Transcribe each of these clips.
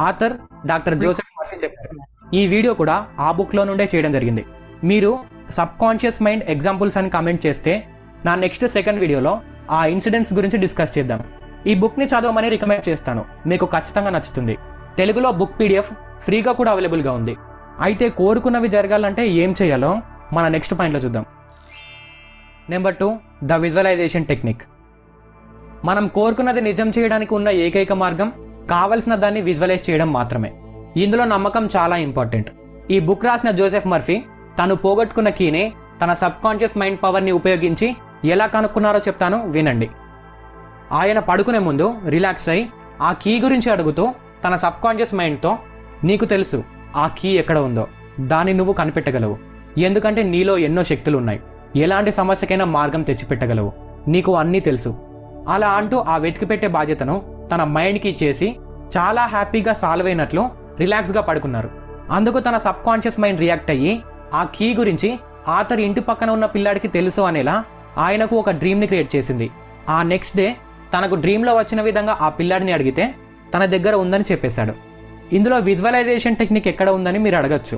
Author doctor Joseph Murphy చెప్పారు. ఈ video కూడా ఆ బుక్లో నుండే చేయడం జరిగింది. మీరు సబ్ కాన్షియస్ మైండ్ ఎగ్జాంపుల్స్ అని కామెంట్ చేస్తే నా నెక్స్ట్ సెకండ్ వీడియోలో ఆ ఇన్సిడెంట్స్ గురించి డిస్కస్ చేద్దాం. ఈ బుక్ని చదవమని రికమెండ్ చేస్తాను, మీకు ఖచ్చితంగా నచ్చుతుంది. తెలుగులో బుక్ పీడిఎఫ్ ఫ్రీగా కూడా అవైలబుల్గా ఉంది. అయితే కోరుకున్నవి జరగాలంటే ఏం చేయాలో మన నెక్స్ట్ పాయింట్లో చూద్దాం. Number 2, the visualization technique. మనం కోరుకున్నది నిజం చేయడానికి ఉన్న ఏకైక మార్గం కావలసిన దాన్ని విజువలైజ్ చేయడం మాత్రమే. ఇందులో నమ్మకం చాలా ఇంపార్టెంట్. ఈ బుక్ రాసిన జోసెఫ్ మర్ఫీ తను పోగొట్టుకున్న కీని తన సబ్ కాన్షియస్ మైండ్ పవర్ని ఉపయోగించి ఎలా కనుక్కున్నారో చెప్తాను, వినండి. ఆయన పడుకునే ముందు రిలాక్స్ అయి ఆ కీ గురించి అడుగుతూ తన సబ్ కాన్షియస్ మైండ్తో, నీకు తెలుసు ఆ కీ ఎక్కడ ఉందో, దాన్ని నువ్వు కనిపెట్టగలవు, ఎందుకంటే నీలో ఎన్నో శక్తులు ఉన్నాయి, ఎలాంటి సమస్యకైనా మార్గం తెచ్చిపెట్టగలవు, నీకు అన్నీ తెలుసు, అలా అంటూ ఆ వెతికి పెట్టే బాధ్యతను తన మైండ్కి ఇచ్చేసి చాలా హ్యాపీగా సాల్వ్ అయినట్లు రిలాక్స్గా పడుకున్నారు. అందుకు తన సబ్ కాన్షియస్ మైండ్ రియాక్ట్ అయ్యి ఆ కీ గురించి ఆథర్ ఇంటి పక్కన ఉన్న పిల్లాడికి తెలుసు అనేలా ఆయనకు ఒక డ్రీమ్ని క్రియేట్ చేసింది. ఆ నెక్స్ట్ డే తనకు డ్రీమ్లో వచ్చిన విధంగా ఆ పిల్లాడిని అడిగితే తన దగ్గర ఉందని చెప్పేశాడు. ఇందులో విజువలైజేషన్ టెక్నిక్ ఎక్కడ ఉందని మీరు అడగచ్చు.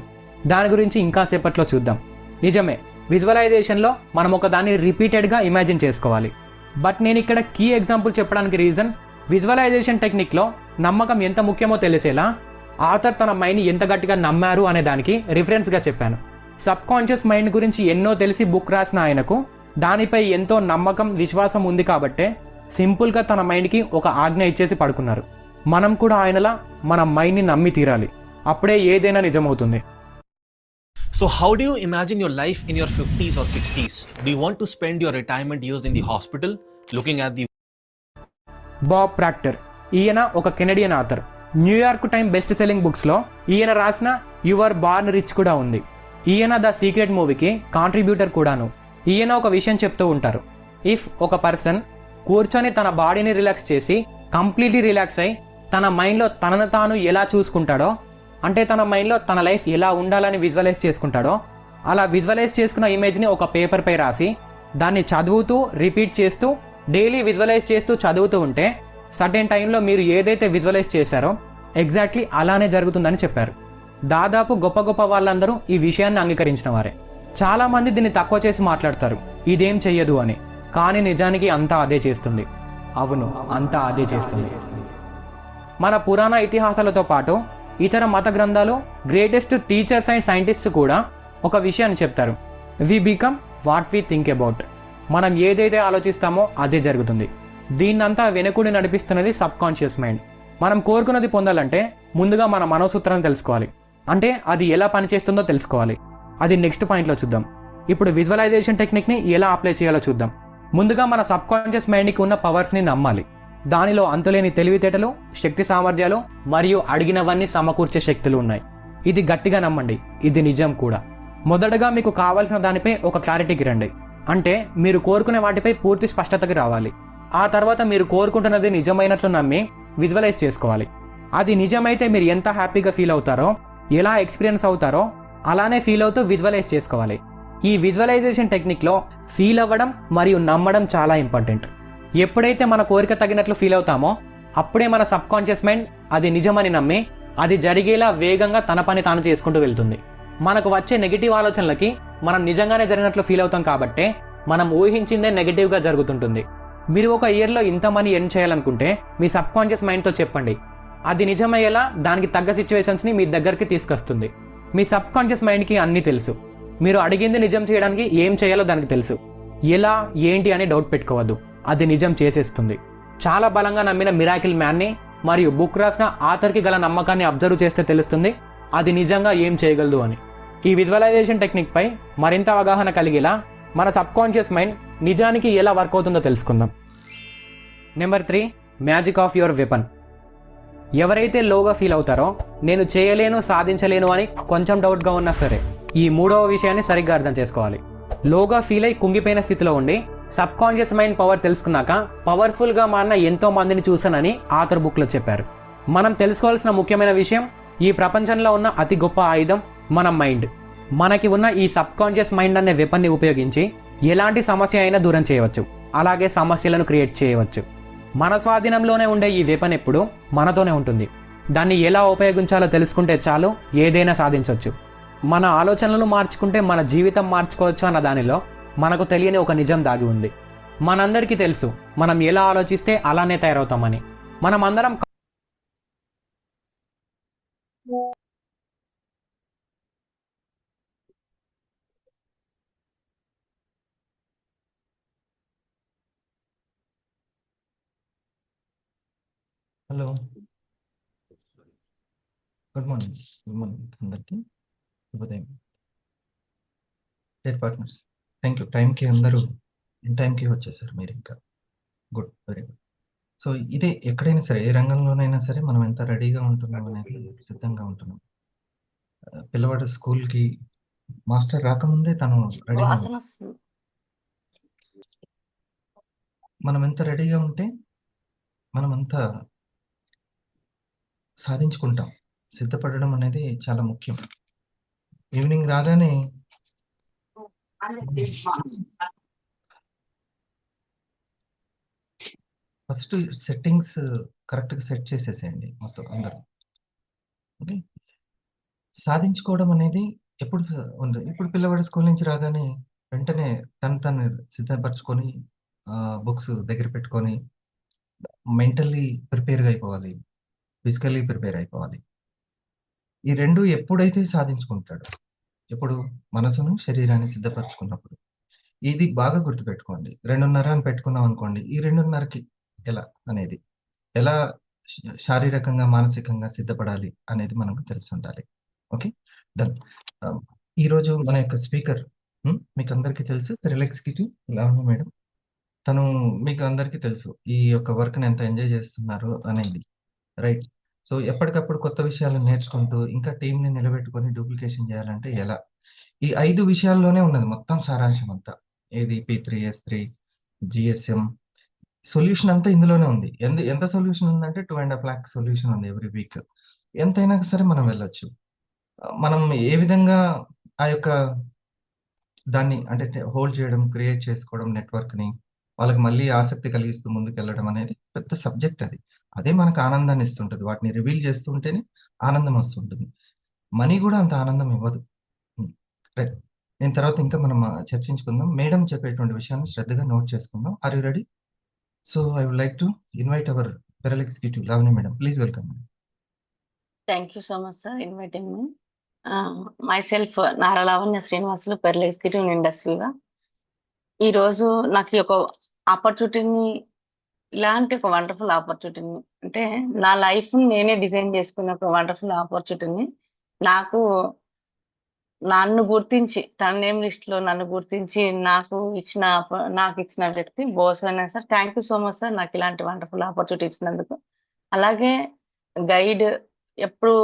దాని గురించి ఇంకా సేపట్లో చూద్దాం. నిజమే, విజువలైజేషన్లో మనం ఒక దాన్ని రిపీటెడ్గా ఇమాజిన్ చేసుకోవాలి. బట్ నేను ఇక్కడ కీ ఎగ్జాంపుల్ చెప్పడానికి రీజన్, విజువలైజేషన్ టెక్నిక్లో నమ్మకం ఎంత ముఖ్యమో తెలిసేలా ఆథర్ తన మైండ్ని ఎంత గట్టిగా నమ్మారు అనే దానికి రిఫరెన్స్గా చెప్పాను. సబ్ కాన్షియస్ మైండ్ గురించి ఎన్నో తెలిసి బుక్ రాసిన ఆయనకు దానిపై ఎంతో నమ్మకం, విశ్వాసం ఉంది కాబట్టే సింపుల్గా తన మైండ్కి ఒక ఆజ్ఞ ఇచ్చేసి పడుకున్నారు. మనం కూడా ఆయనలా మన మైండ్ని నమ్మి తీరాలి, అప్పుడే ఏదైనా నిజమవుతుంది. So how do you imagine your life in your 50s or 60s? Do you want to spend your retirement years in the hospital looking at the... Bob Proctor, ఈయన ఒక Canadian author. New York time best selling బుక్స్లో ఈయన రాసిన your born rich కూడా ఉంది. ఈయన the secret మూవీకి contributor కూడాను. ఈయన ఒక విషయం చెప్తూ ఉంటారు, ఇఫ్ ఒక పర్సన్ కూర్చొని తన బాడీని రిలాక్స్ చేసి కంప్లీట్లీ రిలాక్స్ అయి తన మైండ్లో తనను తాను ఎలా చూసుకుంటాడో, అంటే తన మైండ్లో తన లైఫ్ ఎలా ఉండాలని విజువలైజ్ చేసుకుంటాడో, అలా విజువలైజ్ చేసుకున్న ఇమేజ్ని ఒక పేపర్పై రాసి దాన్ని చదువుతూ రిపీట్ చేస్తూ డైలీ విజువలైజ్ చేస్తూ చదువుతూ ఉంటే సర్టెన్ టైంలో మీరు ఏదైతే విజువలైజ్ చేశారో ఎగ్జాక్ట్లీ అలానే జరుగుతుందని చెప్పారు. దాదాపు గొప్ప గొప్ప వాళ్ళందరూ ఈ విషయాన్ని అంగీకరించిన వారే. చాలామంది దీన్ని తక్కువ చేసి మాట్లాడతారు, ఇదేం చెయ్యదు అని. కానీ నిజానికి అంతా అదే చేస్తుంది. అవును, అంతా అదే చేస్తుంది. మన పురాణ ఇతిహాసాలతో పాటు ఇతర మత గ్రంథాలు, గ్రేటెస్ట్ టీచర్స్ అండ్ సైంటిస్ట్స్ కూడా ఒక విషయాన్ని చెప్తారు, we become what we think about. మనం ఏదైతే ఆలోచిస్తామో అదే జరుగుతుంది. దీన్నంతా వెనుకుడి నడిపిస్తున్నది సబ్ కాన్షియస్ మైండ్. మనం కోరుకున్నది పొందాలంటే ముందుగా మన మనోసూత్రాన్ని తెలుసుకోవాలి, అంటే అది ఎలా పనిచేస్తుందో తెలుసుకోవాలి. అది నెక్స్ట్ పాయింట్లో చూద్దాం. ఇప్పుడు విజువలైజేషన్ టెక్నిక్ని ఎలా అప్లై చేయాలో చూద్దాం. ముందుగా మన సబ్ కాన్షియస్ మైండ్కి ఉన్న పవర్స్ని నమ్మాలి. దానిలో అంతులేని తెలివితేటలు, శక్తి సామర్థ్యాలు మరియు అడిగినవన్నీ సమకూర్చే శక్తులు ఉన్నాయి. ఇది గట్టిగా నమ్మండి, ఇది నిజం కూడా. మొదటగా మీకు కావాల్సిన దానిపై ఒక క్లారిటీకి రండి, అంటే మీరు కోరుకునే వాటిపై పూర్తి స్పష్టతకి రావాలి. ఆ తర్వాత మీరు కోరుకుంటున్నది నిజమైనట్లు నమ్మి విజువలైజ్ చేసుకోవాలి. అది నిజమైతే మీరు ఎంత హ్యాపీగా ఫీల్ అవుతారో, ఎలా ఎక్స్పీరియన్స్ అవుతారో అలానే ఫీల్ అవుతూ విజువలైజ్ చేసుకోవాలి. ఈ విజువలైజేషన్ టెక్నిక్లో ఫీల్ అవ్వడం మరియు నమ్మడం చాలా ఇంపార్టెంట్. ఎప్పుడైతే మన కోరిక తగినట్లు ఫీల్ అవుతామో అప్పుడే మన సబ్ కాన్షియస్ మైండ్ అది నిజమని నమ్మి అది జరిగేలా వేగంగా తన పని తాను చేసుకుంటూ వెళ్తుంది. మనకు వచ్చే నెగిటివ్ ఆలోచనలకి మనం నిజంగానే జరిగినట్లు ఫీల్ అవుతాం కాబట్టే మనం ఊహించిందే నెగిటివ్గా జరుగుతుంటుంది. మీరు ఒక ఇయర్లో ఇంత మనీ ఎర్న్ చేయాలనుకుంటే మీ సబ్ కాన్షియస్ మైండ్తో చెప్పండి, అది నిజమయ్యేలా దానికి తగ్గ సిచ్యువేషన్స్ని మీ దగ్గరికి తీసుకొస్తుంది. మీ సబ్ కాన్షియస్ మైండ్కి అన్నీ తెలుసు. మీరు అడిగింది నిజం చేయడానికి ఏం చేయాలో దానికి తెలుసు. ఎలా ఏంటి అని డౌట్ పెట్టుకోవద్దు, అది నిజం చేసేస్తుంది. చాలా బలంగా నమ్మిన మిరాకిల్ మ్యాన్ని మరియు బుక్ రాసిన ఆథర్కి గల నమ్మకాన్ని అబ్జర్వ్ చేస్తే తెలుస్తుంది అది నిజంగా ఏం చేయగలదు అని. ఈ విజువలైజేషన్ టెక్నిక్ పై మరింత అవగాహన కలిగేలా మన సబ్ కాన్షియస్ మైండ్ నిజానికి ఎలా వర్క్ అవుతుందో తెలుసుకుందాం. Number 3, magic of your weapon. ఎవరైతే లోగా ఫీల్ అవుతారో, నేను చేయలేను, సాధించలేను అని కొంచెం డౌట్గా ఉన్నా సరే, ఈ మూడవ విషయాన్ని సరిగ్గా అర్థం చేసుకోవాలి. లోగా ఫీల్ అయి కుంగిపోయిన స్థితిలో ఉండి సబ్ కాన్షియస్ మైండ్ పవర్ తెలుసుకున్నాక పవర్ఫుల్గా మారిన ఎంతో మందిని చూసానని ఆథర్ బుక్లో చెప్పారు. మనం తెలుసుకోవాల్సిన ముఖ్యమైన విషయం, ఈ ప్రపంచంలో ఉన్న అతి గొప్ప ఆయుధం మన మైండ్. మనకి ఉన్న ఈ సబ్ కాన్షియస్ మైండ్ అనే వెపన్ని ఉపయోగించి ఎలాంటి సమస్య అయినా దూరం చేయవచ్చు, అలాగే సమస్యలను క్రియేట్ చేయవచ్చు. మన స్వాధీనంలోనే ఉండే ఈ వెపన్ ఎప్పుడు మనతోనే ఉంటుంది. దాన్ని ఎలా ఉపయోగించాలో తెలుసుకుంటే చాలు, ఏదైనా సాధించవచ్చు. మన ఆలోచనలు మార్చుకుంటే మన జీవితం మార్చుకోవచ్చు అన్న దానిలో మనకు తెలియని ఒక నిజం దాగి ఉంది. మనందరికీ తెలుసు, మనం ఎలా ఆలోచిస్తే అలానే తయారవుతామని. మనం అందరం hello, good morning. Good morning అందరికీ, శుభోదయం. Date partners, thank you. టైంకి అందరూ ఇన్ టైంకి వచ్చేసారు మీరు. ఇంకా గుడ్, వెరీ గుడ్. సో ఇదే ఎక్కడైనా సరే, ఏ రంగంలోనైనా సరే మనం ఎంత రెడీగా ఉంటున్నాం అనేది, సిద్ధంగా ఉంటున్నాం. పిల్లవాడు స్కూల్కి మాస్టర్ రాకముందే తను రెడీగా వాసన వస్తుంది. మనం ఎంత రెడీగా ఉంటే మనం అంత సాధించుకుంటాం. సిద్ధపడడం అనేది చాలా ముఖ్యం. ఈవినింగ్ రాగానే ఫస్ట్ సెట్టింగ్స్ కరెక్ట్గా సెట్ చేసేసేయండి మొత్తం అందరూ. ఓకే, సాధించుకోవడం అనేది ఎప్పుడు ఉంది. ఇప్పుడు పిల్లవాడు స్కూల్ నుంచి రాగానే వెంటనే తను సిద్ధపరచుకొని బుక్స్ దగ్గర పెట్టుకొని మెంటల్లీ ప్రిపేర్గా అయిపోవాలి, ఫిజికల్లీ ప్రిపేర్ అయిపోవాలి. ఈ రెండు ఎప్పుడైతే సాధించుకుంటాడు, ఎప్పుడు మనసును శరీరాన్ని సిద్ధపరచుకున్నప్పుడు. ఇది బాగా గుర్తుపెట్టుకోండి. 2:30 అని పెట్టుకున్నాం అనుకోండి, ఈ 2:30కి ఎలా అనేది, ఎలా శారీరకంగా మానసికంగా సిద్ధపడాలి అనేది మనకు తెలిసి ఉండాలి. Okay, done. ఈరోజు మన యొక్క స్పీకర్ మీకు అందరికీ తెలుసు, రిల్ ఎగ్జిక్యూటివ్ లావణ్య మేడం. తను మీకు అందరికీ తెలుసు ఈ యొక్క వర్క్ని ఎంత ఎంజాయ్ చేస్తున్నారు అనేది, రైట్? సో ఎప్పటికప్పుడు కొత్త విషయాలు నేర్చుకుంటూ ఇంకా టీంని నిలబెట్టుకొని డూప్లికేషన్ చేయాలంటే ఎలా, ఈ 5 విషయాల్లోనే ఉన్నది మొత్తం సారాంశం అంతా. ఏది P3S3 GSM సొల్యూషన్ అంతా ఇందులోనే ఉంది. ఎంత సొల్యూషన్ ఉందంటే 2.5 lakh సొల్యూషన్ ఉంది ఎవ్రీ వీక్. ఎంతైనా సరే మనం వెళ్ళొచ్చు. మనం ఏ విధంగా ఆ యొక్క దాన్ని అంటే హోల్డ్ చేయడం, క్రియేట్ చేసుకోవడం, నెట్వర్క్ని వాళ్ళకి మళ్ళీ ఆసక్తి కలిగిస్తూ ముందుకెళ్ళడం అనేది పెద్ద సబ్జెక్ట్. అదే మనకు ఆనందాన్ని ఇస్తుంటుంది. వాటిని రివీల్ చేస్తుంటేనే ఆనందం వస్తుంటుంది. మనీ కూడా అంత ఆనందం ఇవ్వదు. రైట్, నేను తర్వాత ఇంకా మనం చర్చించుకుందాం. మేడం చెప్పేటువంటి విషయాన్ని శ్రద్ధగా నోట్ చేసుకుందాం. Are you ready? So I would like to invite our pearl executive Lavanya madam. Please welcome. Thank you so much, sir, inviting me. Myself, Nara Lavanya Srinivasulu, pearl executive ఇండస్ట్రీగా. ఈ రోజు నాకు ఈ ఒక ఆపర్చునిటీని, ఇలాంటి ఒక వండర్ఫుల్ ఆపర్చునిటీని, అంటే నా లైఫ్ నేనే డిజైన్ చేసుకున్న ఒక వండర్ఫుల్ ఆపర్చునిటీని నాకు నన్ను గుర్తించి, తన నేమ్ లిస్ట్ లో నన్ను గుర్తించి నాకు ఇచ్చిన వ్యక్తి బోసైనా sir. Thank you so much sir, నాకు ఇలాంటి వండర్ఫుల్ ఆపర్చునిటీ ఇచ్చినందుకు. అలాగే గైడ్, ఎప్పుడు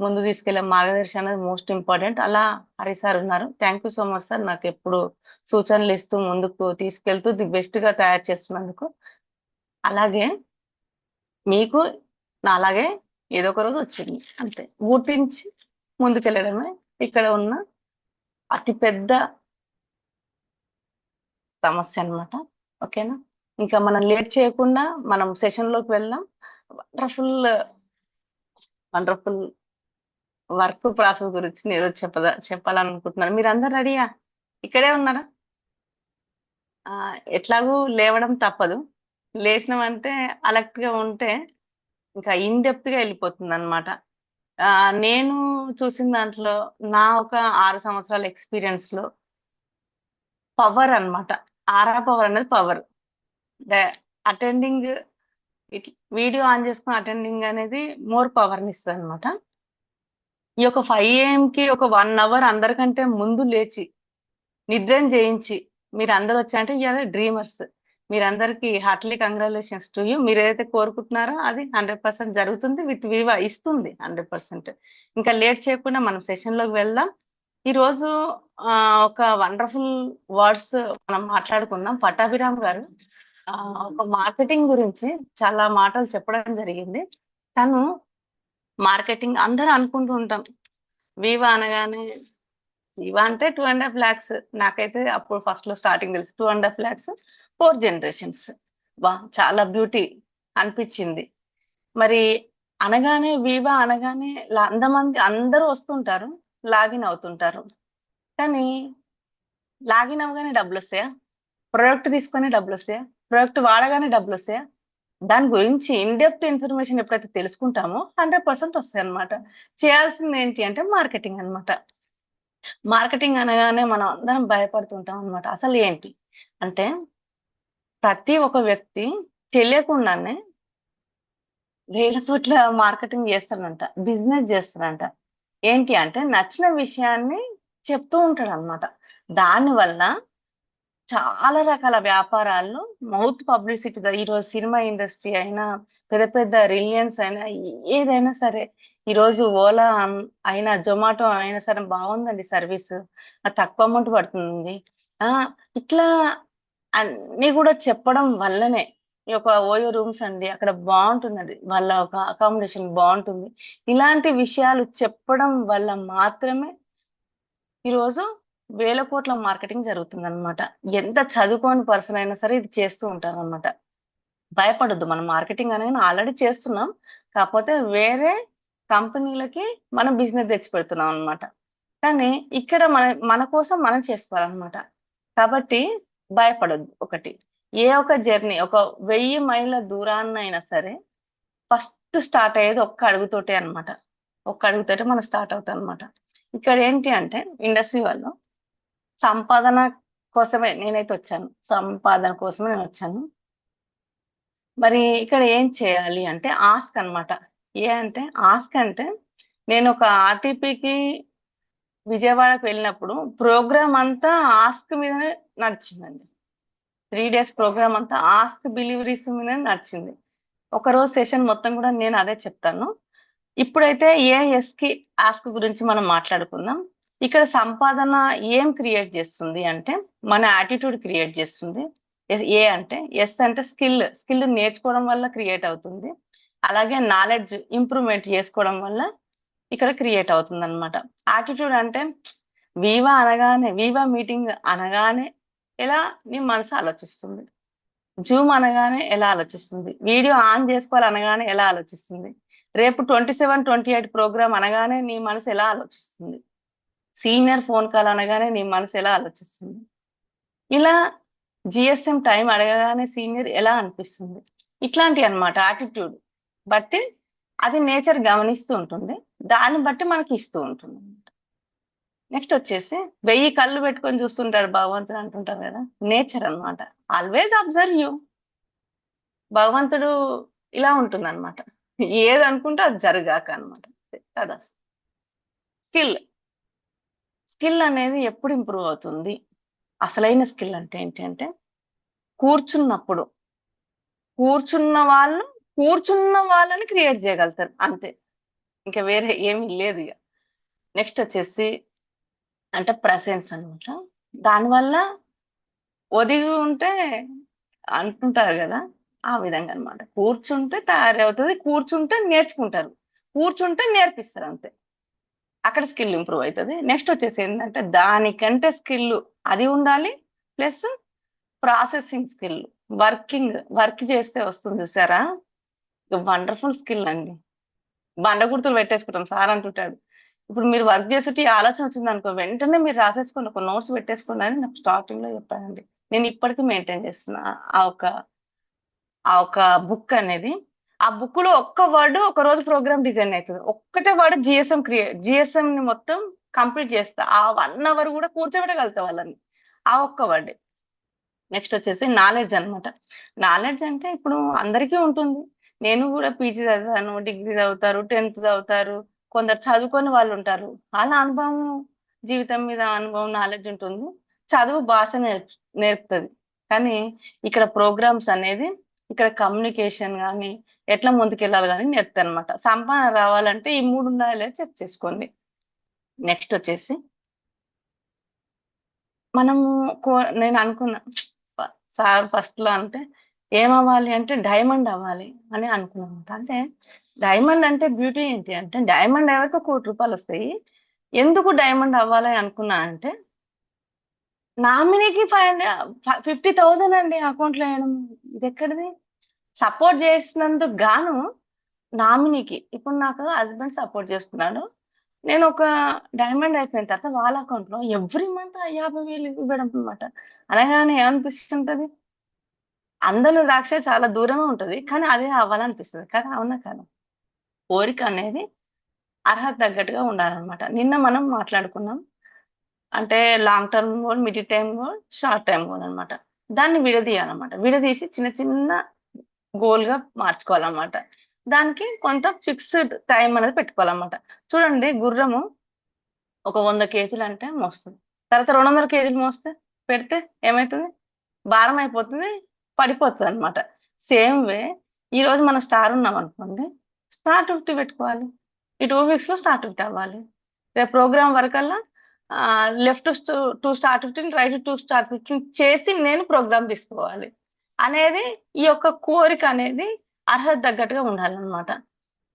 ముందు తీసుకెళ్లే మార్గదర్శి అనేది మోస్ట్ ఇంపార్టెంట్. అలా హరి సార్ ఉన్నారు. Thank you so much sir, నాకు ఎప్పుడు సూచనలు ఇస్తూ ముందుకు తీసుకెళ్తూ ది బెస్ట్ గా తయారు చేస్తున్నందుకు. అలాగే మీకు నా అలాగే ఏదో ఒక రోజు వచ్చింది, అంతే. గుర్తించి ముందుకెళ్ళడమే ఇక్కడ ఉన్న అతిపెద్ద సమస్య అన్నమాట. ఓకేనా, ఇంకా మనం లేట్ చేయకుండా మనం సెషన్ లోకి వెళ్దాం. వండర్ఫుల్ వర్క్ ప్రాసెస్ గురించి నేను చెప్పాలనుకుంటున్నాను. మీరు అందరు రెడీయా? ఇక్కడే ఉన్నారా? ఎట్లాగూ లేవడం తప్పదు. లేచినామంటే అలర్ట్ గా ఉంటే ఇంకా ఇన్ డెప్త్ గా వెళ్ళిపోతుంది అనమాట. నేను చూసిన దాంట్లో నా ఒక 6 సంవత్సరాల ఎక్స్పీరియన్స్ లో పవర్ అన్నమాట. పవర్ అనేది పవర్. అటెండింగ్, వీడియో ఆన్ చేసుకుని అటెండింగ్ అనేది మోర్ పవర్ ని ఇస్తుంది అనమాట. ఈ యొక్క 5 AM కి ఒక 1 hour అందరికంటే ముందు లేచి నిద్రను చేయించి మీరు అందరూ వచ్చారంటే ఇవాళ డ్రీమర్స్. మీరందరికీ హార్ట్లీ కంగ్రాచులేషన్స్ టు యూ. మీరు ఏదైతే కోరుకుంటున్నారో అది 100% జరుగుతుంది. విత్ వివా ఇస్తుంది 100%. ఇంకా లేట్ చేయకుండా మనం సెషన్ లోకి వెళ్దాం. ఈ రోజు ఒక వండర్ఫుల్ వర్డ్స్ మనం మాట్లాడుకుందాం. పట్టాభిరామ్ గారు ఒక మార్కెటింగ్ గురించి చాలా మాటలు చెప్పడం జరిగింది. తను మార్కెటింగ్ అందరూ అనుకుంటూ ఉంటాం, వివా అనగానే, వివా అంటే 2.5 lakhs. నాకైతే అప్పుడు ఫస్ట్ లో స్టార్టింగ్ తెలుసు 2.5 lakhs 4 generations. వా, చాలా బ్యూటీ అనిపించింది. మరి అనగానే వివా అనగానే అంతమంది అందరూ వస్తుంటారు, లాగిన్ అవుతుంటారు. కానీ లాగిన్ అవ్వగానే డబ్బులొస్తాయా? ప్రొడక్ట్ తీసుకొని డబ్బులొస్తాయా? ప్రొడక్ట్ వాడగానే డబ్బులొస్తాయా? దాని గురించి ఇన్ డెప్త్ ఇన్ఫర్మేషన్ ఎప్పుడైతే తెలుసుకుంటామో 100% వస్తాయన్నమాట. చేయాల్సింది ఏంటి అంటే మార్కెటింగ్ అన్నమాట. మార్కెటింగ్ అనగానే మనం అందరం భయపడుతుంటాం అన్నమాట. అసలు ఏంటి అంటే ప్రతి ఒక్క వ్యక్తి తెలియకుండానే వేల కోట్ల మార్కెటింగ్ చేస్తాడంట. బిజినెస్ చేస్తాడంట. ఏంటి అంటే నచ్చిన విషయాన్ని చెప్తూ ఉంటాడన్నమాట. దానివల్ల చాలా రకాల వ్యాపారాల్లో మౌత్ పబ్లిసిటీ‌గా ఈరోజు సినిమా ఇండస్ట్రీ అయినా, పెద్ద పెద్ద రిలయన్స్ అయినా, ఏదైనా సరే ఈరోజు ఓలా అయినా, జొమాటో అయినా సరే బావుందండి సర్వీసు. తక్కువ అమౌంట్ పడుతుంది. ఆ! ఇట్లా అన్నీ గూడా చెప్పడం వల్లనే ఈ యొక్క ఓయో రూమ్స్ అండి. అక్కడ బావుంటుందండి. వాళ్ళ ఒక అకామిడేషన్ బావుంటుంది. ఇలాంటి విషయాలు చెప్పడం వల్ల మాత్రమే ఈరోజు వేల కోట్ల మార్కెటింగ్ జరుగుతుందనమాట. ఎంత చదువుకోని పర్సన్ అయినా సరే ఇది చేస్తూ ఉంటారనమాట. భయపడొద్దు. మనం మార్కెటింగ్ అనేది ఆల్రెడీ చేస్తున్నాం. కాకపోతే వేరే కంపెనీలకి మనం బిజినెస్ తెచ్చిపెడుతున్నాం అనమాట. కానీ ఇక్కడ మన కోసం మనం చేసుకోవాలనమాట. కాబట్టి భయపడొద్దు ఒకటి. ఏ ఒక్క జర్నీ ఒక 1000 మైళ్ళ దూరాన్నయినా సరే ఫస్ట్ స్టార్ట్ అయ్యేది ఒక్క అడుగుతోటే అనమాట. ఒక్క అడుగుతోటే మనం స్టార్ట్ అవుతామనమాట. ఇక్కడ ఏంటి అంటే ఇండస్ట్రీ వాళ్ళు సంపాదన కోసమే నేనైతే వచ్చాను. సంపాదన కోసమే నేనొచ్చాను. మరి ఇక్కడ ఏం చేయాలి అంటే ఆస్క్ అన్నమాట. అంటే ఆస్క్ అంటే నేనొక ఆర్‌టిపికి విజయవాడకి వెళ్ళినప్పుడు ప్రోగ్రామ్ అంతా ఆస్క్ మీదనే నడిచిందండి. 3 డేస్ ప్రోగ్రామ్ అంతా ఆస్క్ బిలీవరీస్ మీదనే నడిచింది. ఒకరోజు సెషన్ మొత్తం కూడా నేను అదే చెప్తాను. ఇప్పుడైతే ఏఎస్‌కి ఆస్క్ గురించి మనం మాట్లాడుకుందాం. ఇక్కడ సంపాదన ఏం క్రియేట్ చేస్తుంది అంటే, మన యాటిట్యూడ్ క్రియేట్ చేస్తుంది. ఏ అంటే, ఎస్ అంటే స్కిల్. స్కిల్ నేర్చుకోవడం వల్ల క్రియేట్ అవుతుంది. అలాగే నాలెడ్జ్ ఇంప్రూవ్‌మెంట్ చేసుకోవడం వల్ల ఇక్కడ క్రియేట్ అవుతుందన్నమాట. యాటిట్యూడ్ అంటే వివా మీటింగ్ అనగానే ఎలా నీ మనసు ఆలోచిస్తుంది. జూమ్ అనగానే ఎలా ఆలోచిస్తుంది. వీడియో ఆన్ చేసుకోవాలి అనగానే ఎలా ఆలోచిస్తుంది. రేపు 27, 28 ప్రోగ్రామ్ అనగానే నీ మనసు ఎలా ఆలోచిస్తుంది. సీనియర్ ఫోన్ కాల్ అనగానే నీ మనసు ఎలా ఆలోచిస్తుంది. ఇలా జీఎస్ఎం టైం అడగగానే సీనియర్ ఎలా అనిపిస్తుంది. ఇట్లాంటియన్నమాట యాటిట్యూడ్. బట్టి అది నేచర్ గమనిస్తూ ఉంటుంది. దాన్ని బట్టి మనకి ఇస్తూ ఉంటుంది. నెక్స్ట్ వచ్చేసి 1000 కళ్ళు పెట్టుకొని చూస్తుంటాడు భగవంతుడు అంటుంటారు కదా! నేచర్ అన్నమాట. Always observe you. భగవంతుడు ఇలా ఉంటుందన్నమాట. ఏదనుకుంటే అది జరగాక అన్నమాట. తదాస్తు. స్కిల్. స్కిల్ అనేది ఎప్పుడు ఇంప్రూవ్ అవుతుంది? అసలైన స్కిల్ అంటే ఏంటి అంటే, కూర్చున్నప్పుడు, కూర్చున్న వాళ్ళని క్రియేట్ చేయగలుగుతారు అంతే. ఇంకా వేరే ఏమీ లేదు ఇగ. నెక్స్ట్ వచ్చేసి అంటే ప్రెజెన్స్ అన్నమాట. దానివల్ల ఒదిగి ఉంటే అంటుంటారు గదా! ఆ విధంగా అన్నమాట. కూర్చుంటే తయారవుతది. కూర్చుంటే నేర్చుకుంటారు. కూర్చుంటే నేర్పిస్తారు అంతే. అక్కడ స్కిల్ ఇంప్రూవ్ అయితది. నెక్స్ట్ వచ్చేసి ఏంటంటే దానికంటే స్కిల్ అది ఉండాలి. Plus processing skill. వర్క్ చేస్తే వస్తుంది చూసారా? వండర్‌ఫుల్ స్కిల్ అండి. బండ గుర్తులు పెట్టేసుకుంటాం సార్ అంటుంటాడు. ఇప్పుడు మీరు వర్క్ చేస్తుంటే ఈ ఆలోచన వచ్చిందనుకో వెంటనే మీరు రాసేసుకోండి. ఒక నోట్స్ పెట్టేసుకోండి అని నాకు స్టార్టింగ్‌లో చెప్పారండి. నేను ఇప్పటికి మెయింటైన్ చేస్తున్నా. ఆ ఒక ఆ ఒక బుక్ అనేది. ఆ బుక్‌లో ఒక్క వర్డ్ ఒకరోజు ప్రోగ్రామ్ డిజైన్ అయితది. ఒక్కటే వర్డ్ జీఎస్ఎంని మొత్తం కంప్లీట్ చేస్తా. ఆ 1 అవర్ కూడా కూర్చోబెట్టగలుగుతా వాళ్ళని. ఆ ఒక్క వర్డే. నెక్స్ట్ వచ్చేసి నాలెడ్జ్ అన్నమాట. నాలెడ్జ్ అంటే ఇప్పుడు అందరికీ ఉంటుంది. నేను గూడా పీజీ చదివాను, డిగ్రీ చదువుతారు, 10థ్ చదువుతారు. కొందరు చదువుకోని వాళ్ళుంటారు. ఆళ్ళ అనుభవం జీవితం మీద అనుభవం, నాలెడ్జ్ ఉంటుంది. చదువు భాష నేర్పుతది. కానీ ఇక్కడ ప్రోగ్రామ్స్ అనేది ఇక్కడ కమ్యూనికేషన్ గాని, ఎట్లా ముందుకెళ్ళాలి గాని నేర్పుతాయన్నమాట. సంపాదన రావాలంటే ఈ 3 ఉన్నాయో లేదో చెక్ చేసుకోండి. నెక్స్ట్ వచ్చేసి మనము నేను అనుకున్నా సార్ ఫస్ట్‌లో అంటే ఏమవ్వాలి అంటే డైమండ్ అవ్వాలి అని అనుకున్నానన్నమాట. అంటే డైమండ్ అంటే బ్యూటీ ఏంటి అంటే డైమండ్ అయ్యాక ₹1,00,00,000 వస్తాయి. ఎందుకు డైమండ్ అవ్వాలి అనుకున్నానంటే నామినీకి 50,000 అండి అకౌంట్‌లో ఎయడం. ఇదెక్కడిది? సపోర్ట్ చేసినందుకు గాను నామినీకి ఇప్పుడు నాకు హస్బెండ్ సపోర్ట్ చేస్తున్నాడు. నేను ఒక డైమండ్ అయిపోయిన తర్వాత వాళ్ళ అకౌంట్‌లో ఎవ్రీ మంత్ 50,000 ఇవ్వడం అనమాట. అనగానే ఏమనిపిస్తుంటది? అందరి ద్రాక్ష చాలా దూరమే ఉంటది. కానీ అదే అవ్వాలనిపిస్తది కదా! అవునా కాదా? కోరిక అనేది అర్హత తగ్గట్టుగా ఉండాలనమాట. నిన్న మనం మాట్లాడుకున్నాం. అంటే long term goal, mid time goal, short time goal అనమాట. దాన్ని విడదీయాలన్నమాట. విడదీసి చిన్న చిన్న గోల్‌గా మార్చుకోవాలన్నమాట. దానికి కొంత ఫిక్స్‌డ్ టైమ్ అనేది పెట్టుకోవాలన్నమాట. చూడండి గుర్రము ఒక 100 కేజీలంటే మోస్తది. తర్వాత 200 కేజీలు మోస్తే పెడితే ఏమైతది? భారం అయిపోతది. పడిపోతదన్నమాట. సేమ్ వే ఈరోజు మనం స్టార్ ఉన్నామనుకోండి. స్టార్ 50 పెట్టుకోవాలి. ఈ 2 వీక్స్‌లో స్టార్ 50 అవ్వాలి. రేపు ప్రోగ్రామ్ వరకల్లా left to star 15, right to star 15 చేసి నేను ప్రోగ్రామ్ తీసుకోవాలి. అనేది ఈ యొక్క కోరిక అనేది అర్హత తగ్గట్టుగా ఉండాలన్నమాట.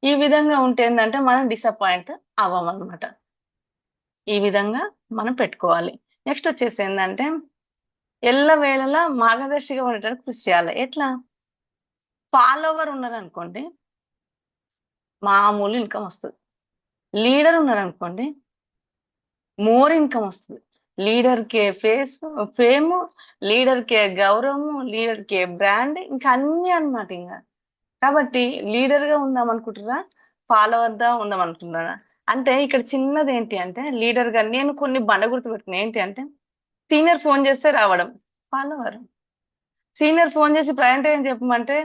ఈ విధంగా ఉంటే ఏందంటే మనం డిసప్పాయింట్ అవ్వమన్నమాట. ఈ విధంగా మనం పెట్టుకోవాలి. నెక్స్ట్ వచ్చేసి ఏందంటే ఎల్లవేళలా మార్గదర్శిగా ఉండటానికి కృషి చేయాలి. ఎట్లా? ఫాలోవర్ ఉన్నారనుకోండి, మామూలు ఇన్‌కమ్ వస్తది. లీడర్ ఉన్నారనుకోండి, మోర్ ఇన్‌కమ్ వస్తది. లీడర్‌కే ఫేము, లీడర్‌కే గౌరవము, లీడర్‌కే బ్రాండ్ ఇంకా అన్నీ అన్నమాట ఇంగ. కాబట్టి లీడర్‌గా ఉందామనుకుంటుర్రా? ఫాలోవర్‌గా ఉందామనుకుంటున్నారా? అంటే ఇక్కడ చిన్నదేంటి అంటే లీడర్‌గా నేను కొన్ని బండ గుర్తుపెట్టుకున్నా. ఏంటి అంటే సీనియర్ ఫోన్ చేస్తే రావడం ఫాలోవర్. సీనియర్ ఫోన్ చేసి ప్రజెంటేషన్ చెప్పమంటే,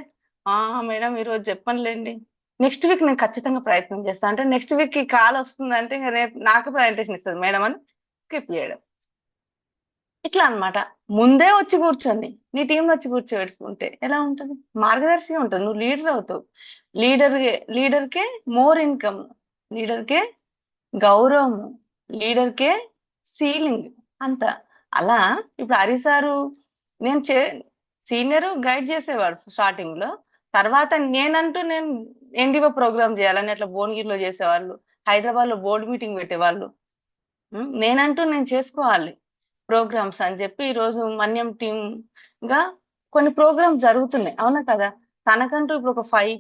మేడం ఈరోజు చెప్పనులెండి. నెక్స్ట్ వీక్ నేను ఖచ్చితంగా ప్రయత్నం చేస్తా. అంటే నెక్స్ట్ వీక్‌కి కాల్ వస్తుందంటే ఇంక రేపు నాకు ప్రజెంటేషన్ ఇస్తది మేడం అని స్కిప్ చేయడం. ఇట్లా అన్నమాట. ముందే వచ్చి కూర్చొని నీ టీమ్‌లో వచ్చి కూర్చోబెట్టుకుంటే ఎలా ఉంటది? మార్గదర్శిగా ఉంటది. నువ్వు లీడర్ అవుతావు. లీడర్‌కే మోర్ ఇన్‌కమ్. లీడర్‌కే గౌరవము. లీడర్‌కే సీలింగ్ అంత. అలా ఇప్పుడు హరి సారు నేను సీనియరు గైడ్ చేసేవాడు స్టార్టింగ్‌లో. తర్వాత నేను ఎన్‌డీఓ ప్రోగ్రామ్ చేయాలని అట్లా భువనగిరిలో చేసేవాళ్ళు. హైదరాబాద్‌లో బోర్డ్ మీటింగ్ పెట్టేవాళ్ళు. నేను చేసుకోవాలి ప్రోగ్రామ్స్ అని చెప్పి ఈరోజు మన్యం టీమ్‌గా కొన్ని ప్రోగ్రామ్స్ జరుగుతున్నాయి. అవునా కదా? తనకంటూ ఇప్పుడు ఒక 5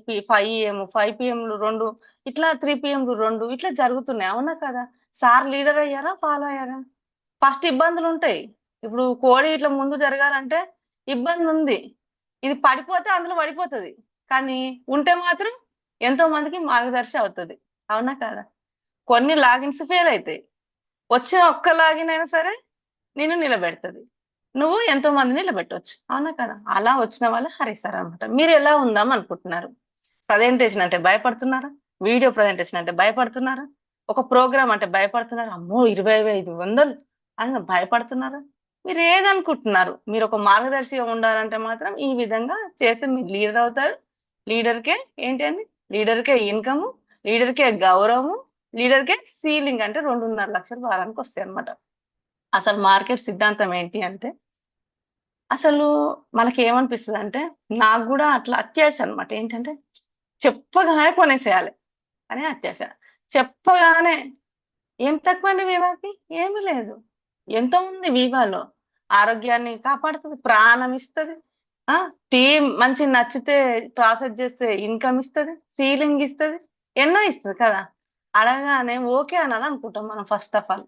పీఎంలు 2 ఇట్లా 3 పీఎంలు 2 ఇట్లా జరుగుతున్నాయి. అవునా కదా? సార్ లీడర్ అయ్యారా? ఫాలో అయ్యారా? ఫస్ట్ ఇబ్బందులుంటాయి. ఇప్పుడు కోడి ఇట్లా ముందు జరగాలంటే ఇబ్బందుంది. ఇది పడిపోతే అందులో పడిపోతది. కానీ ఉంటే మాత్రం ఎంతో మందికి మార్గదర్శి అవుతది. అవునా కాదా? కొన్ని లాగిన్స్ ఫెయిల్ అయితాయి. వచ్చిన ఒక్క లాగిన్ అయినా సరే నిన్ను నిలబెడతది. నువ్వు ఎంతో మందిని నిలబెట్టొచ్చు. అవునా కదా? అలా వచ్చిన వాళ్ళు హరి సార్ అన్నమాట. మీరు ఎలా ఉందాం అనుకుంటున్నారు? ప్రజెంటేషన్ అంటే భయపడుతున్నారా? వీడియో ప్రజెంటేషన్ అంటే భయపడుతున్నారా? ఒక ప్రోగ్రామ్ అంటే భయపడుతున్నారా? అమ్మో! 25,500 అని భయపడుతున్నారా? మీరు ఏదనుకుంటున్నారు? మీరు ఒక మార్గదర్శిగా ఉండాలంటే మాత్రం ఈ విధంగా చేస్తే మీరు లీడర్ అవుతారు. లీడర్‌కే ఏంటి అండి? లీడర్‌కే ఇన్‌కము, లీడర్‌కే గౌరవము, లీడర్‌కే సీలింగ్ అంటే 2.5 లక్షలు వారానికి వస్తాయన్నమాట. అసలు మార్కెట్ సిద్ధాంతం ఏంటి అంటే అసలు మనకేమనిపిస్తదంటే నాకు గూడా అట్లా అత్యాశ అన్నమాట. ఏంటంటే చెప్పగానే కొనేసేయాలి అని అత్యాశ. చెప్పగానే ఏం తక్కువండి వివాకి? ఏమీ లేదు. ఎంతో ఉంది వివాలో. ఆరోగ్యాన్ని కాపాడుతది, ప్రాణం ఇస్తది. ఆ! మంచి నచ్చితే ప్రాసెస్ చేస్తే ఇన్‌కమ్ ఇస్తది, సీలింగ్ ఇస్తది, ఎన్నో ఇస్తది కదా! అడగగానే ఓకే అనాలనుకుంటాం మనం ఫస్ట్ ఆఫ్ ఆల్.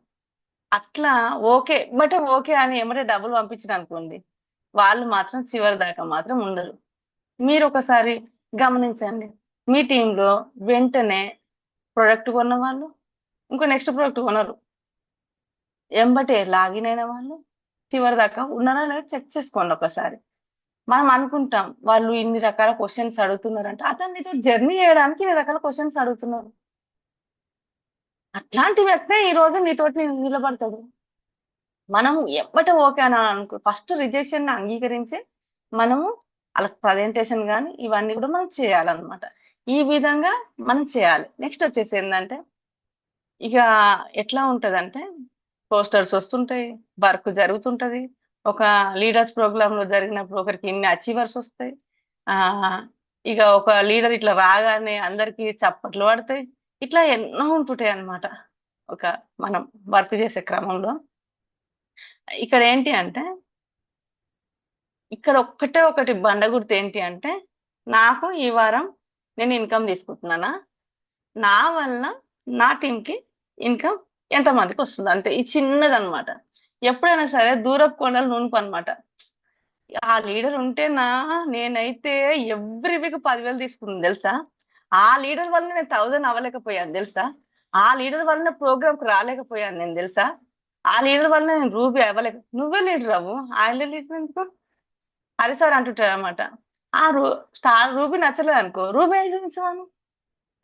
అట్లా ఓకే. ఎమ్మటే ఓకే అని ఎమ్మటే డబ్బులు పంపించిననుకోండి, వాళ్ళు మాత్రం చివరి దాకా మాత్రం ఉండరు. మీరొకసారి గమనించండి. మీ టీమ్‌లో వెంటనే ప్రొడక్ట్ కొన్నవాళ్ళు, ఇంకో నెక్స్ట్ ప్రొడక్ట్ కొనరు. ఎంబటే లాగిన్ అయిన వాళ్ళు చివరి దాకా ఉన్నారా లేదా చెక్ చేసుకోండి ఒకసారి. మనం అనుకుంటాం వాళ్ళు ఇన్ని రకాల క్వెషన్స్ అడుగుతున్నారంటే, అతను నీతో జర్నీ చేయడానికి ఇన్ని రకాల క్వెషన్స్ అడుగుతున్నారు. అట్లాంటి వ్యక్తే ఈరోజు నీతోటి నిలబడతాడు. మనం ఎమ్మటే ఓకే అనాలనుకో ఫస్ట్ రిజెక్షన్‌ని అంగీకరించి మనము ఆళ్ళకి ప్రజెంటేషన్ గాని ఇవన్నీ కూడా మనం చేయాలన్నమాట. ఈ విధంగా మనం చేయాలి. నెక్స్ట్ వచ్చేసి ఏందంటే ఇక ఎట్లా ఉంటదంటే పోస్టర్స్ వస్తుంటాయి. వర్క్ జరుగుతుంటది. ఒక లీడర్స్ ప్రోగ్రామ్‌లో జరిగినప్పుడు ఒకరికి ఇన్ని అచీవర్స్ వస్తాయి. ఆహ్, ఇక ఒక లీడర్ ఇట్లా రాగానే అందరికి చప్పట్లు పడతాయి. ఇట్లా ఎన్నో ఉంటుంటాయన్నమాట. ఒక మనం వర్క్ చేసే క్రమంలో. ఇక్కడ ఏంటి అంటే ఇక్కడ ఒక్కటే ఒకటి బండ గుర్తు ఏంటి అంటే నాకు ఈ వారం నేను ఇన్కమ్ తీసుకుంటున్నానా, నా వల్ల నా టీంకి ఇన్కమ్ ఎంతమందికి వస్తుంది అంతే. ఈ చిన్నదన్నమాట. ఎప్పుడైనా సరే దూరపు కొండలు నూనుపు అనమాట. ఆ లీడర్ ఉంటేనా నేనైతే ఎవ్రీ వీక్ 10,000 తీసుకున్నాను తెలుసా. ఆ లీడర్ వల్ల నేను 1000 అవ్వలేకపోయాను తెలుసా. ఆ లీడర్ వల్ల ప్రోగ్రామ్ కు రాలేకపోయాను నేను తెలుసా. ఆ లీడర్ వల్ల నేను రూబీ అవ్వలేక. నువ్వే లీడర్ అవ్వు, ఆయన లీడర్ ఎందుకు? హరి సార్ అంటుంటాడు అనమాట. ఆ స్టార్ రూబీ నచ్చలేదు అనుకో, రూబీ చూపించమను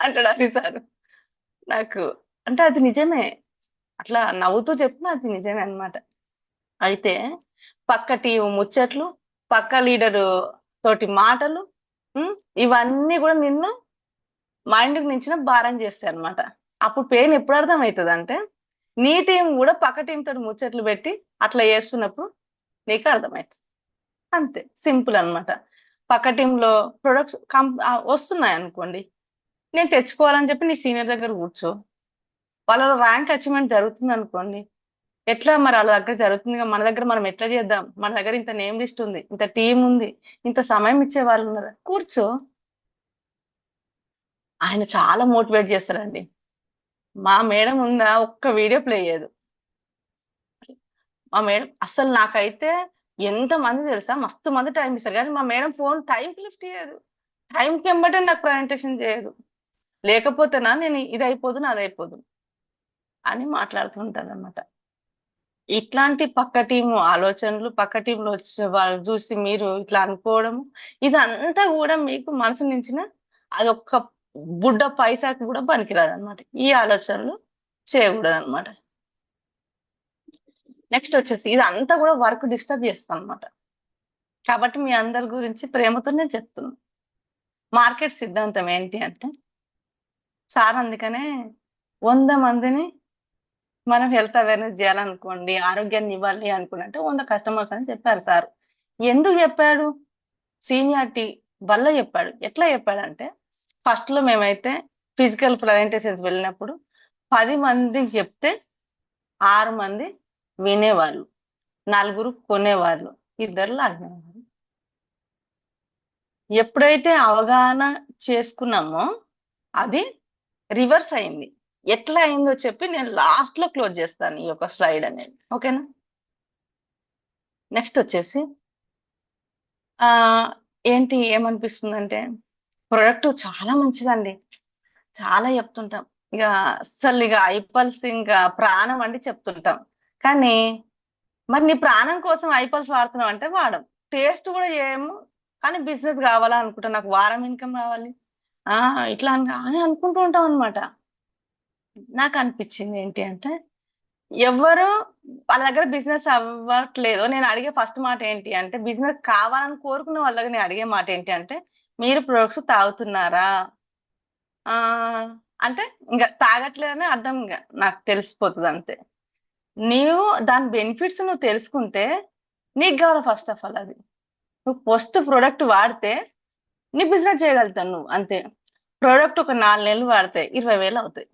అంటాడు హరి సార్. నాకు అంటే అది నిజమే. అట్లా నవ్వుతూ చెప్పిన అది నిజమే అన్నమాట. అయితే పక్క టీం ముచ్చట్లు, పక్క లీడరు తోటి మాటలు, ఉమ్, ఇవన్నీ కూడా నిన్ను మైండ్కి మించిన భారం చేస్తాయి అనమాట. అప్పుడు పెయిన్ ఎప్పుడు అర్థమవుతుంది అంటే, నీ టీం కూడా పక్క టీం తోటి ముచ్చట్లు పెట్టి అట్లా చేస్తున్నప్పుడు నీకు అర్థమవుతుంది. అంతే, సింపుల్ అన్నమాట. పక్క టీంలో ప్రొడక్ట్స్ వస్తున్నాయి అనుకోండి, నేను తెచ్చుకోవాలని చెప్పి నీ సీనియర్ దగ్గర కూర్చో. వాళ్ళ ర్యాంక్ అచీవ్మెంట్ జరుగుతుంది అనుకోండి, ఎట్లా మరి వాళ్ళ దగ్గర జరుగుతుంది మన దగ్గర మనం ఎట్లా చేద్దాం, మన దగ్గర ఇంత నేమ్ లిస్ట్ ఉంది, ఇంత టీం ఉంది, ఇంత సమయం ఇచ్చే వాళ్ళు ఉన్నారు, కూర్చో. ఆయన చాలా మోటివేట్ చేస్తారండి. మా మేడం ఉందా, ఒక్క వీడియో ప్లే చేయదు. మా మేడం అసలు నాకైతే ఎంత మంది తెలుసా, మస్తు మంది టైం ఇస్తారు, కానీ మా మేడం ఫోన్ టైంకి లిఫ్ట్ చేయదు. టైంకి వెంబటే నాకు ప్రజెంటేషన్ చేయదు. లేకపోతేనా నేను ఇది అయిపోదు అది అయిపోదు అని మాట్లాడుతుంటాను అనమాట. ఇట్లాంటి పక్క టీము ఆలోచనలు, పక్క టీంలో వచ్చే వాళ్ళు చూసి మీరు ఇట్లా అనుకోవడం, ఇదంతా కూడా మీకు మనసు నుంచిన అది ఒక్క బుడ్డ పైసాకి కూడా పనికిరాదు అనమాట. ఈ ఆలోచనలు చేయకూడదు అనమాట. నెక్స్ట్ వచ్చేసి ఇదంతా కూడా వర్క్ డిస్టర్బ్ చేస్తాం అనమాట. కాబట్టి మీ అందరి గురించి ప్రేమతో నేను చెప్తున్నాను. మార్కెట్ సిద్ధాంతం ఏంటి అంటే, సార్ అందుకనే 100 మందిని మనం హెల్త్ అవేర్నెస్ చేయాలనుకోండి, ఆరోగ్యాన్ని ఇవ్వాలి అనుకున్నట్టు 100 కస్టమర్స్ అని చెప్పారు సార్. ఎందుకు చెప్పాడు? సీనియారిటీ వల్ల చెప్పాడు. ఎట్లా చెప్పాడంటే, ఫస్ట్ లో మేమైతే ఫిజికల్ ప్రజెంటేషన్స్ వెళ్ళినప్పుడు 10 మందికి చెప్తే 6 మంది వినేవాళ్ళు, 4 కొనేవాళ్ళు, 2 లాగేవాళ్ళు. ఎప్పుడైతే అవగాహన చేసుకున్నామో అది రివర్స్ అయింది. ఎట్లా అయిందో చెప్పి నేను లాస్ట్ లో క్లోజ్ చేస్తాను ఈ యొక్క స్లైడ్ అనేది. ఓకేనా? నెక్స్ట్ వచ్చేసి ఆ ఏంటి ఏమనిపిస్తుందంటే, ప్రొడక్ట్ చాలా మంచిదండి, చాలా చెప్తుంటాం. ఇక అస్సలు ఇక ఐపల్స్ ఇంకా ప్రాణం అండి చెప్తుంటాం. కానీ మరి నీ ప్రాణం కోసం ఐపల్స్ వాడుతున్నావు అంటే వాడం, టేస్ట్ కూడా చేయము, కానీ బిజినెస్ కావాలా అనుకుంటా, నాకు వారం ఇన్కమ్ రావాలి ఇట్లా అని అనుకుంటూ ఉంటాం అనమాట. నాకు అనిపించింది ఏంటి అంటే, ఎవరు వాళ్ళ దగ్గర బిజినెస్ అవ్వట్లేదు, నేను అడిగే ఫస్ట్ మాట ఏంటి అంటే, బిజినెస్ కావాలని కోరుకున్న వాళ్ళ దగ్గర నేను అడిగే మాట ఏంటి అంటే, మీరు ప్రొడక్ట్స్ తాగుతున్నారా ఆ అంటే, ఇంకా తాగట్లేదని అర్థం, ఇంకా నాకు తెలిసిపోతుంది అంతే. నీవు దాని బెనిఫిట్స్ నువ్వు తెలుసుకుంటే నీకు కావాలి ఫస్ట్ ఆఫ్ ఆల్. అది నువ్వు ఫస్ట్ ప్రొడక్ట్ వాడితే నీ బిజినెస్ చేయగలుగుతావు నువ్వు అంతే. ప్రోడక్ట్ ఒక 4 నెలలు వాడితే 20,000 అవుతాయి.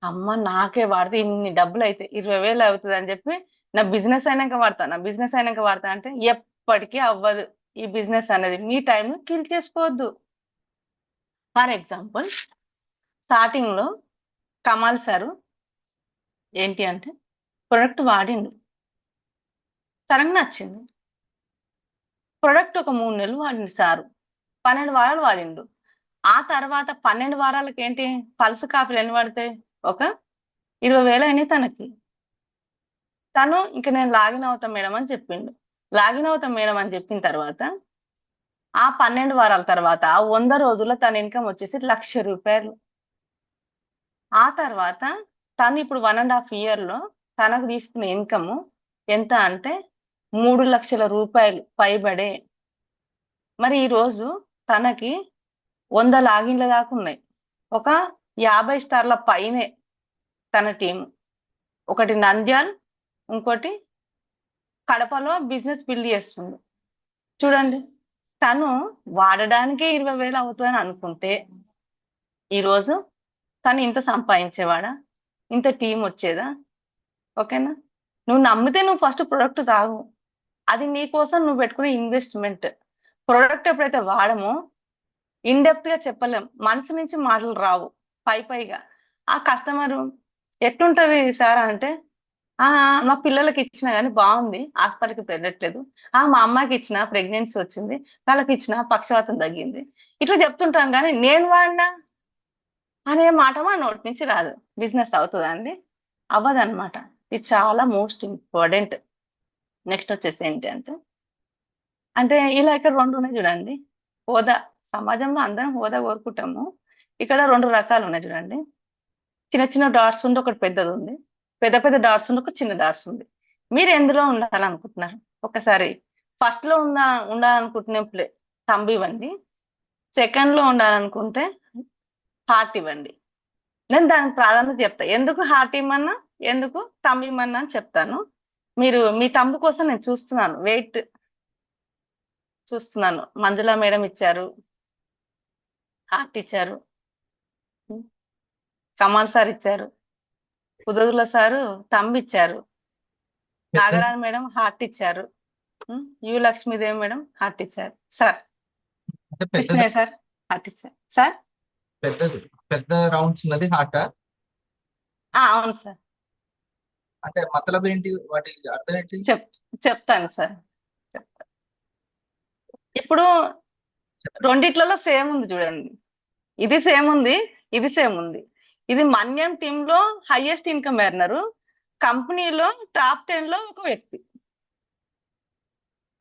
అమ్మ నాకే వాడితే ఇన్ని డబ్బులు అయితే 20,000 అవుతుంది అని చెప్పి నా బిజినెస్ అయినాక వాడతా అంటే ఎప్పటికీ అవ్వదు. ఈ బిజినెస్ అనేది మీ టైం కిల్ చేసుకోవద్దు. ఫర్ ఎగ్జాంపుల్, స్టార్టింగ్ లో కమాల్ సారు ఏంటి అంటే, ప్రొడక్ట్ వాడిండు, సరంగా నచ్చింది. ప్రొడక్ట్ ఒక 3 నెలలు వాడిండు సారు, 12 వారాలు వాడిండు. ఆ తర్వాత 12 వారాలకి ఏంటి, పల్స్ కాఫీలు ఎన్ని పడతాయి, ఒక 20,000 అయినాయి తనకి. తను ఇంక నేను లాగిన్ అవుతాం మేడం అని చెప్పిండు. లాగిన్ అవుతాం మేడం అని చెప్పిన తర్వాత ఆ 12 వారాల తర్వాత 100 రోజుల్లో తన ఇన్కమ్ వచ్చేసి 1,00,000 రూపాయలు. ఆ తర్వాత తను ఇప్పుడు 1.5 year లో తనకు తీసుకునే ఇన్కమ్ ఎంత అంటే 3,00,000 రూపాయలు పైబడే. మరి ఈ రోజు తనకి 100 లాగిన్ల దాకా ఉన్నాయి, ఒక 50 స్టార్ల పైనే తన టీము. ఒకటి నంద్యాల్, ఇంకోటి కడపలో బిజినెస్ బిల్డ్ చేస్తుంది. చూడండి, తను వాడడానికే 20,000 అవుతుందని అనుకుంటే ఈరోజు తను ఇంత సంపాదించేవాడా, ఇంత టీం వచ్చేదా? ఓకేనా? నువ్వు నమ్మితే నువ్వు ఫస్ట్ ప్రొడక్ట్ తాగు, అది నీ కోసం నువ్వు పెట్టుకునే ఇన్వెస్ట్మెంట్. ప్రొడక్ట్ ఎప్పుడైతే వాడమో ఇన్ డెప్త్ గా చెప్పలేం, మనసు నుంచి మాటలు రావు. పైగా ఆ కస్టమర్ ఎట్లుంటది సార్ అంటే, మా పిల్లలకి ఇచ్చిన కానీ బాగుంది, హాస్పిటల్కి వెళ్ళట్లేదు. మా అమ్మాయికి ఇచ్చిన ప్రెగ్నెన్సీ వచ్చింది, వాళ్ళకి ఇచ్చిన పక్షవాతం తగ్గింది. ఇట్లా చెప్తుంటాం కానీ నేను వాడినా అనే మాట మా నోటి నుంచి రాదు. బిజినెస్ అవుతుందా అండి? అవ్వదన్నమాట. ఇది చాలా మోస్ట్ ఇంపార్టెంట్. నెక్స్ట్ వచ్చేసి ఏంటి అంటే ఇలా ఇక్కడ 2 ఉన్నాయి చూడండి. హోదా, సమాజంలో అందరం హోదా కోరుకుంటాము. ఇక్కడ 2 రకాలు ఉన్నాయి చూడండి. చిన్న చిన్న డాట్స్ ఉండి ఒకటి పెద్దది ఉంది, పెద్ద పెద్ద డాట్స్ ఉండి ఒక చిన్న డాట్స్ ఉంది. మీరు ఎందులో ఉండాలనుకుంటున్నారు? ఒకసారి ఫస్ట్ లో ఉండాలనుకుంటున్న థంబ్ ఇవ్వండి, సెకండ్ లో ఉండాలనుకుంటే హార్ట్ ఇవ్వండి. నేను దానికి ప్రాధాన్యత చెప్తా. ఎందుకు హార్ట్ ఇమ్మన్నా, ఎందుకు థంబ్ ఇమ్మన్నా అని చెప్తాను. మీరు మీ థంబ్ కోసం నేను చూస్తున్నాను, వెయిట్ చూస్తున్నాను. మంజుల మేడం ఇచ్చారు, హార్ట్ ఇచ్చారు. కమాల్ సార్ ఇచ్చారు, కుదురుల సారు థంబ్ ఇచ్చారు, పెద్ద నాగరాణి మేడం హార్ట్ ఇచ్చారు, యు లక్ష్మీదేవి మేడం హార్ట్ ఇచ్చారు. సార్ అంటే పెద్దది కృష్ణయ్య సార్ హార్ట్ ఇచ్చారు. సార్ పెద్దది పెద్ద రౌండ్స్ ఉన్నది హార్టా? అవును సార్, అంటే మతలబ్ ఏంటి, వాటి అర్థం ఏంటి? చెప్తాను సార్, చెప్తాను. ఇప్పుడు రెండిట్లలో సేమ్ ఉంది చూడండి. ఇది సేమ్ ఉంది, ఇది సేమ్ ఉంది. ఇది మన్యం టీమ్ లో హైయెస్ట్ ఇన్కమ్ ఎర్నరు, కంపెనీలో టాప్ 10 లో ఒక వ్యక్తి.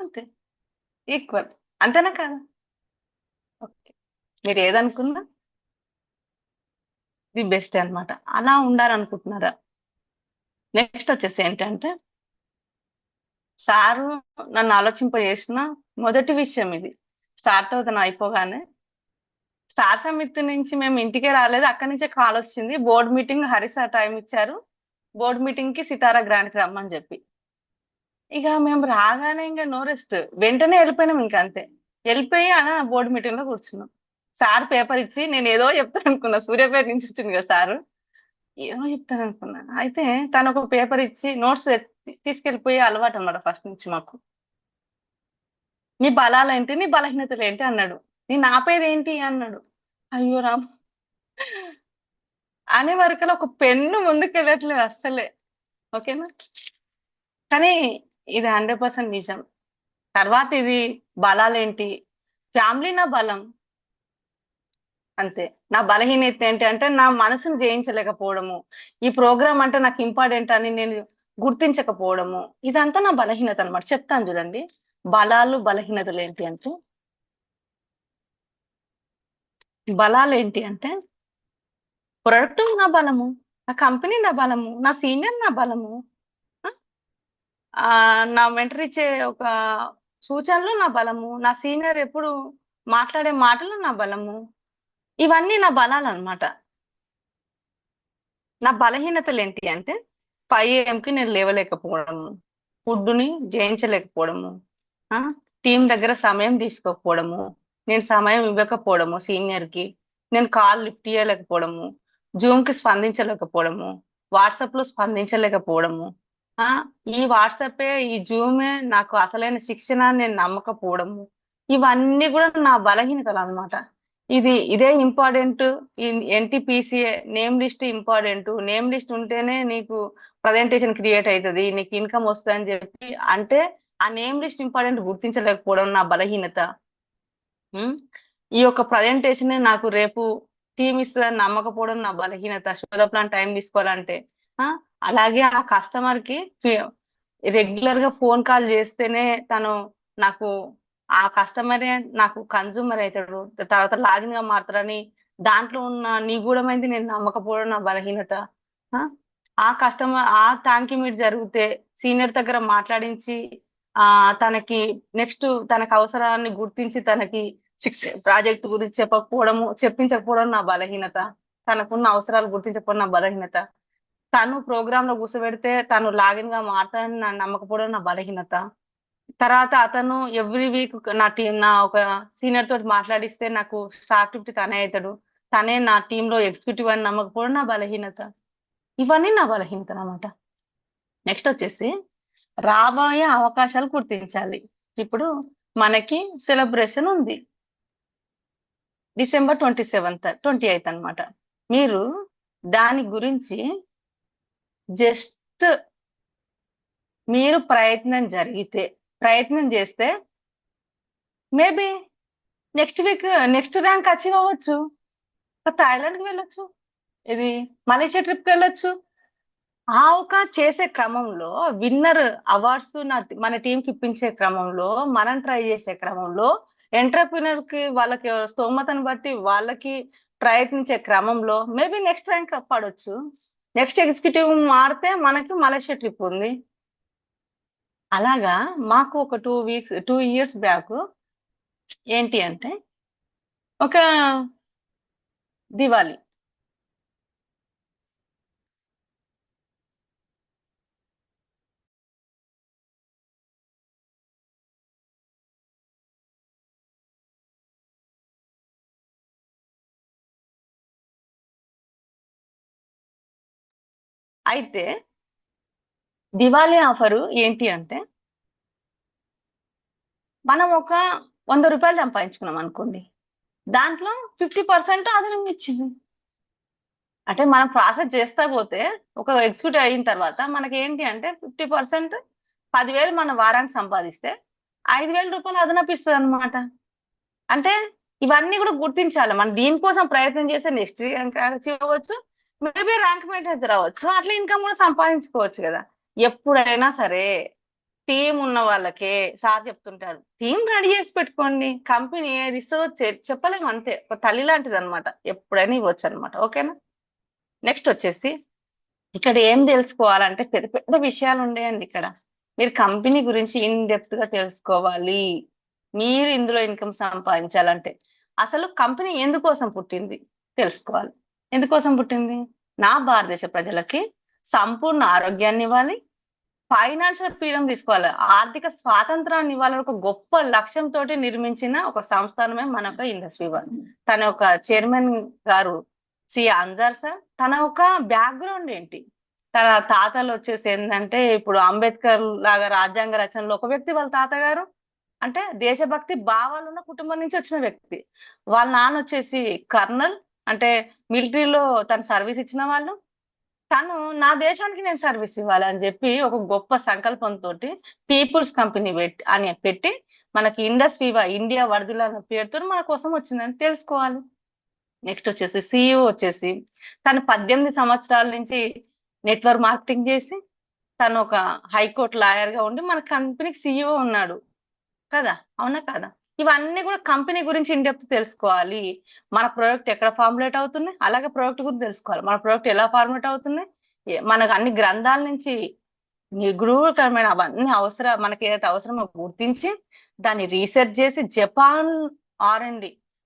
అంతే, ఈక్వల్. అంతేనా కాదా? ఓకే, మీరు ఏదనుకున్నా ది బెస్ట్ అన్నమాట. అలా ఉండాలనుకుంటున్నారా? నెక్స్ట్ వచ్చేసి ఏంటంటే, సారు నన్ను ఆలోచింపజేసిన మొదటి విషయం ఇది. స్టార్ట్ అవుతాను అయిపోగానే స్టార్ సమితి నుంచి మేము ఇంటికే రాలేదు, అక్కడి నుంచే కాల్ వచ్చింది. Board meeting Hari sir time ఇచ్చారు, బోర్డు మీటింగ్ కి సితారా గ్రాండ్ కి రమ్మని చెప్పి. ఇక మేము రాగానే ఇంకా నో రెస్ట్, వెంటనే వెళ్ళిపోయినాం. ఇంకా అంతే, వెళ్ళిపోయి బోర్డు మీటింగ్ లో కూర్చున్నాం. సార్ పేపర్ ఇచ్చి నేను ఏదో చెప్తాను అనుకున్నా, సూర్యాపేట నుంచి వచ్చింది కదా సారు, ఏదో చెప్తాను అనుకున్నా. అయితే తను ఒక పేపర్ ఇచ్చి నోట్స్ తీసుకెళ్ళిపోయి అలవాటు అన్నమాట ఫస్ట్ నుంచి మాకు. నీ బలాలు ఏంటి, నీ బలహీనతలు ఏంటి అన్నాడు. నేను ఆపేది ఏంటి అన్నాడు. అయ్యో రామ్ అనే వరకల్లా ఒక పెన్ను ముందుకెళ్ళట్లేదు అస్సలే. ఓకేనా? కానీ ఇది 100% నిజం. తర్వాత ఇది బలాలేంటి, ఫ్యామిలీ నా బలం. అంతే. నా బలహీనత ఏంటి అంటే నా మనసును జయించలేకపోవడము, ఈ ప్రోగ్రామ్ అంటే నాకు ఇంపార్టెంట్ అని నేను గుర్తించకపోవడము, ఇదంతా నా బలహీనత అన్నమాట. చెప్తాను చూడండి, బలాలు బలహీనతలు ఏంటి అంటే, బలాలు ఏంటి అంటే ప్రొడక్ట్ నా బలము, నా కంపెనీ నా బలము, నా సీనియర్ నా బలము, నా మెంటర్ ఇచ్చే ఒక సూచనలు నా బలము, నా సీనియర్ ఎప్పుడు మాట్లాడే మాటలు నా బలము, ఇవన్నీ నా బలాలు అన్నమాట. నా బలహీనతలు ఏంటి అంటే 5 AM కి నేను లేవలేకపోవడము, ఫుడ్ని జయించలేకపోవడము, టీం దగ్గర సమయం తీసుకోకపోవడము, నేను సమయం ఇవ్వకపోవడము సీనియర్కి, నేను కాల్ లిఫ్ట్ చేయలేకపోవడము, జూమ్కి స్పందించలేకపోవడము, వాట్సాప్లో స్పందించలేకపోవడము, ఈ వాట్సాపే ఈ జూమే నాకు అసలైన శిక్షణ నేను నమ్మకపోవడము, ఇవన్నీ కూడా నా బలహీనతలు అన్నమాట. ఇదే ఇంపార్టెంట్. ఎన్టీపీసీఏ name list important, name list ఉంటేనే నీకు ప్రజెంటేషన్ క్రియేట్ అవుతుంది, నీకు ఇన్కమ్ వస్తుంది అని చెప్పి అంటే ఆ నేమ్ లిస్ట్ ఇంపార్టెంట్ గుర్తించలేకపోవడం నా బలహీనత. ఈ యొక్క ప్రజెంటేషన్ నాకు రేపు టీమ్ ఇస్తుందని నమ్మకపోవడం నా బలహీనత. షోద ప్లాన్ టైం తీసుకోవాలంటే అలాగే ఆ కస్టమర్ కి రెగ్యులర్ గా ఫోన్ కాల్ చేస్తేనే తను నాకు ఆ కస్టమరే నాకు కన్జ్యూమర్ అవుతాడు, తర్వాత లాగిన్ గా మారుతారని దాంట్లో ఉన్న నిగూఢమైంది నేను నమ్మకపోవడం నా బలహీనత. ఆ కస్టమర్ థ్యాంక్ యూ మీట్ జరిగితే సీనియర్ దగ్గర మాట్లాడించి తనకి నెక్స్ట్ తనకు అవసరాన్ని గుర్తించి తనకి ప్రాజెక్ట్ గురించి చెప్పించకపోవడం నా బలహీనత. తనకున్న అవసరాలు గుర్తించకపోవడం నా బలహీనత. తను ప్రోగ్రామ్ లో కూర్చోబెడితే తను లాగిన్ గా మాట్లాడని నమ్మకపోవడం నా బలహీనత. తర్వాత అతను ఎవ్రీ వీక్ నా ఒక సీనియర్ తోటి మాట్లాడిస్తే నాకు స్టార్ 50 తనే అవుతాడు, తనే నా టీంలో ఎగ్జిక్యూటివ్ అని నమ్మకపోవడం నా బలహీనత. ఇవన్నీ నా బలహీనత అన్నమాట. నెక్స్ట్ వచ్చేసి రాబోయే అవకాశాలు గుర్తించాలి. ఇప్పుడు మనకి సెలబ్రేషన్ ఉంది, డిసెంబర్ 28th అన్నమాట. మీరు దాని గురించి జస్ట్ మీరు ప్రయత్నం చేస్తే maybe next week next rank achieve అవ్వచ్చు. థాయిలాండ్కి వెళ్ళొచ్చు, ఇది మలేషియా ట్రిప్కి వెళ్ళొచ్చు. ఆ ఒక చేసే క్రమంలో విన్నర్ అవార్డ్స్ మన టీంకి ఇప్పించే క్రమంలో, మనం ట్రై చేసే క్రమంలో, ఎంటర్‌ప్రెన్యూర్ కి వాళ్ళకి స్తోమతను బట్టి వాళ్ళకి ప్రయత్నించే క్రమంలో మేబీ నెక్స్ట్ ర్యాంక్ పడొచ్చు. నెక్స్ట్ ఎగ్జిక్యూటివ్ మారితే మనకి మలేషియా ట్రిప్ ఉంది. అలాగా మాకు ఒక 2 ఇయర్స్ బ్యాక్ ఏంటి అంటే ఒక దివాళీ అయితే దివాళీ ఆఫరు ఏంటి అంటే మనం ఒక 100 రూపాయలు సంపాదించుకున్నాం అనుకోండి, దాంట్లో 50% అదనంగా ఇచ్చింది. అంటే మనం ప్రాసెస్ చేస్తా పోతే ఒక ఎగ్జిక్యూటివ్ అయిన తర్వాత మనకి ఏంటి అంటే 50% 10,000 మనం వారానికి సంపాదిస్తే 5,000 రూపాయలు అదనపు ఇస్తుంది అనమాట. అంటే ఇవన్నీ కూడా గుర్తించాలి. మనం దీనికోసం ప్రయత్నం చేస్తే నెక్స్ట్ ర్యాంక్ అచీవ్ అవ్వచ్చు, మేబీ ర్యాంక్ మెయింటైన్ రావచ్చు, అట్లా ఇన్కమ్ కూడా సంపాదించుకోవచ్చు కదా. ఎప్పుడైనా సరే టీం ఉన్న వాళ్ళకే సార్ చెప్తుంటారు, టీం రెడీ చేసి పెట్టుకోండి. కంపెనీ ఏది ఇస్తుందో చెప్పలేము, అంతే. ఒక తల్లి లాంటిది అనమాట, ఎప్పుడైనా ఇవ్వచ్చు అనమాట. ఓకేనా. నెక్స్ట్ వచ్చేసి ఇక్కడ ఏం తెలుసుకోవాలంటే పెద్ద పెద్ద విషయాలు ఉండేయండి. ఇక్కడ మీరు కంపెనీ గురించి ఇన్ డెప్త్ గా తెలుసుకోవాలి. మీరు ఇందులో ఇన్కమ్ సంపాదించాలంటే అసలు కంపెనీ ఎందుకోసం పుట్టింది తెలుసుకోవాలి. ఎందుకోసం పుట్టింది? నా భారతదేశ ప్రజలకి సంపూర్ణ ఆరోగ్యాన్ని ఇవ్వాలి, ఫైనాన్షియల్ ఫ్రీడమ్ తీసుకోవాలి, ఆర్థిక స్వాతంత్రాన్ని ఇవ్వాలని ఒక గొప్ప లక్ష్యంతో నిర్మించిన ఒక సంస్థానమే మన యొక్క ఇండస్ట్రీ వన్. తన ఒక చైర్మన్ గారు సి అన్సార్ సార్, తన ఒక బ్యాక్గ్రౌండ్ ఏంటి, తన తాతలు వచ్చేసి ఏంటంటే ఇప్పుడు అంబేద్కర్ లాగా రాజ్యాంగ రచనలో ఒక వ్యక్తి, వాళ్ళ తాతగారు అంటే దేశభక్తి భావాలు ఉన్న కుటుంబం నుంచి వచ్చిన వ్యక్తి. వాళ్ళ నాన్న వచ్చేసి కర్నల్, అంటే మిలిటరీలో తను సర్వీస్ ఇచ్చిన వాళ్ళు. తను నా దేశానికి నేను సర్వీస్ ఇవ్వాలి అని చెప్పి ఒక గొప్ప సంకల్పంతో పీపుల్స్ కంపెనీ పెట్టి మనకి ఇండస్ట్రీ ఇండియా వరదల అనే పేరుతో మన కోసం వచ్చిందని తెలుసుకోవాలి. నెక్స్ట్ వచ్చేసి సిఇఓ వచ్చేసి తను 18 సంవత్సరాల నుంచి నెట్వర్క్ మార్కెటింగ్ చేసి తను ఒక హైకోర్టు లాయర్ గా ఉండి మన కంపెనీకి సిఇఓ ఉన్నాడు కదా, అవునా కదా. ఇవన్నీ కూడా కంపెనీ గురించి ఇన్ డెప్త్ తెలుసుకోవాలి. మన ప్రోడక్ట్ ఎక్కడ ఫార్ములేట్ అవుతుంది, అలాగే ప్రోడక్ట్ గురించి తెలుసుకోవాలి. మన ప్రోడక్ట్ ఎలా ఫార్ములేట్ అవుతుంది, మనకు అన్ని గ్రంథాల నుంచి నిగూఢమైన అవన్నీ మనకి ఏదైతే అవసరమో గుర్తించి దాన్ని రీసెర్చ్ చేసి జపాన్ R&D,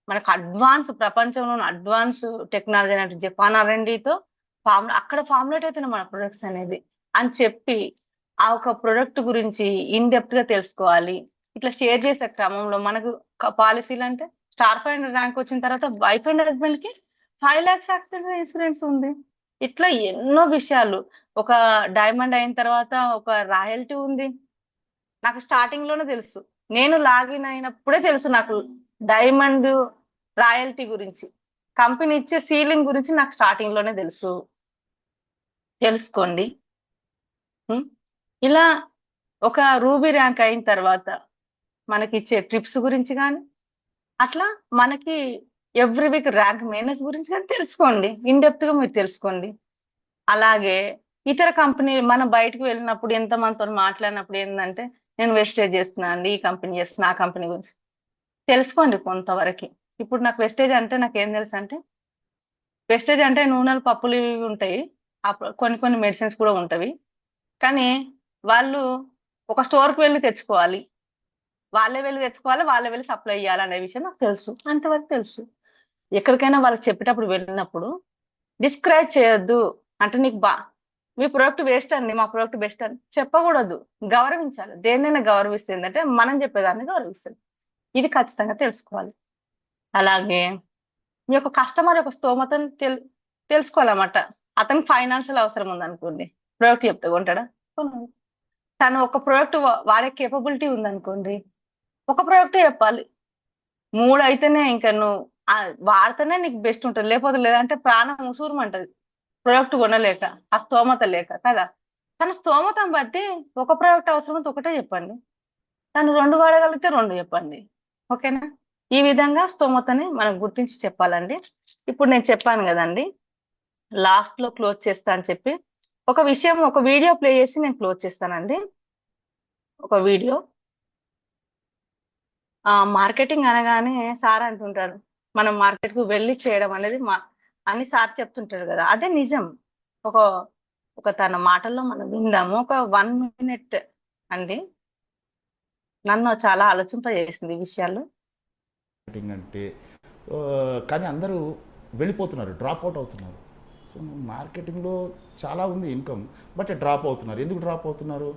మనకు అడ్వాన్స్ ప్రపంచంలో అడ్వాన్స్ టెక్నాలజీ అంటే జపాన్ R&Dతో అక్కడ ఫార్ములేట్ అవుతున్నాయి మన ప్రొడక్ట్స్ అనేది అని చెప్పి ఆ ఒక ప్రొడక్ట్ గురించి ఇన్ డెప్త్ గా తెలుసుకోవాలి. ఇట్లా షేర్ చేసే క్రమంలో మనకు పాలసీలు అంటే స్టార్ ఫైండర్ ర్యాంక్ వచ్చిన తర్వాత వైఫ్ అండ్ హస్బెండ్ కి 5 lakhs యాక్సిడెంట్ ఇన్సూరెన్స్ ఉంది. ఇట్లా ఎన్నో విషయాలు. ఒక డైమండ్ అయిన తర్వాత ఒక రాయల్టీ ఉంది. నాకు స్టార్టింగ్ లోనే తెలుసు, నేను లాగిన్ అయినప్పుడే తెలుసు నాకు డైమండ్ రాయల్టీ గురించి, కంపెనీ ఇచ్చే సీలింగ్ గురించి నాకు స్టార్టింగ్ లోనే తెలుసుకోండి. ఇలా ఒక రూబీ ర్యాంక్ అయిన తర్వాత మనకి ఇచ్చే ట్రిప్స్ గురించి కానీ, అట్లా మనకి ఎవ్రీ వీక్ ర్యాంక్ మెయింటెనెన్స్ గురించి కానీ తెలుసుకోండి. ఇన్ డెప్త్ గా మీరు తెలుసుకోండి. అలాగే ఇతర కంపెనీ మనం బయటకు వెళ్ళినప్పుడు ఎంతమందితో మాట్లాడినప్పుడు ఏంటంటే నేను వెస్టేజ్ చేస్తున్నా అండి, ఈ కంపెనీ చేస్తున్నా, ఆ కంపెనీ గురించి తెలుసుకోండి కొంతవరకు. ఇప్పుడు నాకు వెస్టేజ్ అంటే నాకు ఏం తెలుసు అంటే, వెస్టేజ్ అంటే నూనెలు పప్పులు ఇవి ఉంటాయి, కొన్ని మెడిసిన్స్ కూడా ఉంటవి. కానీ వాళ్ళు ఒక స్టోర్కి వెళ్ళి తెచ్చుకోవాలి, వాళ్ళే వెళ్ళి సప్లై చేయాలి అనే విషయం నాకు తెలుసు, అంతవరకు తెలుసు. ఎక్కడికైనా వాళ్ళకి చెప్పేటప్పుడు వెళ్ళినప్పుడు డిస్క్రైబ్ చేయొద్దు. అంటే మీ ప్రోడక్ట్ వేస్ట్ అండి, మా ప్రోడక్ట్ బెస్ట్ అని చెప్పకూడదు, గౌరవించాలి. దేన్నైనా గౌరవిస్తుంది అంటే మనం చెప్పేదాన్ని గౌరవిస్తుంది. ఇది ఖచ్చితంగా తెలుసుకోవాలి. అలాగే మీ యొక్క కస్టమర్ యొక్క స్తోమతను తెలుసుకోవాలన్నమాట. అతనికి ఫైనాన్షియల్ అవసరం ఉందనుకోండి, ప్రోడక్ట్ చెప్తే కొంటాడా? కొనడు. తను ఒక ప్రోడక్ట్ వాడే కేపబిలిటీ ఉందనుకోండి, ఒక ప్రోడక్ట్ చెప్పాలి. 3 అయితేనే ఇంకా నువ్వు ఆ వాడితేనే నీకు బెస్ట్ ఉంటుంది, లేకపోతే లేదంటే ప్రాణం ఉసూరుమంటది ప్రోడక్ట్ కొనలేక, ఆ స్తోమత లేక కదా. తన స్తోమతను బట్టి ఒక ప్రోడక్ట్ అవసరం ఒకటే చెప్పండి, తను 2 వాడగలిగితే 2 చెప్పండి. ఓకేనా? ఈ విధంగా స్తోమతని మనం గుర్తించి చెప్పాలండి. ఇప్పుడు నేను చెప్పాను కదండి, లాస్ట్ లో క్లోజ్ చేస్తా అని చెప్పి, ఒక విషయం, ఒక వీడియో ప్లే చేసి నేను క్లోజ్ చేస్తానండి. ఒక వీడియో. మార్కెటింగ్ అనగానే సార్ అంటుంటారు, మనం మార్కెట్ కు వెళ్ళి చేయడం అనేది అని సార్ చెప్తుంటారు కదా, అదే నిజం. ఒక ఒక తన మాటల్లో మనం విందాము. ఒక 1 మినిట్ అండి, నన్ను చాలా ఆలోచింపజేసింది ఈ విషయాలు. మార్కెటింగ్ అంటే కానీ అందరూ వెళ్ళిపోతున్నారు, డ్రాప్ అవుట్ అవుతున్నారు. సో మార్కెటింగ్లో చాలా ఉంది ఇన్కమ్, బట్ డ్రాప్ అవుతున్నారు. ఎందుకు డ్రాప్ అవుతున్నారు?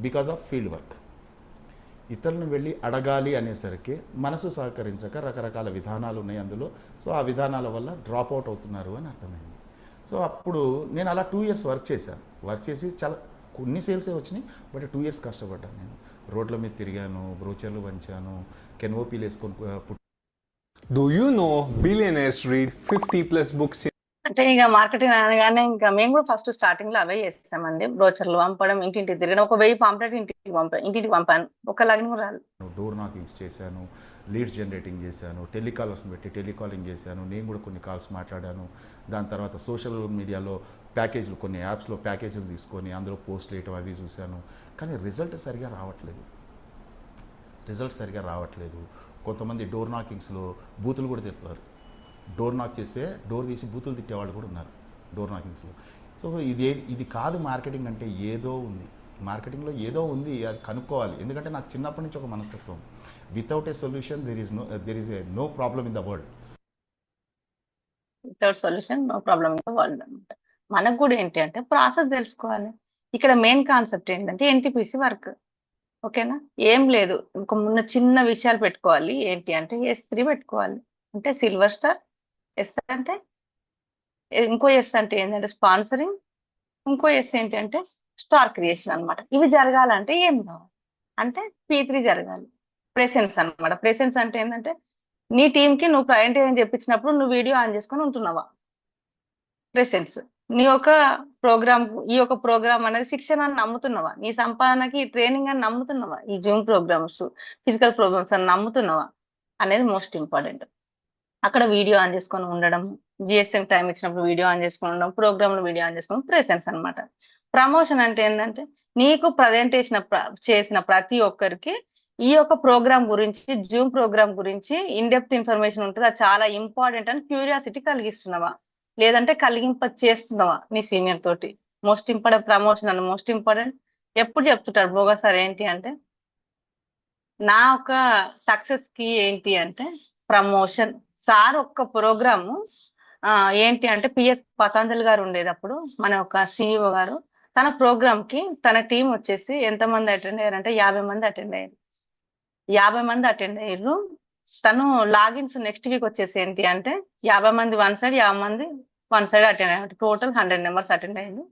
Because of field work. ఇతరులను వెళ్ళి అడగాలి అనేసరికి మనసు సహకరించక రకరకాల విధానాలు ఉన్నాయి అందులో. సో ఆ విధానాల వల్ల డ్రాప్ అవుట్ అవుతున్నారు అని అర్థమైంది. సో అప్పుడు నేను అలా 2 years వర్క్ చేశాను. వర్క్ చేసి చాలా కొన్ని సేల్సే వచ్చినాయి, బట్ 2 years కష్టపడ్డాను. నేను రోడ్ల మీద తిరిగాను, బ్రోచర్లు పంచాను, కెన్ఓపీలు వేసుకొని Do you know billionaires read 50 plus books అంటే ఇక మార్కెటింగ్ అనగానే ఇంకా మేము కూడా ఫస్ట్ స్టార్టింగ్ లో అవే చేస్తామండి. బ్రోచర్లు పంపడం, ఇంటింటికి తిరగడం. ఒక 1000 పాంప్లెట్ ఇంటికి పంపాను, ఒక లగ్నం కూడా రాలేదు. డోర్ నాకింగ్స్ చేశాను, లీడ్స్ జనరేటింగ్ చేశాను, టెలికాలర్స్ని పెట్టి టెలికాలింగ్ చేశాను. నేను కూడా కొన్ని కాల్స్ మాట్లాడాను. దాని తర్వాత సోషల్ మీడియాలో ప్యాకేజీలు, కొన్ని యాప్స్లో ప్యాకేజీలు తీసుకొని అందులో పోస్ట్లు వేయటం అవి చూశాను. కానీ రిజల్ట్ సరిగా రావట్లేదు. కొంతమంది డోర్ నాకింగ్స్లో బూతులు కూడా తిడతారు. డోర్ నాక్ చేస్తే డోర్ తీసి బూతులు తిట్టేవాళ్ళు కూడా ఉన్నారు డోర్ నాకింగ్స్లో. సో ఇది కాదు మార్కెటింగ్ అంటే. మార్కెటింగ్లో ఏదో ఉంది, అది కనుక్కోవాలి. ఎందుకంటే నాకు చిన్నప్పటి నుంచి ఒక మనస్తత్వం, without a solution there is a no problem in the world. Without solution no problem in the world అనమాట. మనకు కూడా ఏంటి అంటే ప్రాసెస్ తెలుసుకోవాలి. ఇక్కడ మెయిన్ కాన్సెప్ట్ ఏంటంటే ఎన్టీపీసీ వర్క్. ఓకేనా? ఏం లేదు, ఇంక ముందు చిన్న విషయాలు పెట్టుకోవాలి. ఏంటి అంటే S3 పెట్టుకోవాలి, అంటే సిల్వర్ స్టార్. ఎస్ అంటే ఇంకో ఎస్ అంటే ఏంటంటే స్పాన్సరింగ్, ఇంకో ఎస్ ఏంటంటే స్టార్ క్రియేషన్ అన్నమాట. ఇవి జరగాలంటే ఏం కావాలి అంటే P3 జరగాలి. ప్రెసెన్స్ అన్నమాట. ప్రెసెన్స్ అంటే ఏంటంటే నీ టీంకి నువ్వు ప్రజెంటేషన్ చెప్పించినప్పుడు నువ్వు వీడియో ఆన్ చేసుకొని ఉంటున్నావా, ప్రెసెన్స్. నీ యొక్క ప్రోగ్రామ్, ఈ యొక్క ప్రోగ్రామ్ అనేది శిక్షణ అని నమ్ముతున్నావా, నీ సంపాదనకి ట్రైనింగ్ అని నమ్ముతున్నావా, ఈ జూమ్ ప్రోగ్రామ్స్, ఫిజికల్ ప్రోగ్రామ్స్ అని నమ్ముతున్నావా అనేది మోస్ట్ ఇంపార్టెంట్. అక్కడ వీడియో ఆన్ చేసుకొని ఉండడం, జిఎస్ఎం టైం ఇచ్చినప్పుడు వీడియో ఆన్ చేసుకొని ఉండడం, ప్రోగ్రామ్ లో వీడియో ఆన్ చేసుకొని ప్రెసెన్స్ అన్నమాట. ప్రమోషన్ అంటే ఏంటంటే నీకు ప్రజెంటేషన్ చేసిన ప్రతి ఒక్కరికి ఈ యొక్క ప్రోగ్రామ్ గురించి, జూమ్ ప్రోగ్రామ్ గురించి ఇన్ డెప్త్ ఇన్ఫర్మేషన్ ఉంటుంది, అది చాలా ఇంపార్టెంట్ అని క్యూరియాసిటీ కలిగిస్తున్నావా, లేదంటే కలిగింప చేస్తున్నావా నీ సీనియర్ తోటి. మోస్ట్ ఇంపార్టెంట్ ప్రమోషన్ అని మోస్ట్ ఇంపార్టెంట్. ఎప్పుడు చెప్తుంటారు భోగా సార్ ఏంటి అంటే, నా ఒక సక్సెస్ కి ఏంటి అంటే ప్రమోషన్. సార్ ఒక్క ప్రోగ్రాము ఏంటి అంటే పిఎస్ పతంజలి గారు ఉండేటప్పుడు మన ఒక సిఇఓ గారు తన ప్రోగ్రామ్ కి తన టీం వచ్చేసి ఎంతమంది అటెండ్ అయ్యారంటే 50 మంది అటెండ్ అయ్యారు. 50 మంది అటెండ్ అయ్యారు. తను లాగిన్స్ నెక్స్ట్ వీక్ వచ్చేసి ఏంటి అంటే 50 మంది వన్ సైడ్, 50 మంది వన్ సైడ్ అటెండ్ అయ్యారు. టోటల్ 100 members అటెండ్ అయ్యారు.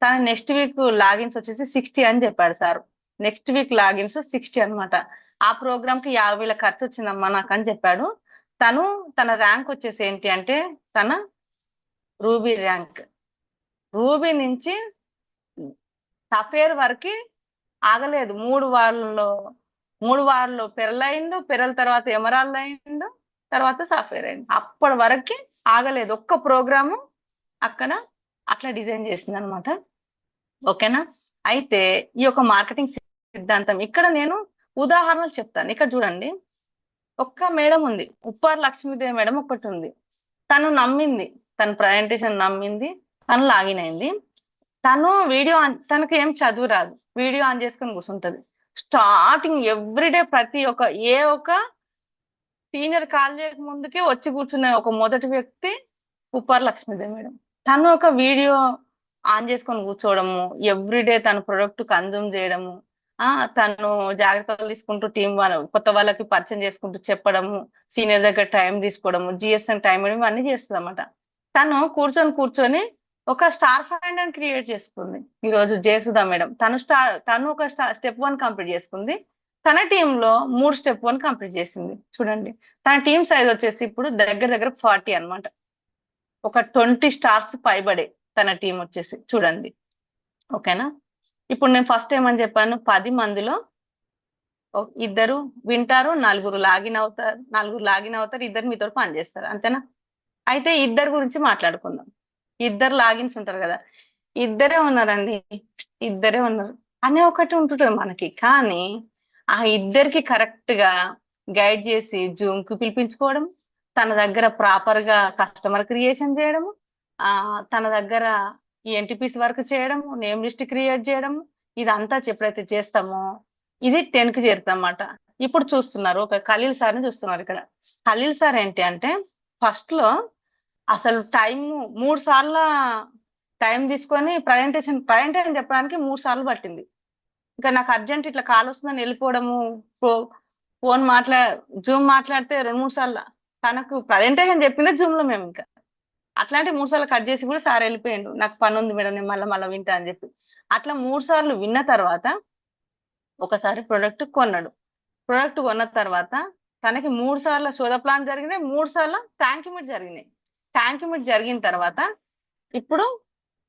తన నెక్స్ట్ వీక్ లాగిన్స్ వచ్చేసి 60 అని చెప్పాడు సార్. నెక్స్ట్ వీక్ లాగిన్స్ 60 అన్నమాట. ఆ ప్రోగ్రామ్ కి 50,000 ఖర్చు వచ్చిందమ్మా నాకు అని చెప్పాడు. తన ర్యాంక్ వచ్చేసి ఏంటి అంటే తన రూబీ ర్యాంక్. రూబీ నుంచి సఫేర్ వరకు ఆగలేదు. 3 వారాల్లో పెరల్ అయిండు, పెరల్ తర్వాత ఎమరాల్డ్ అయిండు, తర్వాత సాఫ్ట్వేర్ అయింది. అప్పటి వరకు ఆగలేదు. ఒక్క ప్రోగ్రాము అక్కడ అట్లా డిజైన్ చేసింది అనమాట. ఓకేనా? అయితే ఈ యొక్క మార్కెటింగ్ సిద్ధాంతం ఇక్కడ నేను ఉదాహరణలు చెప్తాను. ఇక్కడ చూడండి, ఒక్క మేడం ఉంది, ఉప్పార్ లక్ష్మీదేవి మేడం ఒకటి ఉంది. తను నమ్మింది, తన ప్రజెంటేషన్ నమ్మింది, తను లాగిన్ అయింది. తను తనకి ఏం చదువు రాదు, వీడియో ఆన్ చేసుకొని కూర్చుంటది. స్టార్టింగ్ ఎవ్రీడే ప్రతి ఒక్క సీనియర్ కాల్ చేయక ముందుకే వచ్చి కూర్చున్న ఒక మొదటి వ్యక్తి ఉప్పార్ లక్ష్మీదేవి మేడం. తను ఒక వీడియో ఆన్ చేసుకొని కూర్చోవడము, ఎవ్రీడే తన ప్రొడక్ట్ కన్జ్యూమ్ చేయడము, తను జాగ్రత్తలు తీసుకుంటూ కొత్త వాళ్ళకి పరిచయం చేసుకుంటూ చెప్పడము, సీనియర్ దగ్గర టైం తీసుకోవడము, జిఎస్ఎం టైం ఇవ్వడం అన్ని చేస్తుంది అన్నమాట. తను కూర్చొని ఒక స్టార్ ఫైండ్ అని క్రియేట్ చేసుకుంది. ఈ రోజు జయసుధా మేడం తను ఒక స్టెప్ 1 కంప్లీట్ చేసుకుంది. తన టీంలో 3 స్టెప్ 1 కంప్లీట్ చేసింది. చూడండి, తన టీం సైజ్ వచ్చేసి ఇప్పుడు దగ్గర దగ్గర 40 అన్నమాట. ఒక 20 స్టార్స్ పైబడే తన టీం వచ్చేసి చూడండి. ఓకేనా? ఇప్పుడు నేను ఫస్ట్ ఏమని చెప్పాను, 10 మందిలో ఇద్దరు వింటారు, నలుగురు లాగిన్ అవుతారు, ఇద్దరు మీతో పని చేస్తారు, అంతేనా? అయితే ఇద్దరు గురించి మాట్లాడుకుందాం. ఇద్దరు లాగిన్స్ ఉంటారు కదా, ఇద్దరే ఉన్నారండి, ఇద్దరే ఉన్నారు అనే ఒకటి ఉంటుంది మనకి. కానీ ఆ ఇద్దరికి కరెక్ట్ గా గైడ్ చేసి జూమ్ కి పిలిపించుకోవడం, తన దగ్గర ప్రాపర్ గా కస్టమర్ క్రియేషన్ చేయడం, తన దగ్గర ఈ ఎన్టీపీస్ వర్క్ చేయడం, నేమ్ లిస్ట్ క్రియేట్ చేయడం, ఇదంతా ఎప్పుడైతే చేస్తామో ఇది 10 కి చేరుతామన్నమాట. ఇప్పుడు చూస్తున్నారు ఒక ఖలీల్ సార్ ని చూస్తున్నారు ఇక్కడ. ఖలీల్ సార్ ఏంటి అంటే ఫస్ట్ లో అసలు టైం 3 సార్ల టైం తీసుకొని ప్రజెంటేషన్ చెప్పడానికి 3 సార్లు పట్టింది. ఇంకా నాకు అర్జెంట్ ఇట్లా కాల్ వస్తుందని వెళ్ళిపోవడము, ఫోన్ జూమ్ మాట్లాడితే 2-3 సార్లు తనకు ప్రజెంటేషన్ చెప్పిందే జూమ్ లో మేము ఇంకా అట్లాంటి 3 సార్లు కట్ చేసి కూడా సార్ వెళ్ళిపోయిండు, నాకు పని ఉంది మేడం నేను మళ్ళీ వింటా అని చెప్పి. అట్లా 3 సార్లు విన్న తర్వాత ఒకసారి ప్రొడక్ట్ కొన్నాడు. ప్రొడక్ట్ కొన్న తర్వాత తనకి 3 సార్ల శోధ ప్లాన్ జరిగినాయి, 3 సార్ల థ్యాంక్ యూ మీట్ జరిగినాయి. థ్యాంక్ యూ మీట్ జరిగిన తర్వాత ఇప్పుడు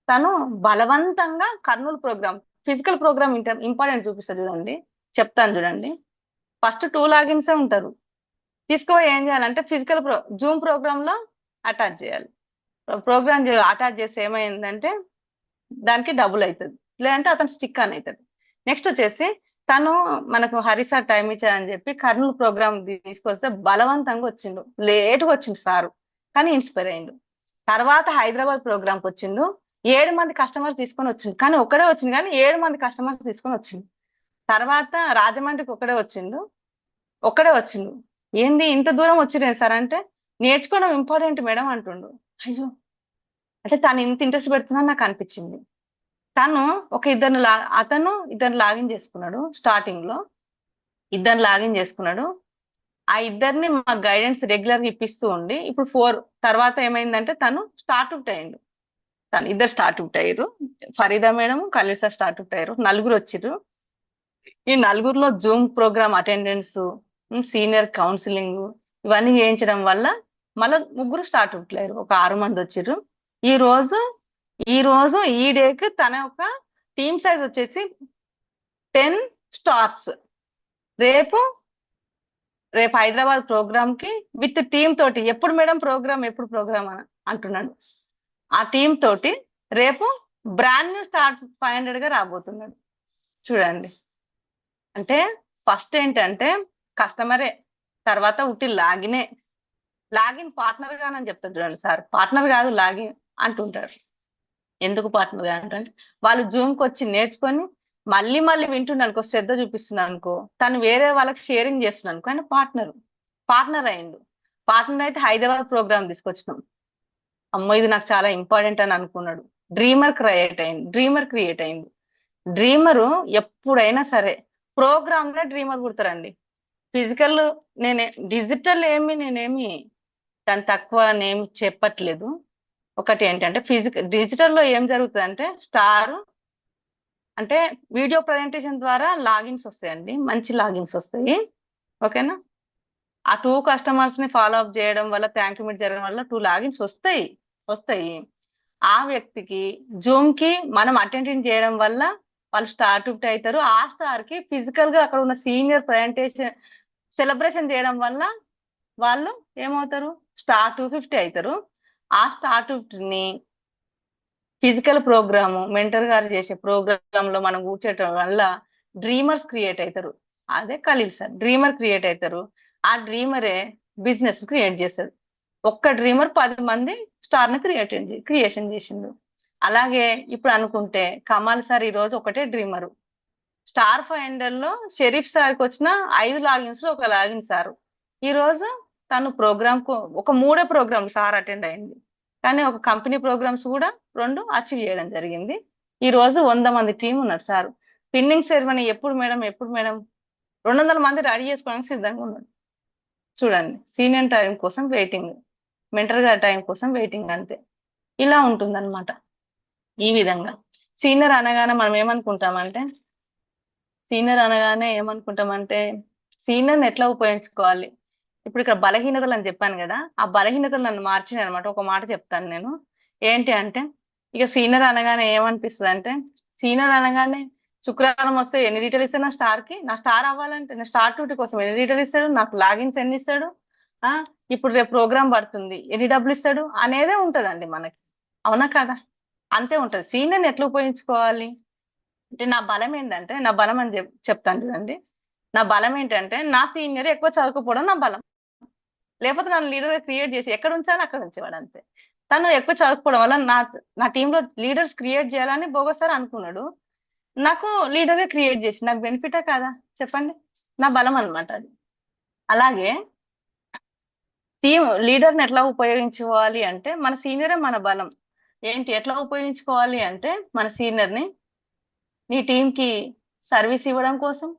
తను బలవంతంగా Kurnool program, physical program important చూపిస్తా చూడండి, చెప్తాను చూడండి. ఫస్ట్ 2 లాగిన్సే ఉంటారు, తీసుకుపోయి ఏం చేయాలంటే ఫిజికల్ జూమ్ ప్రోగ్రామ్ లో అటాచ్ చేయాలి. ప్రోగ్రామ్ అటాచ్ చేస్తే ఏమైందంటే దానికి డబుల్ అవుతుంది, లేదంటే అతను స్టిక్ అని అవుతుంది. నెక్స్ట్ వచ్చేసి తను మనకు హరిసార్ టైం ఇచ్చారని చెప్పి కర్నూలు ప్రోగ్రామ్ తీసుకొస్తే బలవంతంగా వచ్చిండు, లేటుగా వచ్చిండు సారు, కానీ ఇన్స్పైర్ అయ్యిండు. తర్వాత హైదరాబాద్ ప్రోగ్రామ్కి వచ్చిండు, 7 మంది కస్టమర్స్ తీసుకొని వచ్చిండు, కానీ ఒకడే వచ్చింది కానీ 7 మంది కస్టమర్స్ తీసుకొని వచ్చిండు. తర్వాత రాజమండ్రికి ఒకడే వచ్చిండు. ఏంది ఇంత దూరం వచ్చిరే సార్ అంటే, నేర్చుకోవడం ఇంపార్టెంట్ మేడం అంటుండు. అయ్యో, అంటే తను ఇంత ఇంట్రెస్ట్ పెడుతున్నా నాకు అనిపించింది. తను అతను ఇద్దరు లాగిన్ చేసుకున్నాడు, స్టార్టింగ్ లో ఇద్దరు లాగిన్ చేసుకున్నాడు. ఆ ఇద్దరిని మా గైడెన్స్ రెగ్యులర్ గా ఇప్పిస్తూ ఉండి ఇప్పుడు 4 తర్వాత ఏమైందంటే తను స్టార్ట్ అవుట్ అయ్యిండు. ఇద్దరు స్టార్ట్ అవుట్ అయ్యారు, Farida madam Khalil sir start out అయ్యారు, 4 వచ్చిర్రు. ఈ 4లో Zoom programme attendance, senior counselling ఇవన్నీ చేయించడం వల్ల మళ్ళీ 3 స్టార్ట్ అవుట్ అయ్యారు, ఒక 6 మంది వచ్చిర్రు. ఈ రోజు ఈ డేకి తన యొక్క టీమ్ సైజ్ వచ్చేసి 10 స్టార్స్. రేపు హైదరాబాద్ ప్రోగ్రామ్ కి విత్ టీమ్ తోటి, ఎప్పుడు మేడం ప్రోగ్రామ్ అని అంటున్నాడు. ఆ టీమ్ తోటి రేపు బ్రాండ్ న్యూ స్టార్ట్ 500 గా రాబోతున్నాడు. చూడండి, అంటే ఫస్ట్ ఏంటంటే కస్టమరే, తర్వాత ఉట్టి లాగిన్ పార్ట్నర్ గానని చెప్తారు చూడండి సార్, పార్ట్నర్ కాదు లాగిన్ అంటుంటారు. ఎందుకు పార్ట్నర్ గా అంటే వాళ్ళు జూమ్ కి వచ్చి నేర్చుకొని మళ్ళీ వింటున్నాను అనుకో, శ్రద్ధ చూపిస్తున్నాను అనుకో, తను వేరే వాళ్ళకి షేరింగ్ చేస్తున్నాను అనుకో, ఆయన పార్ట్నర్ అయిండు. పార్ట్నర్ అయితే హైదరాబాద్ ప్రోగ్రామ్ తీసుకొచ్చినాం, అమ్మో ఇది నాకు చాలా ఇంపార్టెంట్ అని అనుకున్నాడు. డ్రీమర్ క్రియేట్ అయింది. డ్రీమరు ఎప్పుడైనా సరే ప్రోగ్రామ్ లో డ్రీమర్ కుడతారండి. ఫిజికల్ డిజిటల్ నేనేమి దాని తక్కువ నేమ్ చెప్పట్లేదు. ఒకటి ఏంటంటే డిజిటల్లో ఏం జరుగుతుంది అంటే స్టార్ అంటే వీడియో ప్రజెంటేషన్ ద్వారా లాగిన్స్ వస్తాయండి, మంచి లాగిన్స్ వస్తాయి. ఓకేనా? ఆ 2 కస్టమర్స్ ని ఫాలో అప్ చేయడం వల్ల, థ్యాంక్ యూ మీట్ జరగడం వల్ల 2 లాగిన్స్ వస్తాయి. ఆ వ్యక్తికి జూమ్ కి మనం అటెండ్ చేయడం వల్ల వాళ్ళు స్టార్ అవుట్ అవుతారు. ఆ స్టార్ కి ఫిజికల్ గా అక్కడ ఉన్న సీనియర్ ప్రజెంటేషన్ సెలబ్రేషన్ చేయడం వల్ల వాళ్ళు ఏమవుతారు, స్టార్ 250 అవుతారు. ఆ స్టార్ 250 ని ఫిజికల్ ప్రోగ్రామ్ మెంటర్ గారు చేసే ప్రోగ్రామ్ లో మనం కూర్చోటం వల్ల డ్రీమర్స్ క్రియేట్ అవుతారు. అదే ఖలీల్ సార్ డ్రీమర్ క్రియేట్ అవుతారు. ఆ డ్రీమరే బిజినెస్ క్రియేట్ చేస్తాడు. ఒక్క డ్రీమర్ 10 మంది స్టార్ ని క్రియేషన్ చేసిండు. అలాగే ఇప్పుడు అనుకుంటే కమాల్ సార్ ఈ రోజు ఒకటే డ్రీమరు. స్టార్ 500 లో షరీఫ్ సార్కి వచ్చిన 5 లాగిన్స్ లో ఒక లాగిన్ సార్. ఈ రోజు తను ప్రోగ్రామ్ కు ఒక 3 ప్రోగ్రామ్ సార్ అటెండ్ అయింది, కానీ ఒక కంపెనీ ప్రోగ్రామ్స్ కూడా 2 అచీవ్ చేయడం జరిగింది. ఈ రోజు 100 మంది టీం ఉన్నారు సార్. పిన్నింగ్ సెరమనీ ఎప్పుడు మేడం 200 మంది రెడీ చేసుకోవడానికి సిద్ధంగా ఉన్నాడు. చూడండి, సీనియర్ టైం కోసం వెయిటింగ్, మెంటర్ గారి టైం కోసం వెయిటింగ్, అంతే. ఇలా ఉంటుందన్నమాట. ఈ విధంగా సీనియర్ అనగానే మనం ఏమనుకుంటామంటే సీనియర్ అనగానే ఏమనుకుంటామంటే సీనియర్ని ఎట్లా ఉపయోగించుకోవాలి. ఇప్పుడు ఇక్కడ బలహీనతలు అని చెప్పాను కదా, ఆ బలహీనతలు నన్ను మార్చినాయి అనమాట. ఒక మాట చెప్తాను నేను. ఏంటి అంటే ఇక సీనియర్ అనగానే ఏమనిపిస్తుంది అంటే, సీనియర్ అనగానే శుక్రవారం వస్తే ఎన్ని డీటెయిల్ ఇస్తాడు నా స్టార్కి, నా స్టార్ అవ్వాలంటే నా స్టార్ డ్యూటీ కోసం ఎన్ని డీటెయిల్ ఇస్తాడు, నాకు లాగిన్స్ ఎన్ని ఇస్తాడు, ఆ ఇప్పుడు రేపు ప్రోగ్రామ్ పడుతుంది ఎన్ని డబ్బులు ఇస్తాడు అనేదే ఉంటదండి మనకి. అవునా కదా? అంతే ఉంటది. సీనియర్ని ఎట్లా ఉపయోగించుకోవాలి అంటే, నా బలం ఏంటంటే, నా బలం అని చెప్తాను చూడండి. నా బలం ఏంటంటే నా సీనియర్ ఎక్కువ చదువుకోపోవడం నా బలం. లేకపోతే నన్ను లీడర్ క్రియేట్ చేసి ఎక్కడ ఉంచాలో అక్కడ ఉంచేవాడు అంతే. తను ఎక్కువ చదువుకోవడం వల్ల నా టీంలో లీడర్స్ క్రియేట్ చేయాలని బోగస్ సార్ అనుకున్నాడు. నాకు లీడర్గా క్రియేట్ చేసి నాకు బెనిఫిటా కాదా చెప్పండి? నా బలం అన్నమాట అది. అలాగే టీం లీడర్ని ఎట్లా ఉపయోగించుకోవాలి అంటే, మన సీనియరే మన బలం. ఏంటి ఎట్లా ఉపయోగించుకోవాలి అంటే, మన సీనియర్ని నీ టీంకి సర్వీస్ ఇవ్వడం కోసం,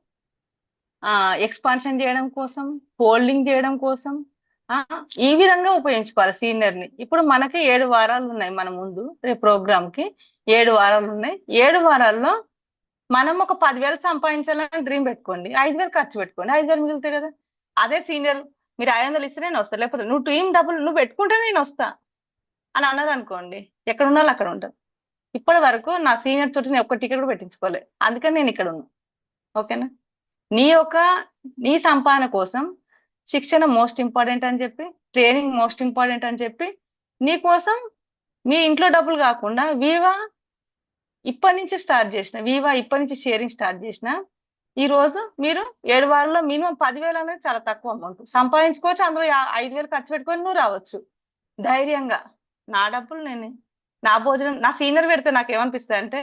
ఎక్స్పాన్షన్ చేయడం కోసం, హోల్డింగ్ చేయడం కోసం, ఈ విధంగా ఉపయోగించుకోవాలి సీనియర్ని. ఇప్పుడు మనకి 7 వారాలు ఉన్నాయి మన ముందు. రేపు ప్రోగ్రామ్కి 7 వారాలు ఉన్నాయి. 7 వారాల్లో మనం ఒక 10,000 సంపాదించాలని డ్రీమ్ పెట్టుకోండి, 5,000 ఖర్చు పెట్టుకోండి, 5,000 మిగులుతాయి కదా. అదే సీనియర్ మీరు 500 ఇస్తే నేను వస్తా, లేకపోతే నువ్వు టీం డబ్బులు నువ్వు పెట్టుకుంటే నేను వస్తా అని అన్నారు అనుకోండి, ఎక్కడ ఉండాలి అక్కడ ఉంటారు. ఇప్పటి వరకు నా సీనియర్ తోటి నేను ఒక్క టికెట్ కూడా పెట్టించుకోలే, అందుకని నేను ఇక్కడ ఉన్నా. ఓకేనా? నీ సంపాదన కోసం శిక్షణ మోస్ట్ ఇంపార్టెంట్ అని చెప్పి, ట్రైనింగ్ మోస్ట్ ఇంపార్టెంట్ అని చెప్పి, నీ కోసం మీ ఇంట్లో డబ్బులు కాకుండా ఇప్పటి నుంచి స్టార్ట్ చేసిన ఇప్పటి నుంచి షేరింగ్ స్టార్ట్ చేసిన ఈ రోజు మీరు 7 వారాల్లో మినిమం 10,000 అనేది చాలా తక్కువ అమౌంట్ సంపాదించుకోవచ్చు. అందులో 5,000 ఖర్చు పెట్టుకొని నువ్వు రావచ్చు ధైర్యంగా. నా డబ్బులు నా భోజనం నా సీనియర్ పెడితే నాకు ఏమనిపిస్తుంది అంటే,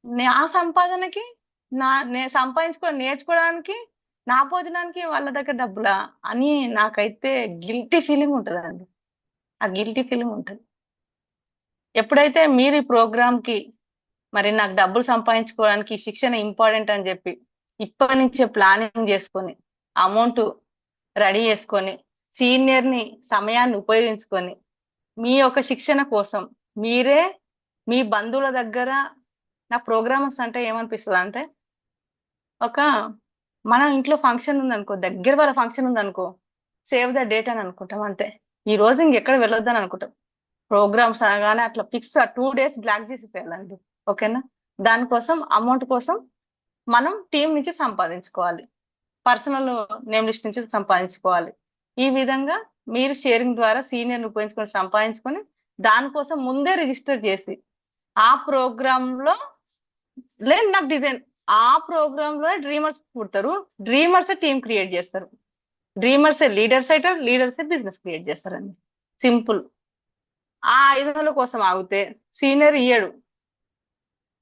నా సంపాదనకి నేను సంపాదించుకొని నేర్చుకోవడానికి నా భోజనానికి వాళ్ళ దగ్గర డబ్బులా అని నాకైతే గిల్టీ ఫీలింగ్ ఉంటుందండి. ఆ గిల్టీ ఫీలింగ్ ఉంటుంది. ఎప్పుడైతే మీరు ఈ ప్రోగ్రామ్కి మరి నాకు డబ్బులు సంపాదించుకోవడానికి శిక్షణ ఇంపార్టెంట్ అని చెప్పి ఇప్పటి నుంచే ప్లానింగ్ చేసుకొని అమౌంట్ రెడీ చేసుకొని సీనియర్ని సమయాన్ని ఉపయోగించుకొని మీ యొక్క శిక్షణ కోసం మీరే మీ బంధువుల దగ్గర, నా ప్రోగ్రామ్స్ అంటే ఏమనిపిస్తుంది అంటే, మన ఇంట్లో ఫంక్షన్ ఉందనుకో, దగ్గర వాళ్ళ ఫంక్షన్ ఉందనుకో, సేవ్ ద డేట్ అని అనుకుంటాం అంతే. ఈ రోజు ఇంకెక్కడ వెళ్ళొద్దని అనుకుంటాం. ప్రోగ్రామ్స్ అనగానే అట్లా ఫిక్స్ 2 days బ్లాక్ చేసేసేయాలండి. ఓకేనా? దానికోసం అమౌంట్ కోసం మనం టీం నుంచి సంపాదించుకోవాలి, పర్సనల్ నేమ్ లిస్ట్ నుంచి సంపాదించుకోవాలి. ఈ విధంగా మీరు షేరింగ్ ద్వారా సీనియర్ని ఉపయోగించుకొని సంపాదించుకొని దానికోసం ముందే రిజిస్టర్ చేసి ఆ ప్రోగ్రాంలో నాకు డిజైన్ ఆ ప్రోగ్రాంలో డ్రీమర్స్ పుడతారు, డ్రీమర్సే టీం క్రియేట్ చేస్తారు, డ్రీమర్సే లీడర్స్ అవుతారు, లీడర్సే బిజినెస్ క్రియేట్ చేస్తారండి. సింపుల్. ఆ 500 కోసం ఆగితే సీనియర్ ఇయ్యడు,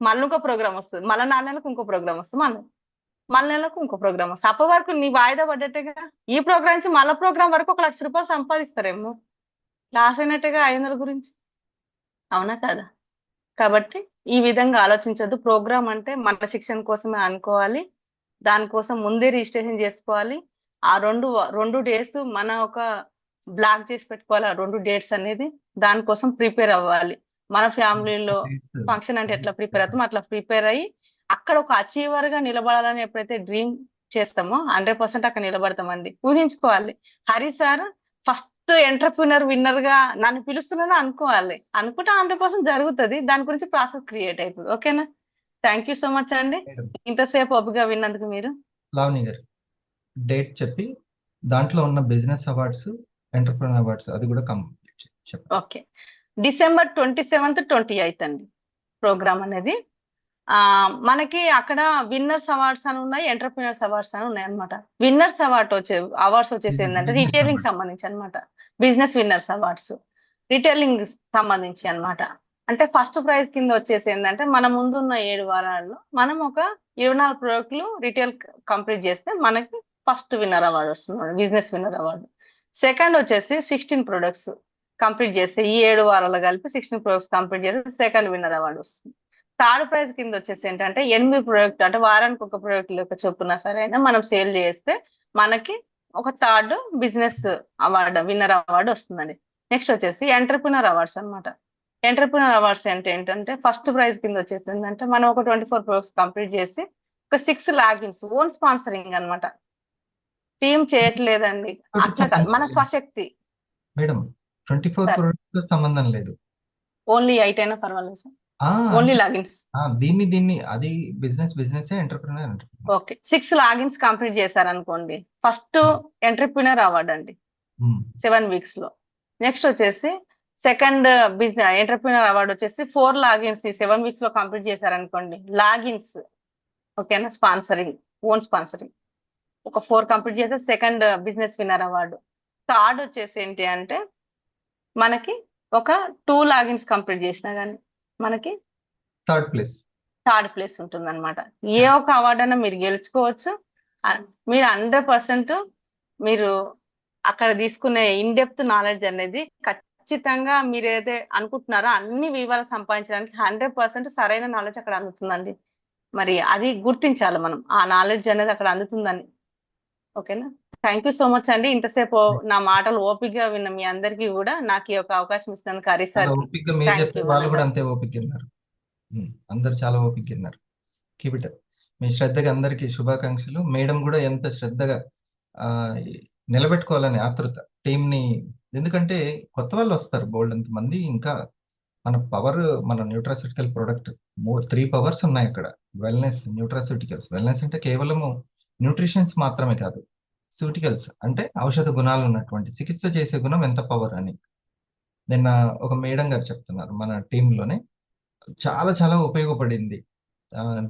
మళ్ళీ ఇంకో ప్రోగ్రామ్ వస్తుంది, మళ్ళీ 4 నెలలకు ఇంకో ప్రోగ్రామ్ వస్తుంది, మళ్ళీ నెలకు ఇంకో ప్రోగ్రామ్ వస్తుంది. అప్పటి వరకు నీ వాయిదా పడ్డట్టుగా ఈ ప్రోగ్రామ్ నుంచి మళ్ళీ ప్రోగ్రామ్ వరకు 1,00,000 రూపాయలు సంపాదిస్తారేమో, లాస్ అయినట్టుగా 500 గురించి. అవునా కదా? కాబట్టి ఈ విధంగా ఆలోచించొద్దు. ప్రోగ్రామ్ అంటే మన శిక్షణ కోసమే అనుకోవాలి, దానికోసం ముందే రిజిస్ట్రేషన్ చేసుకోవాలి. ఆ 2 డేస్ మన ఒక బ్లాక్ చేసి పెట్టుకోవాలి. ఆ 2 డేట్స్ అనేది దానికోసం ప్రిపేర్ అవ్వాలి. మన ఫ్యామిలీలో ఫంక్షన్ అంటే ఎట్లా ప్రిపేర్ అవుతామో అట్లా ప్రిపేర్ అయ్యి అక్కడ ఒక అచీవర్ గా నిలబడాలని ఎప్పుడైతే డ్రీమ్ చేస్తామో 100% అక్కడ నిలబడతామండి. ఊహించుకోవాలి, Hari sir first entrepreneur winner గా నన్ను పిలుస్తున్నాను అనుకోవాలి, అనుకుంటే 100% జరుగుతుంది. దాని గురించి ప్రాసెస్ క్రియేట్ అవుతుంది. ఓకేనా? థ్యాంక్ యూ సో మచ్ అండి, ఇంతసేపు ఓపికగా విన్నందుకు. మీరు లావణి గారు డేట్ చెప్పి దాంట్లో ఉన్న బిజినెస్ అవార్డ్స్, ఎంటర్ప్రినర్ అవార్డ్స్ అది కూడా కంప్లీట్ చెప్పండి. ఓకే, December 27th 28th అండి ప్రోగ్రామ్ అనేది. మనకి అక్కడ విన్నర్స్ అవార్డ్స్ అని ఉన్నాయి, ఎంటర్ప్రినర్స్ అవార్డ్స్ అని ఉన్నాయి అనమాట. విన్నర్స్ అవార్డ్స్ వచ్చేసి ఏంటంటే రిటైలింగ్ సంబంధించి అనమాట. బిజినెస్ విన్నర్స్ అవార్డ్స్ రిటైలింగ్ సంబంధించి అనమాట. అంటే ఫస్ట్ ప్రైజ్ కింద వచ్చేసి ఏంటంటే, మన ముందున్న 7 వారాల్లో మనం ఒక 24 ప్రోడక్ట్లు రిటైల్ కంప్లీట్ చేస్తే మనకి ఫస్ట్ విన్నర్ అవార్డు వస్తుంది, బిజినెస్ విన్నర్ అవార్డు. సెకండ్ వచ్చేసి 16 ప్రొడక్ట్స్ కంప్లీట్ చేస్తే, ఈ 7 వారాలు కలిపి 16 ప్రొడక్ట్స్ కంప్లీట్ చేస్తే సెకండ్ విన్నర్ అవార్డు వస్తుంది. థర్డ్ ప్రైజ్ కింద వచ్చేసి ఏంటంటే 8 ప్రోడక్ట్, అంటే వారానికి ఒక ప్రోడక్ట్ లెక్క చొప్పున సరైన మనం సేల్ చేస్తే మనకి ఒక third business award, winner award వస్తుందండి. నెక్స్ట్ వచ్చేసి ఎంటర్ప్రినర్ అవార్డ్స్ అనమాట. ఎంటర్ప్రినర్ అవార్డ్స్ అంటే ఏంటంటే, ఫస్ట్ ప్రైజ్ కింద వచ్చేసి ఏంటంటే మనం ఒక 24 ప్రొడక్ట్స్ కంప్లీట్ చేసి ఒక 6 లాగిన్స్ ఓన్ స్పాన్సరింగ్ అన్నమాట. టీమ్ చేయట్లేదండి. తోటి అట్లా కాదు, సంబంధం మన లేదు స్వశక్తి. మేడం. 24 సార్ క్రోర్స్ సంబంధం లేదు. ఓన్లీ 8 అయినా పర్వాలేదు సార్. ఆ ఓన్లీ అంటే లాగిన్స్. దీన్ని అది business entrepreneur. Okay, 6 logins complete చేశారనుకోండి, ఫస్ట్ ఎంటర్ప్రినర్ అవార్డ్ అండి 7 వీక్స్ లో. నెక్స్ట్ వచ్చేసి సెకండ్ బిజినెస్ ఎంటర్ప్రినర్ అవార్డు వచ్చేసి 4 లాగిన్స్ 7 వీక్స్ లో కంప్లీట్ చేశారనుకోండి, లాగిన్స్. ఓకేనా, స్పాన్సరింగ్, ఓన్ స్పాన్సరింగ్. ఒక 4 కంప్లీట్ చేస్తే second business winner award. Third వచ్చేసి ఏంటి అంటే మనకి ఒక 2 లాగిన్స్ కంప్లీట్ చేసినా కానీ మనకి థర్డ్ ప్లేస్. థర్డ్ ప్లేస్ ఉంటుంది అనమాట. ఏ ఒక అవార్డు అయినా మీరు గెలుచుకోవచ్చు. మీరు 100% మీరు అక్కడ తీసుకునే ఇన్ డెప్త్ నాలెడ్జ్ అనేది ఖచ్చితంగా మీరు ఏదైతే అనుకుంటున్నారో అన్ని వివరాలు సంపాదించడానికి 100% సరైన నాలెడ్జ్ అక్కడ అందుతుందండి. మరి అది గుర్తించాలి మనం, ఆ నాలెడ్జ్ అనేది అక్కడ అందుతుందని. ఓకేనా, థ్యాంక్ యూ సో మచ్ అండి. ఇంతసేపు నా మాటలు ఓపికగా విన్న మీ అందరికీ కూడా నాకు ఈ యొక్క అవకాశం ఇచ్చినందుకు హరి చాలా సార్కి ఓపిక్గా మీరు థ్యాంక్ చెప్పే యూ వాళ్ళు కూడా అనండి. అంతే ఓపిక ఉన్నారు. అందరు చాలా ఓపిక ఉన్నారు. Keep it. మీ శ్రద్ధగా అందరికీ శుభాకాంక్షలు. మేడం కూడా ఎంత శ్రద్ధగా ఆ, నిలబెట్టుకోవాలని ఆతృత టీంని. ఎందుకంటే కొత్త వాళ్ళు వస్తారు బోల్డ్ అంత మంది. ఇంకా మన పవర్, మన న్యూట్రాస్యూటికల్ ప్రొడక్ట్ 3 పవర్స్ ఉన్నాయి అక్కడ. Wellness, nutraceuticals. వెల్నెస్ అంటే కేవలము న్యూట్రిషన్స్ మాత్రమే కాదు, సూటికల్స్ అంటే ఔషధ గుణాలు ఉన్నటువంటి చికిత్స చేసే గుణం ఎంత పవర్ అని నిన్న ఒక మేడం గారు చెప్తున్నారు మన టీంలోనే. చాలా చాలా ఉపయోగపడింది.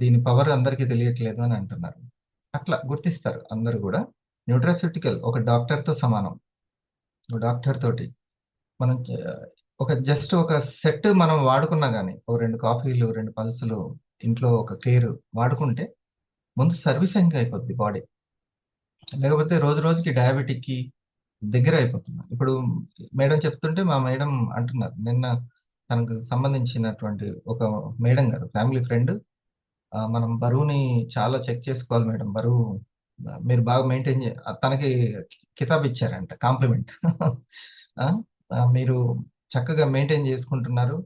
దీని పవర్ అందరికీ తెలియట్లేదు అని అంటున్నారు. అట్లా గుర్తిస్తారు అందరు కూడా. న్యూట్రాస్యూటికల్ ఒక డాక్టర్తో సమానం. డాక్టర్ తోటి మనం జస్ట్ ఒక సెట్ మనం వాడుకున్నా కానీ, ఒక 2 కాఫీలు 2 పల్సులు ఇంట్లో ఒక కేర్ వాడుకుంటే ముందు సర్వీసింగ్ అయిపోద్ది బాడీ. లేకపోతే రోజు రోజుకి డయాబెటిక్కి దగ్గర అయిపోతున్నాం. ఇప్పుడు మేడం చెప్తుంటే మా మేడం అంటున్నారు, నిన్న తనకు సంబంధించినటువంటి ఒక మేడం గారు ఫ్యామిలీ ఫ్రెండ్, మనం బరువుని చాలా చెక్ చేసుకోవాలి మేడం, బరువు మీరు బాగా మెయింటైన్ తనకి కితాబ్ ఇచ్చారంట, కాంప్లిమెంట్. మీరు చక్కగా మెయింటైన్ చేసుకుంటున్నారు,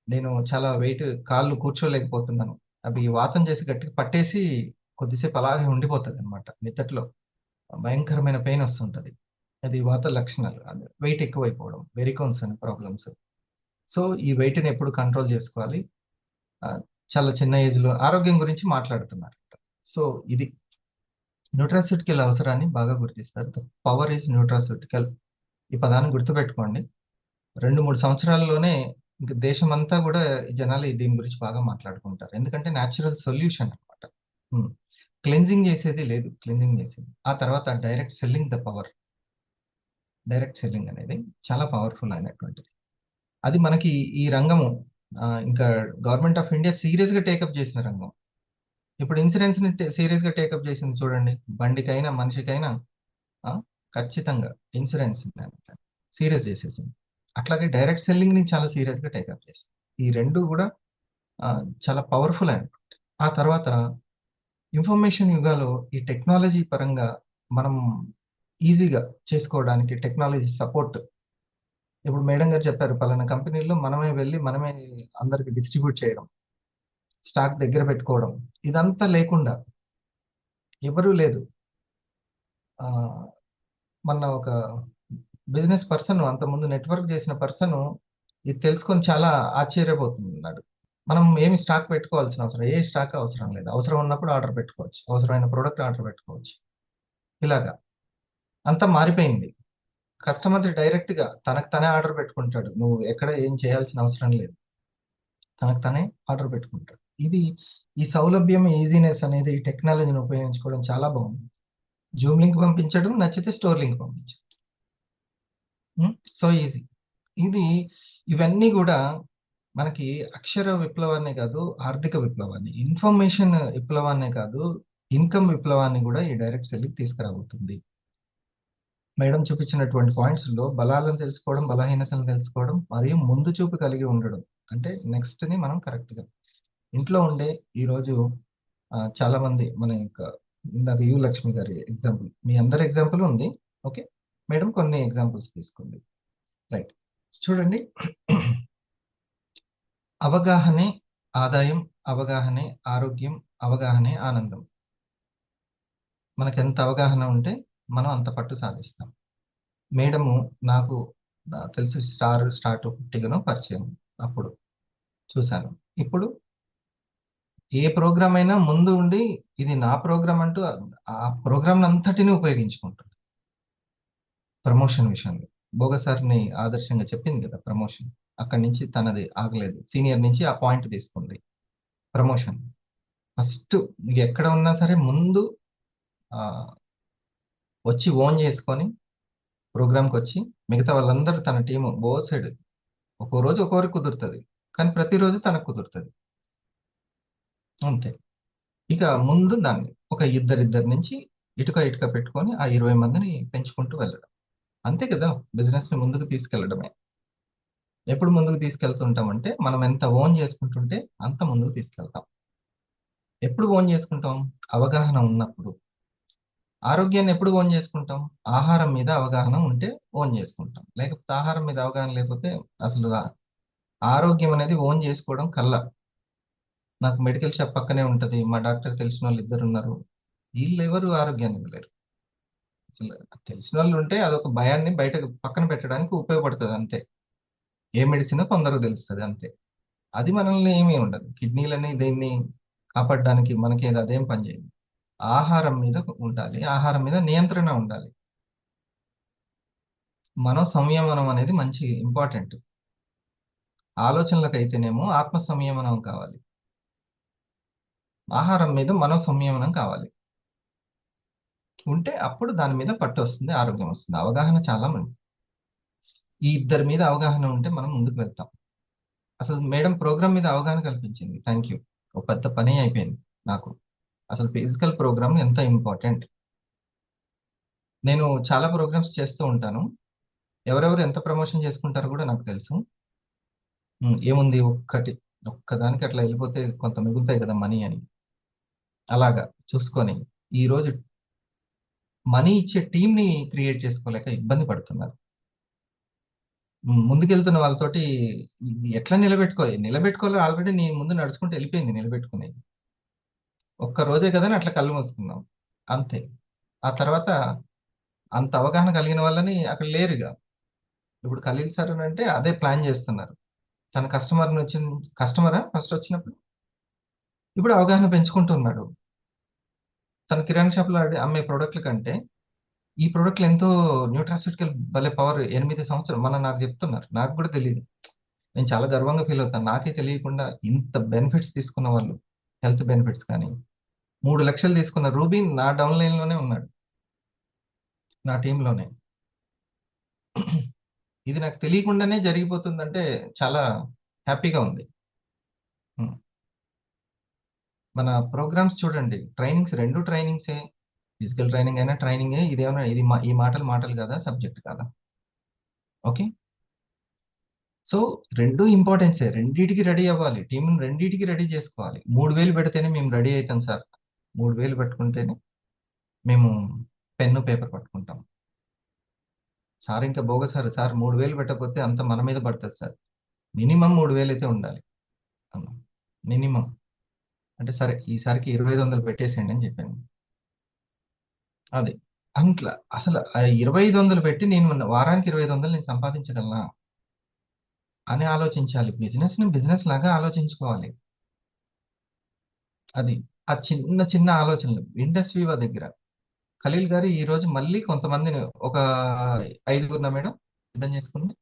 నేను చాలా వెయిట్, కాళ్ళు కూర్చోలేకపోతున్నాను, అవి వాతం చేసి గట్టిగా పట్టేసి కొద్దిసేపు అలాగే ఉండిపోతుంది అనమాట, నిద్దట్లో భయంకరమైన పెయిన్ వస్తుంటది. అది వాత లక్షణాలు, వెయిట్ ఎక్కువైపోవడం, వెరికోన్స్ అనే ప్రాబ్లమ్స్. సో ఈ వెయిట్ని ఎప్పుడు కంట్రోల్ చేసుకోవాలి. చాలా చిన్న ఏజ్లో ఆరోగ్యం గురించి మాట్లాడుతున్నారు. సో ఇది న్యూట్రాస్యూటికల్ అవసరాన్ని బాగా గుర్తిస్తారు. The power is nutraceutical. ఈ పదాన్ని గుర్తుపెట్టుకోండి. 2-3 సంవత్సరాల్లోనే ఇంకా దేశమంతా కూడా జనాలు దీని గురించి బాగా మాట్లాడుకుంటారు. ఎందుకంటే న్యాచురల్ సొల్యూషన్ అనమాట. క్లెన్జింగ్ చేసేది లేదు, క్లెన్జింగ్ చేసేది. ఆ తర్వాత direct selling the power. Direct selling అనేది చాలా పవర్ఫుల్ అయినటువంటిది. అది మనకి ఈ రంగము ఇంకా గవర్నమెంట్ ఆఫ్ ఇండియా సీరియస్గా టేకప్ చేసిన రంగం. ఇప్పుడు ఇన్సూరెన్స్ని సీరియస్గా టేకప్ చేసింది చూడండి. బండికైనా మనిషికైనా ఖచ్చితంగా ఇన్సూరెన్స్ సీరియస్ చేసేసింది. అట్లాగే డైరెక్ట్ సెల్లింగ్ని చాలా సీరియస్గా టేకప్ చేసింది. ఈ రెండు కూడా చాలా పవర్ఫుల్ అయినటువంటి. ఆ తర్వాత ఇన్ఫర్మేషన్ యుగాలో ఈ టెక్నాలజీ పరంగా మనం ఈజీగా చేసుకోవడానికి టెక్నాలజీ సపోర్ట్. ఇప్పుడు మేడం గారు చెప్పారు, పలానా కంపెనీల్లో మనమే వెళ్ళి మనమే అందరికి డిస్ట్రిబ్యూట్ చేయడం, స్టాక్ దగ్గర పెట్టుకోవడం, ఇదంతా లేకుండా ఎవరూ లేదు. మొన్న ఒక బిజినెస్ పర్సన్, అంతకుముందు నెట్వర్క్ చేసిన పర్సన్ ఇది తెలుసుకొని చాలా ఆశ్చర్యపోతున్నాడు. మనం ఏమి స్టాక్ పెట్టుకోవాల్సిన అవసరం, ఏ స్టాక్ అవసరం లేదు. అవసరం ఉన్నప్పుడు ఆర్డర్ పెట్టుకోవచ్చు, అవసరమైన ప్రోడక్ట్ ఆర్డర్ పెట్టుకోవచ్చు. ఇలాగా అంతా మారిపోయింది. కస్టమర్ డైరెక్ట్గా తనకు తనే ఆర్డర్ పెట్టుకుంటాడు. నువ్వు ఎక్కడ ఏం చేయాల్సిన అవసరం లేదు, తనకు తనే ఆర్డర్ పెట్టుకుంటాడు. ఇది ఈ సౌలభ్యం, ఈజీనెస్ అనేది ఈ టెక్నాలజీని ఉపయోగించుకోవడం చాలా బాగుంది. జూమ్ లింక్ పంపించడం, నచ్చితే స్టోర్ లింక్ పంపించడం, సో ఈజీ. ఇవన్నీ కూడా మనకి అక్షర విప్లవాన్నే కాదు, ఆర్థిక విప్లవాన్ని, ఇన్ఫర్మేషన్ విప్లవాన్నే కాదు, ఇన్కమ్ విప్లవాన్ని కూడా ఈ డైరెక్ట్ సెల్లింగ్ తీసుకురాబోతుంది. మేడం చూపించినటువంటి పాయింట్స్లో బలాలను తెలుసుకోవడం, బలహీనతలను తెలుసుకోవడం, మరియు ముందు చూపు కలిగి ఉండడం, అంటే నెక్స్ట్ని మనం కరెక్ట్గా ఇంట్లో ఉండే. ఈరోజు చాలా మంది మన యొక్క ఇందాక యు లక్ష్మి గారి ఎగ్జాంపుల్, మీ అందరి ఎగ్జాంపుల్ ఉంది. ఓకే మేడం, కొన్ని ఎగ్జాంపుల్స్ తీసుకోండి. రైట్, చూడండి. అవగాహనే ఆదాయం, అవగాహనే ఆరోగ్యం, అవగాహనే ఆనందం. మనకు ఎంత అవగాహన ఉంటే మనం అంత పట్టు సాధిస్తాం. మేడము నాకు తెలిసి స్టార్ట్ 50 పరిచయం. అప్పుడు చూశాను. ఇప్పుడు ఏ ప్రోగ్రామ్ అయినా ముందు ఉండి ఇది నా ప్రోగ్రామ్ అంటూ ఆ ప్రోగ్రామ్ అంతటిని ఉపయోగించుకుంటుంది. ప్రమోషన్ విషయంలో బోగసార్ని ఆదర్శంగా చెప్పింది కదా ప్రమోషన్. అక్కడి నుంచి తనది ఆగలేదు. సీనియర్ నుంచి ఆ పాయింట్ తీసుకుంది. ప్రమోషన్ ఫస్ట్ ఎక్కడ ఉన్నా సరే ముందు ఆ, వచ్చి ఓన్ చేసుకొని ప్రోగ్రామ్కి వచ్చి మిగతా వాళ్ళందరూ తన టీము బోత్ సైడ్ ఒక్కో రోజు ఒక్కొరికి కుదురుతుంది, కానీ ప్రతిరోజు తనకు కుదురుతుంది. అంతే. ఇక ముందు దాన్ని ఒక ఇద్దరిద్దరి నుంచి ఇటుక పెట్టుకొని ఆ 20 మందిని పెంచుకుంటూ వెళ్ళడం. అంతే కదా బిజినెస్ ని ముందుకు తీసుకెళ్లడమే. ఎప్పుడు ముందుకు తీసుకెళ్తుంటామంటే మనం ఎంత ఓన్ చేసుకుంటుంటే అంత ముందుకు తీసుకెళ్తాం. ఎప్పుడు ఓన్ చేసుకుంటాం? అవగాహన ఉన్నప్పుడు. ఆరోగ్యాన్ని ఎప్పుడు ఓన్ చేసుకుంటాం? ఆహారం మీద అవగాహన ఉంటే ఓన్ చేసుకుంటాం. లేకపోతే ఆహారం మీద అవగాహన లేకపోతే అసలు ఆరోగ్యం అనేది ఓన్ చేసుకోవడం కల్లా. నాకు మెడికల్ షాప్ పక్కనే ఉంటది, మా డాక్టర్ తెలిసిన వాళ్ళు 2 ఉన్నారు. వీళ్ళు ఎవరు ఆరోగ్యాన్ని ఇవ్వలేరు. అసలు తెలిసిన వాళ్ళు ఉంటే అదొక భయాన్ని బయటకు పక్కన పెట్టడానికి ఉపయోగపడుతుంది అంతే. ఏ మెడిసిన్ తొందరగా తెలుస్తుంది అంతే. అది మనల్ని ఏమీ ఉండదు. కిడ్నీలని దీన్ని కాపాడడానికి మనకి అదేం పని చేయదు. ఆహారం మీద ఉండాలి, ఆహారం మీద నియంత్రణ ఉండాలి. మనో సంయమనం అనేది మంచి ఇంపార్టెంట్. ఆలోచనలకు అయితేనేమో ఆత్మ సంయమనం కావాలి, ఆహారం మీద మనో సంయమనం కావాలి. ఉంటే అప్పుడు దాని మీద పట్టు వస్తుంది, ఆరోగ్యం వస్తుంది. అవగాహన చాలా మంది ఈ ఇద్దరి మీద అవగాహన ఉంటే మనం ముందుకు వెళ్తాం. అసలు మేడం ప్రోగ్రామ్ మీద అవగాహన కల్పించింది. Thank you. ఒక పెద్ద పని అయిపోయింది నాకు. అసలు ఫిజికల్ ప్రోగ్రామ్ ఎంత ఇంపార్టెంట్. నేను చాలా ప్రోగ్రామ్స్ చేస్తూ ఉంటాను. ఎవరెవరు ఎంత ప్రమోషన్ చేసుకుంటారో కూడా నాకు తెలుసు. ఏముంది ఒక్కదానికి అట్లా వెళ్ళిపోతే కొంత మిగులుతాయి కదా మనీ అని. అలాగా చూసుకొని ఈరోజు మనీ ఇచ్చే టీంని క్రియేట్ చేసుకోలేక ఇబ్బంది పడుతున్నారు. ముందుకెళ్తున్న వాళ్ళతోటి ఇది ఎట్లా నిలబెట్టుకోవాలి. ఆల్రెడీ నేను ముందు నడుచుకుంటూ వెళ్ళిపోయింది నిలబెట్టుకునేది. ఒక్క రోజే కదా అని అట్లా కళ్ళు మూసుకున్నాం అంతే. ఆ తర్వాత అంత అవగాహన కలిగిన వాళ్ళని అక్కడ లేరుగా. ఇప్పుడు ఖలీల్ సార్ అని అంటే అదే ప్లాన్ చేస్తున్నారు. తన కస్టమరా ఫస్ట్ వచ్చినప్పుడు, ఇప్పుడు అవగాహన పెంచుకుంటున్నాడు. తన కిరాణా షాప్లో అమ్మే ప్రోడక్ట్ల కంటే ఈ ప్రోడక్ట్లు ఎంతో న్యూట్రాస్యూటికల్ భలే పవర్. 8 సంవత్సరాలు నాకు చెప్తున్నారు. నాకు కూడా తెలియదు. నేను చాలా గర్వంగా ఫీల్ అవుతాను. నాకే తెలియకుండా ఇంత బెనిఫిట్స్ తీసుకున్న వాళ్ళు, హెల్త్ బెనిఫిట్స్ కానీ 3 లక్షలు తీసుకున్న రూబీన్ నా డౌన్ లైన్ లోనే ఉన్నాడు, నా టీంలోనే. ఇది నాకు తెలియకుండానే జరిగిపోతుందంటే చాలా హ్యాపీగా ఉంది. మన ప్రోగ్రామ్స్ చూడండి, ట్రైనింగ్స్ 2 ట్రైనింగ్సే. ఫిజికల్ ట్రైనింగ్ అయినా ట్రైనింగే. ఇదేమన్నా ఈ మాటలు కదా, సబ్జెక్ట్ కాదా? ఓకే. సో 2 ఇంపార్టెన్సే. రెండిటికి రెడీ అవ్వాలి. టీంని రెండిటికి రెడీ చేసుకోవాలి. 3000 పెడితేనే మేము రెడీ అవుతాం సార్. 3000 పెట్టుకుంటేనే మేము పెన్ను పేపర్ పట్టుకుంటాం. సార్ ఇంకా బోగసారు సార్ 3000 పెట్టకపోతే అంత మన మీద పడుతుంది సార్. మినిమం 3000 అయితే ఉండాలి అన్నాం. మినిమం అంటే సరే ఈసారికి 2500 పెట్టేసేయండి అని చెప్పాను. అది అట్లా అసలు 2500 పెట్టి నేను వారానికి 2500 నేను సంపాదించగలనా అని ఆలోచించాలి. బిజినెస్ ని బిజినెస్ లాగా ఆలోచించుకోవాలి. అది ఆ చిన్న చిన్న ఆలోచనలు ఇండస్ట్రీ దగ్గర. ఖలీల్ గారు ఈ రోజు మళ్ళీ కొంతమందిని ఒక 5 మేడం సిద్ధం చేసుకుంది.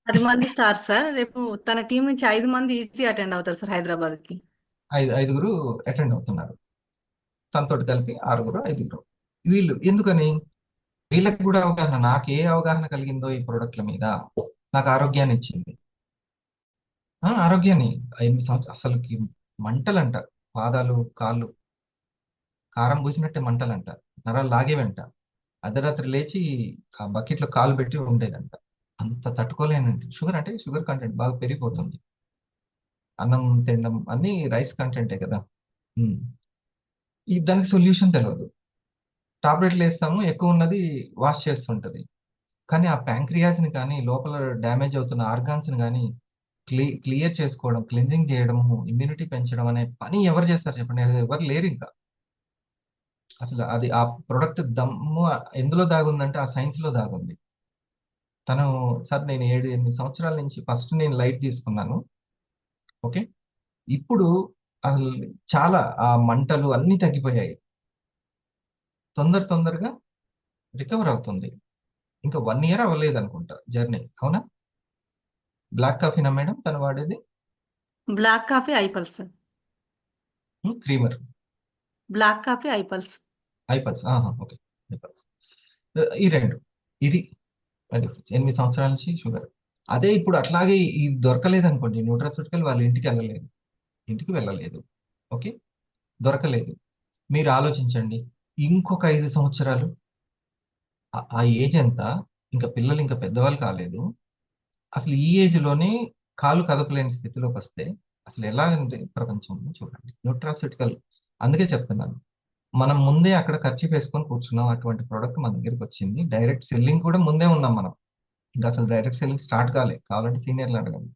10 మంది స్టార్ సార్. రేపు తన టీం నుంచి 5 మంది ఈజీ అటెండ్ అవుతారు సార్ హైదరాబాద్ కి. 5 అటెండ్ అవుతున్నారు. తనతోటి కలిపి 6 వీళ్ళు ఎందుకని? వీళ్ళకి కూడా అవగాహన. నాకు ఏ అవగాహన కలిగిందో ఈ ప్రోడక్ట్ల మీద, నాకు ఆరోగ్యాన్ని ఇచ్చింది. ఆరోగ్యాన్ని 8 సంవత్సరాలు అసలుకి మంటలంట, పాదాలు కాళ్ళు కారం పూసినట్టే మంటలంట, నరాలు లాగేవంట. అర్ధరాత్రి లేచి ఆ బకెట్లో కాలు పెట్టి ఉండేదంట. అంత తట్టుకోలేనండి. షుగర్ అంటే షుగర్ కంటెంట్ బాగా పెరిగిపోతుంది. అన్నం తినడం అన్ని రైస్ కంటెంటే కదా. దానికి సొల్యూషన్ తెలియదు. టాబ్లెట్లు వేస్తాము, ఎక్కువ ఉన్నది వాష్ చేస్తుంటది. కానీ ఆ ప్యాంక్రియాస్ని కానీ లోపల డ్యామేజ్ అవుతున్న ఆర్గాన్స్ని కానీ క్లియర్ చేసుకోవడం, క్లెన్జింగ్ చేయడము, ఇమ్యూనిటీ పెంచడం అనే పని ఎవరు చేస్తారు చెప్పండి? ఎవరు లేరు ఇంకా. అసలు అది ఆ ప్రొడక్ట్ దమ్ము ఎందులో దాగుందంటే ఆ సైన్స్ లో దాగుంది. తను సార్ నేను 7-8 సంవత్సరాల నుంచి ఫస్ట్ నేను లైట్ తీసుకున్నాను. ఓకే, ఇప్పుడు అసలు చాలా ఆ మంటలు అన్నీ తగ్గిపోయాయి. తొందరగా రికవర్ అవుతుంది. ఇంకా 1 ఇయర్ అవ్వలేదు అనుకుంటా జర్నీ. అవునా? బ్లాక్ కాఫీనా మేడం తను వాడేది? Black coffee iPulse sir. Creamer black coffee iPulse. IPulse. Okay, iPulse. ఈ రెండు, ఇది అది 8 సంవత్సరాల నుంచి షుగర్. అదే ఇప్పుడు అట్లాగే ఇది దొరకలేదు అనుకోండి, న్యూట్రాస్యూటికల్ వాళ్ళ ఇంటికి వెళ్ళలేదు. ఓకే, దొరకలేదు. మీరు ఆలోచించండి, ఇంకొక 5 సంవత్సరాలు ఆ ఏజ్ ఎంత? ఇంకా పిల్లలు ఇంకా పెద్దవాళ్ళు కాలేదు. అసలు ఈ ఏజ్ లోనే కాలు కదపలేని స్థితిలోకి వస్తే అసలు ఎలా ఉంది ప్రపంచం? చూడండి, న్యూట్రాస్యూటికల్. అందుకే చెప్తున్నాను, మనం ముందే అక్కడ ఖర్చు వేసుకొని కూర్చున్నాం. అటువంటి ప్రోడక్ట్ మన దగ్గరికి వచ్చింది. డైరెక్ట్ సెల్లింగ్ కూడా ముందే ఉన్నాం మనం. ఇంకా అసలు డైరెక్ట్ సెల్లింగ్ స్టార్ట్ కాలే. కావాలంటే సీనియర్లు అడగండి,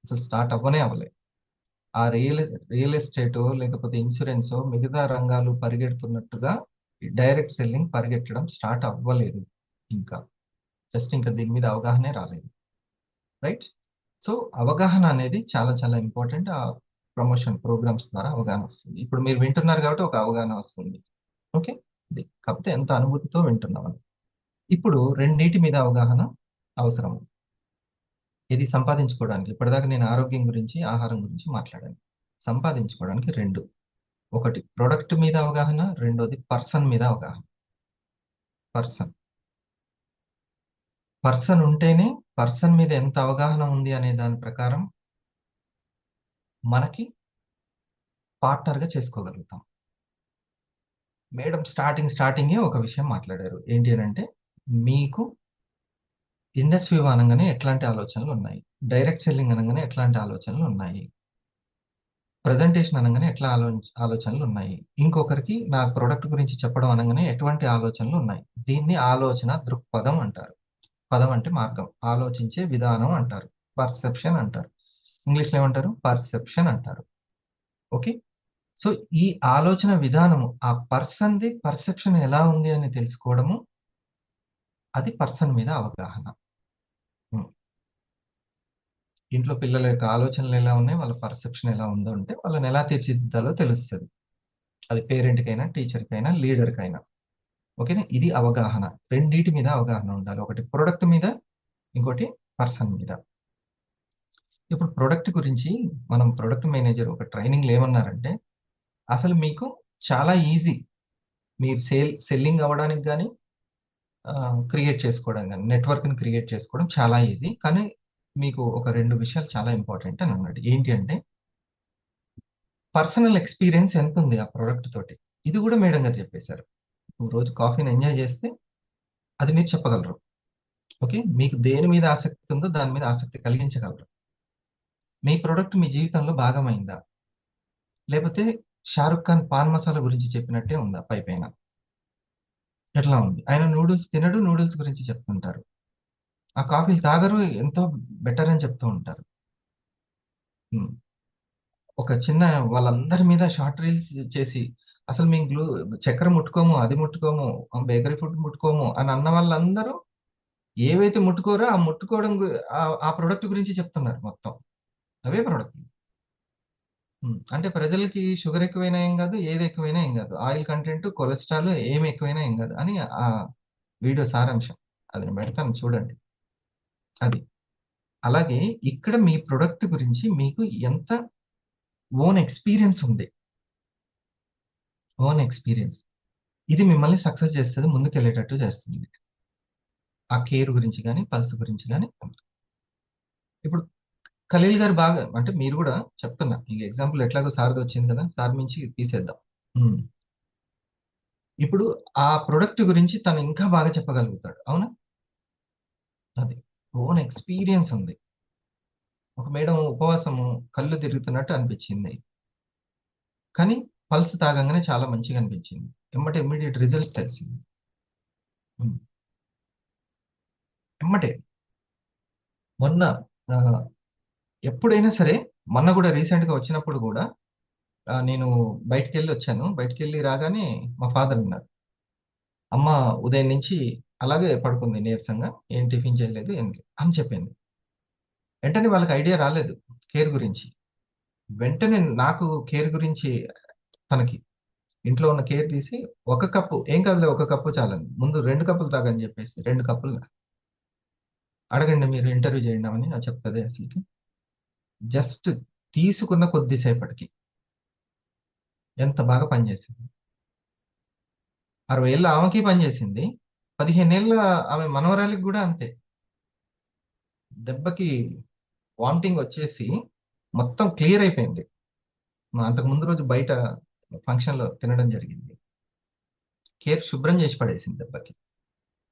అసలు స్టార్ట్ అవ్వలే. ఆ రియల్ ఎస్టేటో లేకపోతే ఇన్సూరెన్సో మిగతా రంగాలు పరిగెడుతున్నట్టుగా డైరెక్ట్ సెల్లింగ్ పరిగెట్టడం స్టార్ట్ అవ్వలేదు ఇంకా. జస్ట్ ఇంకా దీని మీద అవగాహనే రాలేదు. రైట్? సో అవగాహన అనేది చాలా చాలా ఇంపార్టెంట్. ఆ ప్రమోషన్ ప్రోగ్రామ్స్ ద్వారా అవగాహన వస్తుంది. ఇప్పుడు మీరు వింటున్నారు కాబట్టి ఒక అవగాహన వస్తుంది. ఓకే, ఇది కాకపోతే ఎంత అనుభూతితో వింటున్నామని. ఇప్పుడు రెండింటి మీద అవగాహన అవసరం. ఇది సంపాదించుకోవడానికి. ఇప్పటిదాకా నేను ఆరోగ్యం గురించి, ఆహారం గురించి మాట్లాడాను. సంపాదించుకోవడానికి రెండు: ఒకటి ప్రొడక్ట్ మీద అవగాహన, రెండోది పర్సన్ మీద అవగాహన. పర్సన్ ఉంటేనే పర్సన్ మీద ఎంత అవగాహన ఉంది అనే దాని ప్రకారం మనకి పార్ట్నర్గా చేసుకోగలుగుతాం. మేడం స్టార్టింగే ఒక విషయం మాట్లాడారు. ఏంటి అని అంటే, మీకు ఇండస్ట్రీ అనగానే ఎట్లాంటి ఆలోచనలు ఉన్నాయి, డైరెక్ట్ సెల్లింగ్ అనగానే ఎట్లాంటి ఆలోచనలు ఉన్నాయి, ప్రజెంటేషన్ అనగానే ఎట్లా ఆలోచనలు ఉన్నాయి, ఇంకొకరికి నా ప్రొడక్ట్ గురించి చెప్పడం అనగానే ఎటువంటి ఆలోచనలు ఉన్నాయి. దీన్ని ఆలోచన దృక్పథం అంటారు. పదం అంటే మార్గం, ఆలోచించే విధానం అంటారు, పర్సెప్షన్ అంటారు. ఇంగ్లీష్లో ఏమంటారు? పర్సెప్షన్ అంటారు. ఓకే, సో ఈ ఆలోచన విధానము, ఆ పర్సన్ది పర్సెప్షన్ ఎలా ఉంది అని తెలుసుకోవడము, అది పర్సన్ మీద అవగాహన. ఇంట్లో పిల్లల యొక్క ఆలోచనలు ఎలా ఉన్నాయి, వాళ్ళ పర్సెప్షన్ ఎలా ఉందో అంటే వాళ్ళని ఎలా తీర్చిదిద్దాలో తెలుస్తుంది. అది పేరెంట్కైనా, టీచర్కైనా, లీడర్కైనా. ఓకేనా? ఇది అవగాహన. రెండింటి మీద అవగాహన ఉండాలి. ఒకటి ప్రొడక్ట్ మీద, ఇంకోటి పర్సన్ మీద. ఇప్పుడు ప్రొడక్ట్ గురించి మనం ప్రొడక్ట్ మేనేజర్ ఒక ట్రైనింగ్లో ఏమన్నారంటే, అసలు మీకు చాలా ఈజీ మీరు సెల్లింగ్ అవ్వడానికి కానీ క్రియేట్ చేసుకోవడం కానీ, నెట్వర్క్ని క్రియేట్ చేసుకోవడం చాలా ఈజీ. కానీ మీకు ఒక 2 విషయాలు చాలా ఇంపార్టెంట్ అని అన్నాడు. ఏంటి అంటే, పర్సనల్ ఎక్స్పీరియన్స్ ఎంత ఉంది ఆ ప్రొడక్ట్ తోటి. ఇది కూడా మేడం గారు చెప్పేశారు. రోజు కాఫీని ఎంజాయ్ చేస్తే అది మీరు చెప్పగలరు. ఓకే, మీకు దేని మీద ఆసక్తి ఉందో దాని మీద ఆసక్తి కలిగించగలరు. మీ ప్రొడక్ట్ మీ జీవితంలో భాగమైందా, లేకపోతే షారుఖ్ ఖాన్ పాన్ మసాలా గురించి చెప్పినట్టే ఉందా పైన? ఎట్లా ఉంది? ఆయన నూడిల్స్ తినడు, నూడిల్స్ గురించి చెప్తుంటారు. ఆ కాఫీలు తాగరు, ఎంతో బెటర్ అని చెప్తూ ఉంటారు. ఒక చిన్న వాళ్ళందరి మీద షార్ట్ రీల్స్ చేసి, అసలు మేము చక్కెర ముట్టుకోము, అది ముట్టుకోము, బేకరీ ఫుడ్ ముట్టుకోము అని అన్న వాళ్ళందరూ ఏవైతే ముట్టుకోరో ఆ ముట్టుకోవడం ఆ ప్రొడక్ట్ గురించి చెప్తున్నారు మొత్తం. అవే ప్రొడక్ట్. అంటే ప్రజలకి షుగర్ ఎక్కువైనా ఏం కాదు, ఏది ఎక్కువైనా ఏం కాదు, ఆయిల్ కంటెంట్, కొలెస్ట్రాల్ ఏమి ఎక్కువైనా ఏం కాదు అని ఆ వీడియో సారాంశం. అది నేను పెడతాను చూడండి. అది అలాగే ఇక్కడ మీ ప్రొడక్ట్ గురించి మీకు ఎంత ఓన్ ఎక్స్పీరియన్స్ ఉంది. ఇది మిమ్మల్ని సక్సెస్ చేస్తుంది, ముందుకెళ్ళేటట్టు చేస్తుంది. ఆ కేర్ గురించి కానీ, పల్స్ గురించి కానీ. ఇప్పుడు ఖలీల్ గారు బాగా, అంటే మీరు కూడా చెప్తున్నా, ఈ ఎగ్జాంపుల్ ఎట్లాగో సార్ది వచ్చింది కదా, సార్ నుంచి తీసేద్దాం. ఇప్పుడు ఆ ప్రొడక్ట్ గురించి తను ఇంకా బాగా చెప్పగలుగుతాడు. అవునా? అది ఓన్ ఎక్స్పీరియన్స్ ఉంది. ఒక మేడం ఉపవాసము, కళ్ళు తిరుగుతున్నట్టు అనిపించింది, కానీ పల్స్ తాగంగానే చాలా మంచిగా అనిపించింది. ఇమ్మీడియట్ రిజల్ట్ తెలిసింది. ఎమ్మటే మొన్న ఎప్పుడైనా సరే, మొన్న కూడా రీసెంట్గా వచ్చినప్పుడు కూడా నేను బయటికి వెళ్ళి వచ్చాను. బయటికి వెళ్ళి రాగానే మా ఫాదర్ ఉన్నారు. అమ్మ ఉదయం నుంచి అలాగే పడుకుంది నీరసంగా, ఏం టిఫిన్ చేయలేదు ఏం లేదు అని చెప్పింది. వెంటనే వాళ్ళకి ఐడియా రాలేదు కేర్ గురించి. వెంటనే నాకు కేర్ గురించి, తనకి ఇంట్లో ఉన్న కేర్ తీసి, ఒక కప్పు ఏం కాదులే, ఒక కప్పు చాలని, ముందు 2 కప్పులు తాగని చెప్పేసి 2 కప్పులు అడగండి, మీరు ఇంటర్వ్యూ చేయండి అని నాకు చెప్తుంది. అసలుకి జస్ట్ తీసుకున్న కొద్దిసేపటికి ఎంత బాగా పనిచేసింది. 60 ఏళ్ళ ఆమెకి పనిచేసింది. 15 ఏళ్ళ ఆమె మనవరాలికి కూడా అంతే. దెబ్బకి వామిటింగ్ వచ్చేసి మొత్తం క్లియర్ అయిపోయింది. అంతకు ముందు రోజు బయట ఫంక్షన్లో తినడం జరిగింది. కేక్ శుభ్రం చేసి పడేసింది దెబ్బకి.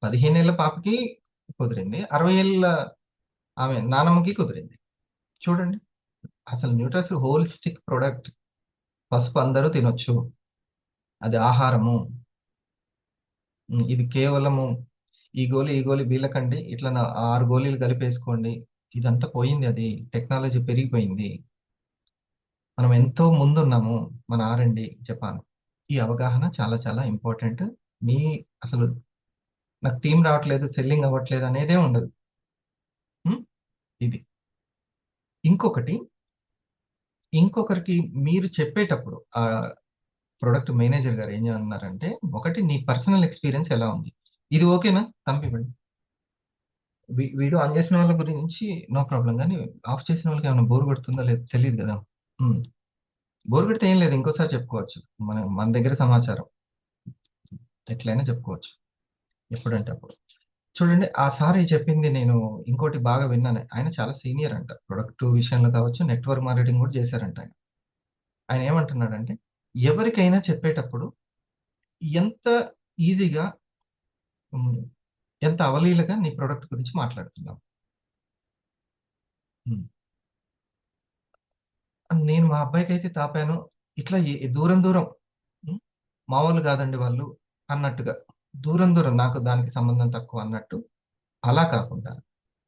15 ఏళ్ళ పాపకి కుదిరింది, 60 ఏళ్ళ ఆమె నానమ్మకి కుదిరింది. చూడండి, అసలు న్యూట్రాసిల్ హోలిస్టిక్ ప్రొడక్ట్. పసుపు అందరూ తినొచ్చు, అది ఆహారము. ఇది కేవలము ఈ గోలి బీలకండి, ఇట్లా 6 గోళీలు కలిపేసుకోండి, ఇదంతా పోయింది. అది టెక్నాలజీ పెరిగిపోయింది. మనం ఎంతో ముందున్నాము, మన R&D జపాన్. ఈ అవగాహన చాలా చాలా ఇంపార్టెంట్. మీ అసలు నాకు టీం రావట్లేదు, సెల్లింగ్ అవ్వట్లేదు అనేదే ఉండదు. ఇది ఇంకొకరికి మీరు చెప్పేటప్పుడు ఆ ప్రొడక్ట్ మేనేజర్ గారు ఏం చేస్తున్నారంటే, ఒకటి నీ పర్సనల్ ఎక్స్పీరియన్స్ ఎలా ఉంది, ఇది ఓకేనా పంపివ్వండి. వీడియో ఆన్ చేసిన వాళ్ళ గురించి నో ప్రాబ్లం, కానీ ఆఫ్ చేసిన వాళ్ళకి ఏమైనా బోర్ కొడుతుందో లేదో తెలియదు కదా. బోర్ కొడితే ఏం లేదు, ఇంకోసారి చెప్పుకోవచ్చు. మన దగ్గర సమాచారం ఎట్లయినా చెప్పుకోవచ్చు, ఎప్పుడంటే అప్పుడు. చూడండి, ఆ సార్ చెప్పింది నేను ఇంకోటి బాగా విన్నాను. ఆయన చాలా సీనియర్ అంట, ప్రొడక్ట్ విషయంలో కావచ్చు, నెట్వర్క్ మార్కెటింగ్ కూడా చేశారంట. ఆయన ఏమంటున్నాడంటే, ఎవరికైనా చెప్పేటప్పుడు ఎంత ఈజీగా, ఎంత అవలీలగా నీ ప్రొడక్ట్ గురించి మాట్లాడుతున్నావు. నేను మా అబ్బాయికి అయితే తాపాను, ఇట్లా దూరం దూరం, మామూలు కాదండి వాళ్ళు అన్నట్టుగా, దూరం నాకు దానికి సంబంధం తక్కువ అన్నట్టు. అలా కాకుండా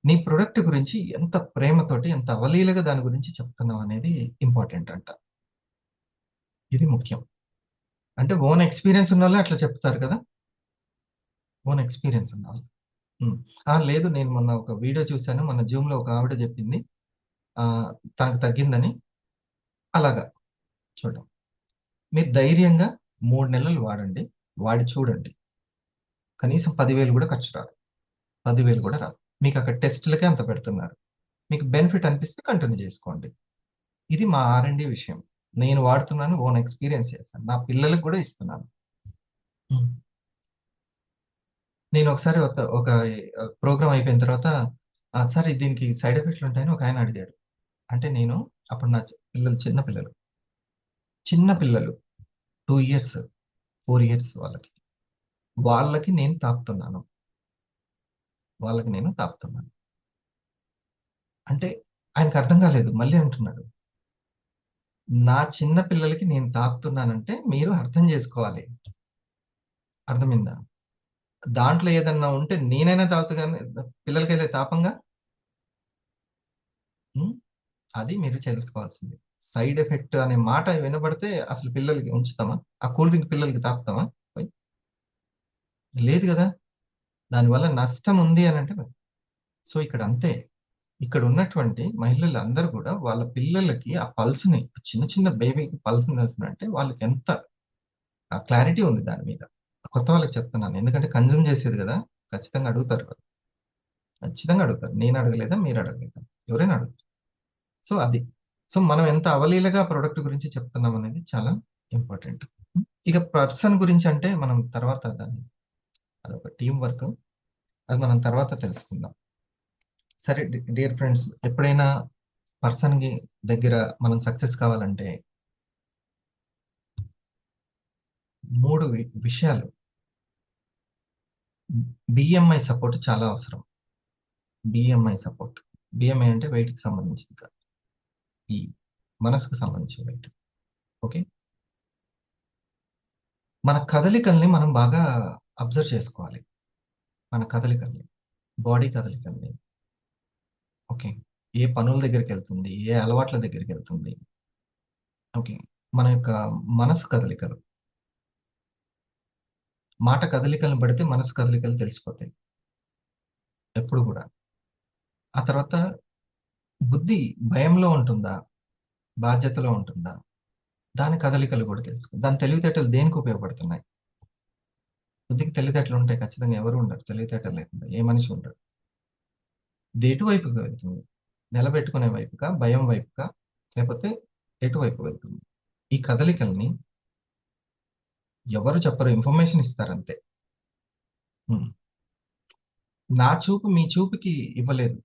నీ ప్రొడక్ట్ గురించి ఎంత ప్రేమతోటి, ఎంత అవలీలగా దాని గురించి చెప్తున్నావు అనేది ఇంపార్టెంట్ అంట. ఇది ముఖ్యం. అంటే ఓన్ ఎక్స్పీరియన్స్ ఉన్న వాళ్ళు అట్లా చెప్తారు కదా, ఓన్ ఎక్స్పీరియన్స్ ఉన్న వాళ్ళు. లేదు, నేను మొన్న ఒక వీడియో చూశాను, మన జూమ్లో ఒక ఆవిడ చెప్పింది తనకు తగ్గిందని. అలాగా చూడండి, మీరు ధైర్యంగా 3 నెలలు వాడండి, వాడి చూడండి, కనీసం 10,000 కూడా ఖర్చు రాదు, 10,000 కూడా రాదు. మీకు అక్కడ టెస్టులకే అంత పెడుతున్నారు, మీకు బెనిఫిట్ అనిపిస్తే కంటిన్యూ చేసుకోండి. ఇది మా R&D విషయం. నేను వాడుతున్నాను, ఓన్ ఎక్స్పీరియన్స్ చేస్తాను, నా పిల్లలకు కూడా ఇస్తున్నాను. నేను ఒకసారి ఒక ప్రోగ్రామ్ అయిపోయిన తర్వాత, సార్ దీనికి సైడ్ ఎఫెక్ట్లు ఉంటాయని ఒక ఆయన అడిగాడు. అంటే నేను అప్పుడు నా పిల్లలు చిన్న పిల్లలు 2 years 4 years వాళ్ళకి నేను తాపుతున్నాను. అంటే ఆయనకు అర్థం కాలేదు, మళ్ళీ అంటున్నాడు, నా చిన్న పిల్లలకి నేను తాపుతున్నానంటే మీరు అర్థం చేసుకోవాలి. అర్థమైందా? దాంట్లో ఏదన్నా ఉంటే నేనైనా తాగుతా, కానీ పిల్లలకైతే తాపంగా. అది మీరు తెలుసుకోవాల్సింది. సైడ్ ఎఫెక్ట్ అనే మాట వినబడితే అసలు పిల్లలకి ఉంచుతామా? ఆ కూల్ డ్రింక్ పిల్లలకి తాపుతామా? లేదు కదా. దానివల్ల నష్టం ఉంది అని అంటే, సో ఇక్కడ అంతే. ఇక్కడ ఉన్నటువంటి మహిళలు అందరూ కూడా వాళ్ళ పిల్లలకి ఆ పల్స్ని, చిన్న బేబీకి పల్స్ని వేస్తున్నారంటే వాళ్ళకి ఎంత క్లారిటీ ఉంది దాని మీద. కొత్త వాళ్ళకి చెప్తున్నాను, ఎందుకంటే కన్జ్యూమ్ చేసేది కదా, ఖచ్చితంగా అడుగుతారు వాళ్ళు, ఖచ్చితంగా అడుగుతారు. నేను అడగలేదా, మీరు అడగలేదా, ఎవరైనా అడుగుతారు. సో అది, సో మనం ఎంత అవలీలగా ప్రొడక్ట్ గురించి చెప్తున్నాం అనేది చాలా ఇంపార్టెంట్. ఇక పర్సన్ గురించి అంటే మనం తర్వాత దాన్ని, అదొక టీం వర్క్, అది మనం తర్వాత తెలుసుకుందాం. సరే డియర్ ఫ్రెండ్స్, ఎప్పుడైనా పర్సన్కి దగ్గర మనం సక్సెస్ కావాలంటే 3 విషయాలు. BMI సపోర్ట్ చాలా అవసరం. BMI సపోర్ట్, BMI అంటే వెయిట్కి సంబంధించింది కాదు, ఈ మనసుకు సంబంధించిన వెయిట్. ఓకే, మన కదలికల్ని మనం బాగా అబ్జర్వ్ చేసుకోవాలి, మన కదలికల్ని, బాడీ కదలికల్ని. ఓకే, ఏ పనుల దగ్గరికి వెళ్తుంది, ఏ అలవాట్ల దగ్గరికి వెళ్తుంది. ఓకే. మన యొక్క మనసు కదలికలు, మాట కదలికలను బడితే మనసు కదలికలు తెలిసిపోతాయి ఎప్పుడు కూడా. ఆ తర్వాత బుద్ధి భయంలో ఉంటుందా, బాధ్యతలో ఉంటుందా, దాని కదలికలు కూడా తెలుసుకో. దాని తెలివితేటలు దేనికి ఉపయోగపడుతున్నాయి? బుద్ధికి తెలివితేటలు ఉంటాయి ఖచ్చితంగా, ఎవరు ఉండరు తెలివితేటలు లేకుండా, ఏ మనిషి ఉండరు. ఇది ఎటువైపుగా వెళ్తుంది? నిలబెట్టుకునే వైపుగా, భయం వైపుగా, లేకపోతే ఎటువైపు వెళ్తుంది? ఈ కదలికల్ని ఎవరు చెప్పరు, ఇన్ఫర్మేషన్ ఇస్తారంతే. ఉమ్. నా చూపు మీ చూపుకి ఇవ్వలేదు,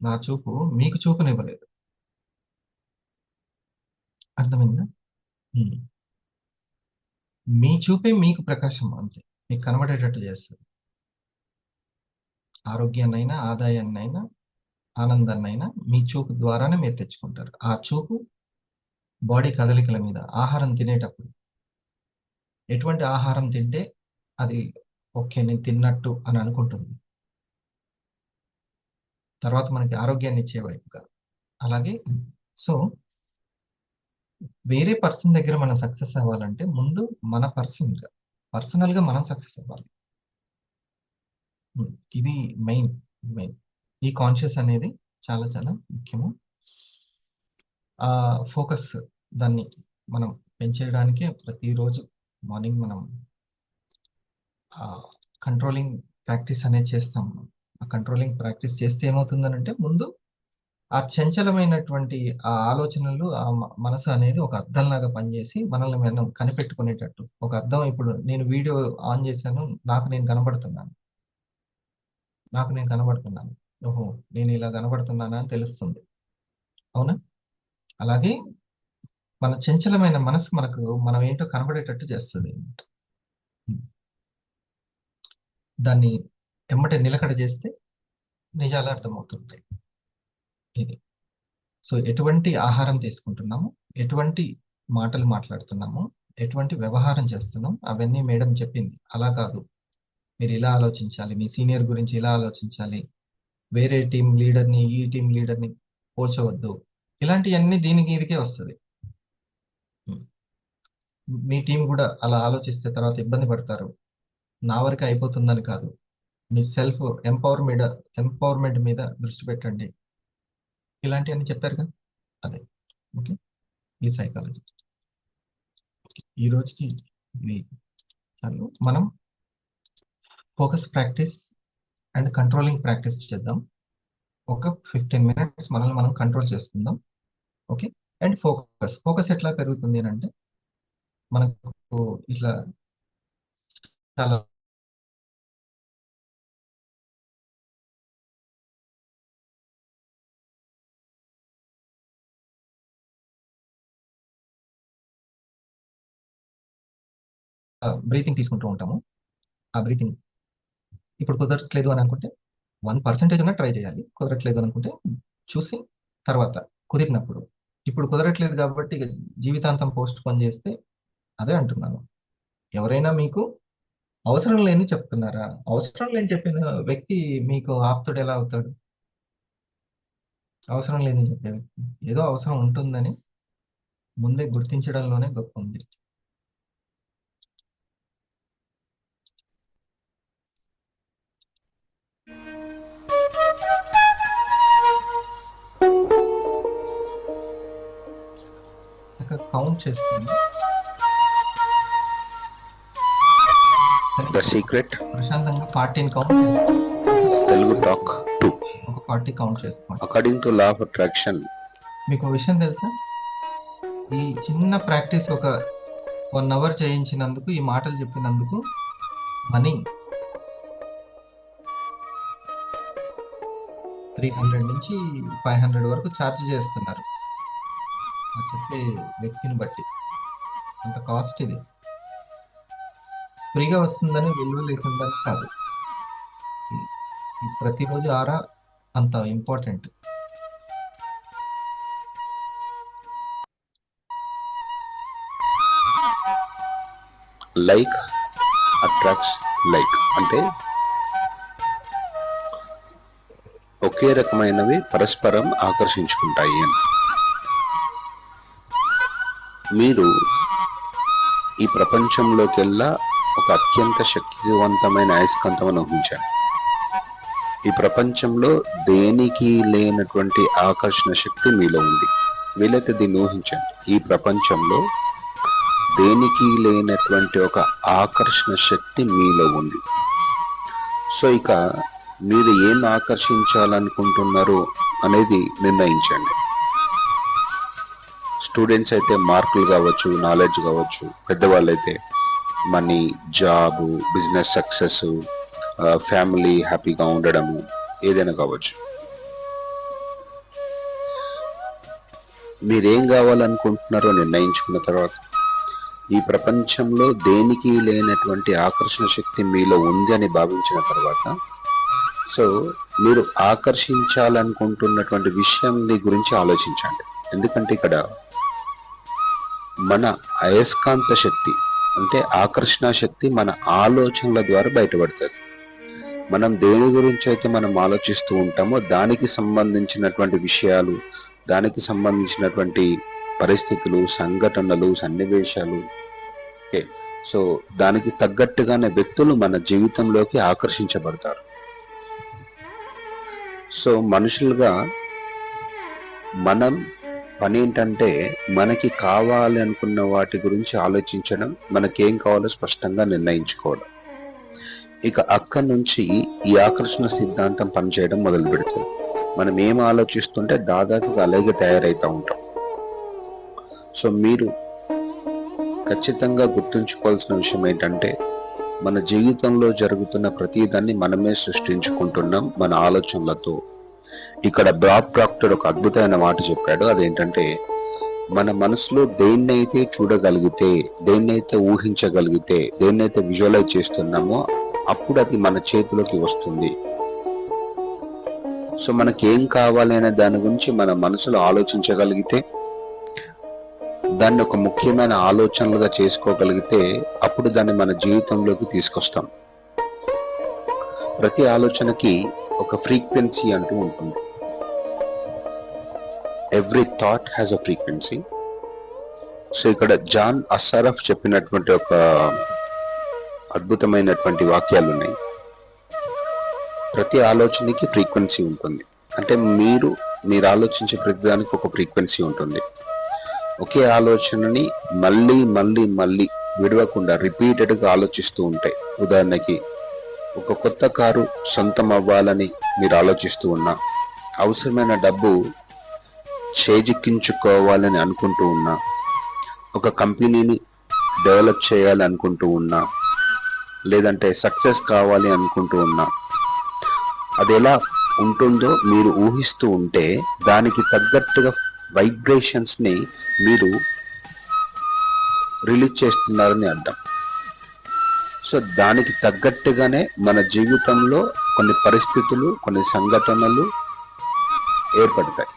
నా చూపు మీకు చూపునివ్వలేదు. అర్థమైందా? ఉమ్. మీ చూపే మీకు ప్రకాశం అంతే, మీకు కనబడేటట్టు చేస్తుంది. ఆరోగ్యాన్నైనా, ఆదాయాన్నైనా, ఆనందాన్నైనా మీ చూపు ద్వారానే మీరు తెచ్చుకుంటారు. ఆ చూపు బాడీ కదలికల మీద, ఆహారం తినేటప్పుడు ఎటువంటి ఆహారం తింటే అది ఓకే నేను తిన్నట్టు అని అనుకుంటుంది, తర్వాత మనకి ఆరోగ్యాన్ని ఇచ్చే వైపుగా. అలాగే సో వేరే పర్సన్ దగ్గర మనం సక్సెస్ అవ్వాలంటే ముందు మన పర్సనల్గా మనం సక్సెస్ అవ్వాలి. ఇది మెయిన్. ఈ కాన్షియస్ అనేది చాలా చాలా ముఖ్యము. ఆ ఫోకస్ దాన్ని మనం పెంచేయడానికి ప్రతిరోజు మార్నింగ్ మనం కంట్రోలింగ్ ప్రాక్టీస్ అనేది చేస్తాం. ఆ కంట్రోలింగ్ ప్రాక్టీస్ చేస్తే ఏమవుతుందనంటే ముందు ఆ చంచలమైనటువంటి ఆ ఆలోచనలు, ఆ మనసు అనేది ఒక అద్దంలాగా పనిచేసి మనల్ని మనం కనిపెట్టుకునేటట్టు ఒక అద్దం. ఇప్పుడు నేను వీడియో ఆన్ చేశాను, నాకు నేను కనబడుతున్నాను, ఓహో నేను ఇలా కనబడుతున్నానా అని తెలుస్తుంది, అవునా? అలాగే మన చంచలమైన మనసు మనకు మనం ఏంటో కనబడేటట్టు చేస్తుంది. దాన్ని ఎమ్మటే నిలకడ చేస్తే నిజాలు అర్థమవుతుంటాయి. ఇది సో ఎటువంటి ఆహారం తీసుకుంటున్నాము, ఎటువంటి మాటలు మాట్లాడుతున్నాము, ఎటువంటి వ్యవహారం చేస్తున్నాం, అవన్నీ మేడం చెప్పింది. అలా కాదు, మీరు ఇలా ఆలోచించాలి, మీ సీనియర్ గురించి ఇలా ఆలోచించాలి, వేరే టీం లీడర్ని ఈ టీం లీడర్ని పోల్చవద్దు, ఇలాంటివన్నీ దీనికి ఇదికే వస్తుంది. మీ టీం కూడా అలా ఆలోచిస్తే తర్వాత ఇబ్బంది పడతారు. నా వరకు అయిపోతుందని కాదు, మీ సెల్ఫ్ ఎంపవర్మెంట్ మీద దృష్టి పెట్టండి, ఇలాంటివన్నీ చెప్పారు కదా, అదే ఓకే ఈ సైకాలజీ. ఈ రోజుకి ఇది చాలు. మనం focus practice and controlling practice చేద్దాం. ఒక 15 minutes మనల్ని మనం కంట్రోల్ చేసుకుందాం. ఓకే. అండ్ ఫోకస్ ఎట్లా పెరుగుతుంది అని అంటే మనకు ఇట్లా చాలా బ్రీతింగ్ తీసుకుంటూ ఉంటాము. ఆ బ్రీతింగ్ ఇప్పుడు కుదరట్లేదు అని అనుకుంటే 1% ఉన్నా ట్రై చేయాలి. కుదరట్లేదు అనుకుంటే చూసి తర్వాత కుదిరినప్పుడు, ఇప్పుడు కుదరట్లేదు కాబట్టి ఇక జీవితాంతం పోస్ట్ పోన్ చేస్తే, అదే అంటున్నాను, ఎవరైనా మీకు అవసరం లేని చెప్తున్నారా? అవసరం లేని చెప్పిన వ్యక్తి మీకు ఆప్తుడు ఎలా అవుతాడు? అవసరం లేని చెప్పే వ్యక్తి ఏదో అవసరం ఉంటుందని ముందే గుర్తించడంలోనే గొప్ప ఉంది. కౌంట్ చేస్తుంది. The Secret, ప్రశాంతంగా 14 కౌంట్ Telugu Talk 2. ఒక 40 కౌంట్ చేసుకోండి. According to law of attraction, మీకు ఒక విషయం తెలుసా, ఈ చిన్న ప్రాక్టీస్ ఒక 1 hour చేయించినందుకు, ఈ మాటలు చెప్పినందుకు మనీ 300 నుంచి 500 వరకు ఛార్జ్ చేస్తున్నారు. ఆ చెప్పే వ్యక్తిని బట్టి అంత కాస్ట్. ఇది ఫ్రీగా వస్తుందని విలువ లేకుండానే కాదు, ఈ ప్రతిరోజు ఆరా అంత ఇంపార్టెంట్. like attracts like. అంటే ఓకే, ఒకే రకమైనవి పరస్పరం ఆకర్షించుకుంటాయి అని. మీరు ఈ ప్రపంచంలోకెల్లా ఒక అత్యంత శక్తివంతమైన అయస్కాంతం అని ఊహించండి. ఈ ప్రపంచంలో దేనికి లేనటువంటి ఆకర్షణ శక్తి మీలో ఉంది. వీలైతే దీన్ని ఊహించండి. ఈ ప్రపంచంలో దేనికి లేనటువంటి ఒక ఆకర్షణ శక్తి మీలో ఉంది. సో ఇక మీరు ఏం ఆకర్షించాలనుకుంటున్నారు అనేది నిర్ణయించండి. స్టూడెంట్స్ అయితే మార్కులు కావచ్చు, నాలెడ్జ్ కావచ్చు, పెద్దవాళ్ళు అయితే money, job, business success, family హ్యాపీగా ఉండడము, ఏదైనా కావచ్చు. మీరేం కావాలనుకుంటున్నారో నిర్ణయించుకున్న తర్వాత ఈ ప్రపంచంలో దేనికి లేనటువంటి ఆకర్షణ శక్తి మీలో ఉంది అని భావించిన తర్వాత సో మీరు ఆకర్షించాలనుకుంటున్నటువంటి విషయం గురించి ఆలోచించండి. ఎందుకంటే ఇక్కడ మన అయస్కాంత శక్తి అంటే ఆకర్షణ శక్తి మన ఆలోచనల ద్వారా బయటపడుతుంది. మనం దేని గురించి అయితే మనం ఆలోచిస్తూ ఉంటామో దానికి సంబంధించినటువంటి విషయాలు, దానికి సంబంధించినటువంటి పరిస్థితులు, సంఘటనలు, సన్నివేశాలు, ఓకే, సో దానికి తగ్గట్టుగానే వ్యక్తులు మన జీవితంలోకి ఆకర్షించబడతారు. సో మనుషులుగా మనం పని ఏంటంటే మనకి కావాలి అనుకున్న వాటి గురించి ఆలోచించడం, మనకేం కావాలో స్పష్టంగా నిర్ణయించుకోవడం. ఇక అక్కడి నుంచి ఈ ఆకర్షణ సిద్ధాంతం పనిచేయడం మొదలు పెడుతుంది. మనం ఏం ఆలోచిస్తుంటే దాదాపుగా అలాగే తయారైతూ ఉంటాం. సో మీరు ఖచ్చితంగా గుర్తుంచుకోవాల్సిన విషయం ఏంటంటే మన జీవితంలో జరుగుతున్న ప్రతిదాన్ని మనమే సృష్టించుకుంటున్నాం మన ఆలోచనలతో. ఇక్కడ బాబ్ ప్రాక్టర్ ఒక అద్భుతమైన మాట చెప్పాడు. అదేంటంటే మన మనసులో దేన్నైతే చూడగలిగితే, దేన్నైతే ఊహించగలిగితే, దేన్నైతే విజువలైజ్ చేస్తున్నామో అప్పుడు అది మన చేతిలోకి వస్తుంది. సో మనకి ఏం కావాలి అనే దాని గురించి మన మనసులో ఆలోచించగలిగితే, దాన్ని ఒక ముఖ్యమైన ఆలోచనలుగా చేసుకోగలిగితే అప్పుడు దాన్ని మన జీవితంలోకి తీసుకొస్తాం. ప్రతి ఆలోచనకి ఒక ఫ్రీక్వెన్సీ అంటూ ఉంటుంది. Every thought has a frequency. So ఇక్కడ జాన్ అస్సారఫ్ చెప్పినటువంటి ఒక అద్భుతమైనటువంటి వాక్యాలు ఉన్నాయి. ప్రతి ఆలోచనకి ఫ్రీక్వెన్సీ ఉంటుంది. అంటే మీరు ఆలోచించే ప్రతిదానికి ఒక ఫ్రీక్వెన్సీ ఉంటుంది. ఒకే ఆలోచనని మళ్ళీ మళ్ళీ మళ్ళీ విడవకుండా రిపీటెడ్గా ఆలోచిస్తూ ఉంటాయి. ఉదాహరణకి ఒక కొత్త కారు సొంతం అవ్వాలని మీరు ఆలోచిస్తూ ఉన్నా, అవసరమైన డబ్బు చేజిక్కించుకోవాలని అనుకుంటూ ఉన్నా, ఒక కంపెనీని డెవలప్ చేయాలి అనుకుంటూ ఉన్నా, లేదంటే సక్సెస్ కావాలి అనుకుంటూ ఉన్నా, అది ఎలా ఉంటుందో మీరు ఊహిస్తూ ఉంటే దానికి తగ్గట్టుగా వైబ్రేషన్స్ని మీరు రిలీజ్ చేస్తున్నారని అర్థం. సో దానికి తగ్గట్టుగానే మన జీవితంలో కొన్ని పరిస్థితులు, కొన్ని సంఘటనలు ఏర్పడతాయి.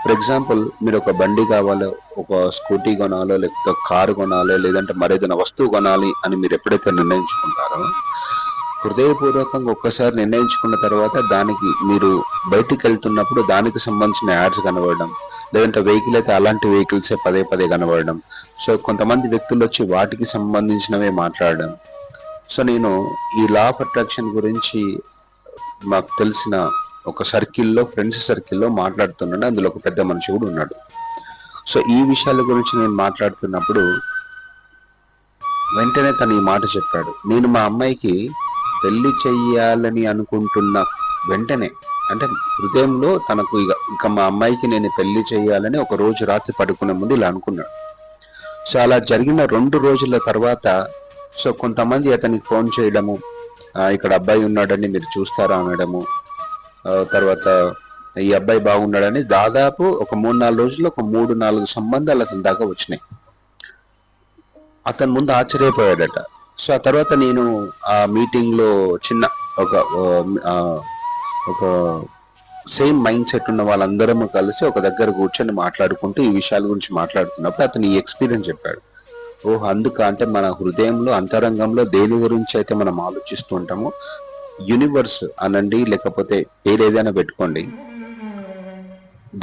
ఫర్ ఎగ్జాంపుల్, మీరు ఒక బండి కావాలో, ఒక స్కూటీ కొనాలో, లేకపోతే కారు కొనాలి, లేదంటే మరేదైనా వస్తువు కొనాలి అని మీరు ఎప్పుడైతే నిర్ణయించుకుంటారో, హృదయపూర్వకంగా ఒక్కసారి నిర్ణయించుకున్న తర్వాత దానికి మీరు బయటికి వెళ్తున్నప్పుడు దానికి సంబంధించిన యాడ్స్ కనబడడం, లేదంటే వెహికల్ అయితే అలాంటి వెహికల్సే పదే పదే కనబడడం. సో కొంతమంది వ్యక్తులు వచ్చి వాటికి సంబంధించినవే మాట్లాడడం. సో నేను ఈ లా ఆఫ్ అట్రాక్షన్ గురించి మాకు తెలిసిన ఒక సర్కిల్లో, ఫ్రెండ్స్ సర్కిల్లో మాట్లాడుతున్నాడు. అందులో ఒక పెద్ద మనిషి కూడా ఉన్నాడు. సో ఈ విషయాల గురించి నేను మాట్లాడుతున్నప్పుడు వెంటనే తను ఈ మాట చెప్పాడు. నేను మా అమ్మాయికి పెళ్లి చెయ్యాలని అనుకుంటున్న వెంటనే, అంటే హృదయంలో తనకు ఇక మా అమ్మాయికి నేను పెళ్లి చేయాలని ఒక రోజు రాత్రి పడుకునే ముందు ఇలా అనుకున్నాడు. సో అలా జరిగిన 2 రోజుల తర్వాత సో కొంతమంది అతనికి ఫోన్ చేయడము, ఇక్కడ అబ్బాయి ఉన్నాడని మీరు చూస్తారా అనడము, తర్వాత ఈ అబ్బాయి బాగున్నాడని దాదాపు ఒక 3-4 రోజుల్లో ఒక 3-4 సంబంధాలు అతని దాకా వచ్చినాయి. అతని ముందు ఆశ్చర్యపోయాడట. సో ఆ తర్వాత నేను ఆ మీటింగ్లో చిన్న ఒక సేమ్ మైండ్ సెట్ ఉన్న వాళ్ళందరం కలిసి ఒక దగ్గర కూర్చొని మాట్లాడుకుంటూ ఈ విషయాల గురించి మాట్లాడుతున్నప్పుడు అతను ఈ ఎక్స్పీరియన్స్ చెప్పాడు. ఓహ్, అందుక అంటే మన హృదయంలో, అంతరంగంలో దేని గురించి అయితే మనం ఆలోచిస్తూ ఉంటామో యూనివర్స్ అనండి, లేకపోతే పేరు ఏదైనా పెట్టుకోండి,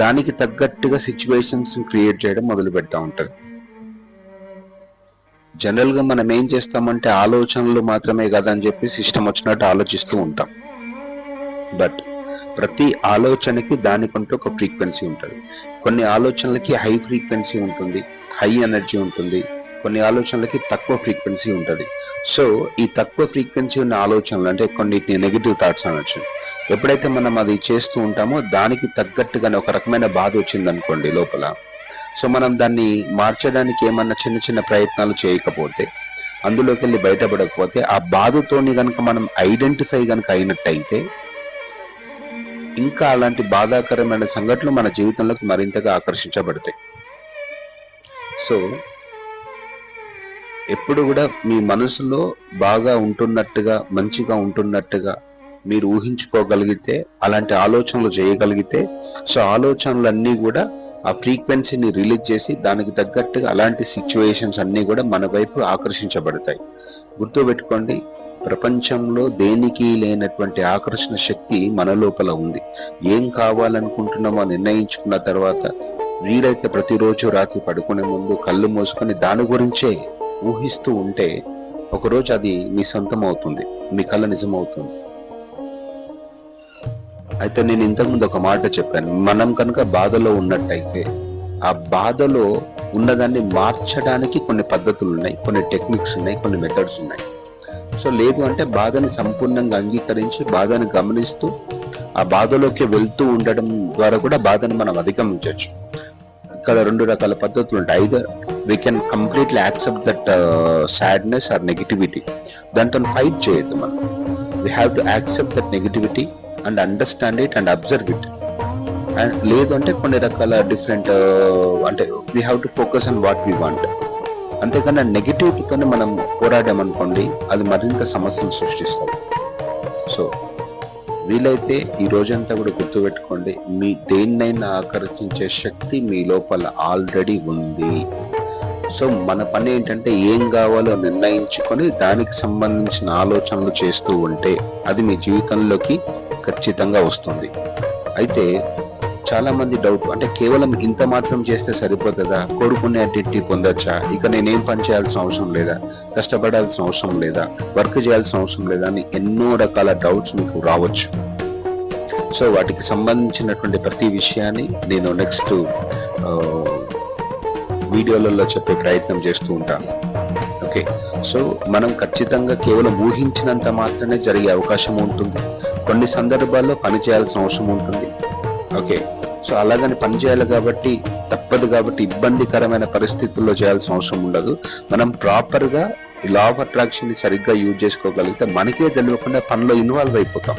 దానికి తగ్గట్టుగా సిచ్యువేషన్స్ క్రియేట్ చేయడం మొదలు పెడతా ఉంటది. జనరల్ గా మనం ఏం చేస్తామంటే ఆలోచనలు మాత్రమే కదా అని చెప్పి ఇష్టం వచ్చినట్టు ఆలోచిస్తూ ఉంటాం. బట్ ప్రతి ఆలోచనకి దానికంటూ ఒక ఫ్రీక్వెన్సీ ఉంటుంది. కొన్ని ఆలోచనలకి హై ఫ్రీక్వెన్సీ ఉంటుంది, హై ఎనర్జీ ఉంటుంది. కొన్ని ఆలోచనలకి తక్కువ ఫ్రీక్వెన్సీ ఉంటుంది. సో ఈ తక్కువ ఫ్రీక్వెన్సీ ఉన్న ఆలోచనలు అంటే కొన్నిటిని నెగిటివ్ థాట్స్ అనొచ్చు. ఎప్పుడైతే మనం అది చేస్తూ ఉంటామో దానికి తగ్గట్టుగానే ఒక రకమైన బాధ వచ్చింది అనుకోండి లోపల, సో మనం దాన్ని మార్చడానికి ఏమన్నా చిన్న చిన్న ప్రయత్నాలు చేయకపోతే, అందులోకి వెళ్ళి బయటపడకపోతే, ఆ బాధతోని కనుక మనం ఐడెంటిఫై కనుక అయినట్టయితే ఇంకా అలాంటి బాధాకరమైన సంఘటనలు మన జీవితంలోకి మరింతగా ఆకర్షించబడతాయి. సో ఎప్పుడు కూడా మీ మనసులో బాగా ఉంటున్నట్టుగా, మంచిగా ఉంటున్నట్టుగా మీరు ఊహించుకోగలిగితే, అలాంటి ఆలోచనలు చేయగలిగితే, సో ఆలోచనలన్నీ కూడా ఆ ఫ్రీక్వెన్సీని రిలీజ్ చేసి దానికి తగ్గట్టుగా అలాంటి సిచ్యువేషన్స్ అన్నీ కూడా మన వైపు ఆకర్షించబడతాయి. గుర్తుపెట్టుకోండి, ప్రపంచంలో దేనికి లేనటువంటి ఆకర్షణ శక్తి మన లోపల ఉంది. ఏం కావాలనుకుంటున్నామో నిర్ణయించుకున్న తర్వాత వీలైతే ప్రతిరోజు రాత్రి పడుకునే ముందు కళ్ళు మూసుకొని దాని గురించే ఊహిస్తూ ఉంటే ఒకరోజు అది మీ సొంతం అవుతుంది, మీ కళ నిజమవుతుంది. అయితే నేను ఇంతకుముందు ఒక మాట చెప్పాను, మనం కనుక బాధలో ఉన్నట్టయితే ఆ బాధలో ఉన్నదాన్ని మార్చడానికి కొన్ని పద్ధతులు ఉన్నాయి, కొన్ని టెక్నిక్స్ ఉన్నాయి, కొన్ని మెథడ్స్ ఉన్నాయి. సో లేదు అంటే బాధని సంపూర్ణంగా అంగీకరించి బాధని గమనిస్తూ ఆ బాధలోకి వెళ్తూ ఉండడం ద్వారా కూడా బాధని మనం అధిగమించవచ్చు. ఇక్కడ 2 రకాల పద్ధతులు ఉంటాయి. Either we can completely accept that sadness or negativity. దాంతో ఫైట్ చేయొద్దు మనం. We have to accept that negativity and understand it and observe it. And లేదు అంటే కొన్ని రకాల డిఫరెంట్ అంటే we have to focus on what we want. అంతేకాని నెగిటివిటీతోనే మనం పోరాడామనుకోండి, అది మరింత సమస్యను సృష్టిస్తుంది. సో వీలైతే ఈ రోజంతా కూడా గుర్తుపెట్టుకోండి, మీ దేన్నైనా ఆకర్షించే శక్తి మీ లోపల ఆల్రెడీ ఉంది. సో మన పని ఏంటంటే ఏం కావాలో నిర్ణయించుకొని దానికి సంబంధించిన ఆలోచనలు చేస్తూ ఉంటే అది మీ జీవితంలోకి ఖచ్చితంగా వస్తుంది. అయితే చాలా మంది డౌట్, అంటే కేవలం ఇంత మాత్రం చేస్తే సరిపోతుందా, కోరుకునే అడ్డిట్టి పొందొచ్చా, ఇక నేనేం పని చేయాల్సిన అవసరం లేదా, కష్టపడాల్సిన అవసరం లేదా, వర్క్ చేయాల్సిన అవసరం లేదా అని ఎన్నో రకాల డౌట్స్ మీకు రావచ్చు. సో వాటికి సంబంధించినటువంటి ప్రతి విషయాన్ని నేను నెక్స్ట్ వీడియోలలో చెప్పే ప్రయత్నం చేస్తూ ఉంటాను. ఓకే, సో మనం ఖచ్చితంగా కేవలం ఊహించినంత మాత్రమే జరిగే అవకాశం ఉంటుంది. కొన్ని సందర్భాల్లో పని చేయాల్సిన అవసరం ఉంటుంది. ఓకే, సో అలాగని పని చేయాలి కాబట్టి తప్పదు కాబట్టి ఇబ్బందికరమైన పరిస్థితుల్లో చేయాల్సిన అవసరం ఉండదు. మనం ప్రాపర్గా ఈ లా ఆఫ్ అట్రాక్షన్ ని సరిగ్గా యూజ్ చేసుకోగలిగితే మనకే తెలియకుండా పనిలో ఇన్వాల్వ్ అయిపోతాం.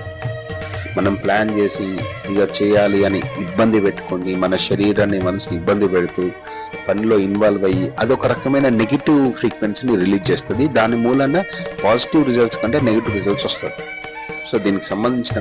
మనం ప్లాన్ చేసి ఇక చేయాలి అని ఇబ్బంది పెట్టుకొని మన శరీరాన్ని, మనసుని ఇబ్బంది పెడుతూ పనిలో ఇన్వాల్వ్ అయ్యి అదొక రకమైన నెగిటివ్ ఫ్రీక్వెన్సీని రిలీజ్ చేస్తుంది. దాని మూలన పాజిటివ్ రిజల్ట్స్ కంటే నెగిటివ్ రిజల్ట్స్ వస్తుంది. సో దీనికి సంబంధించిన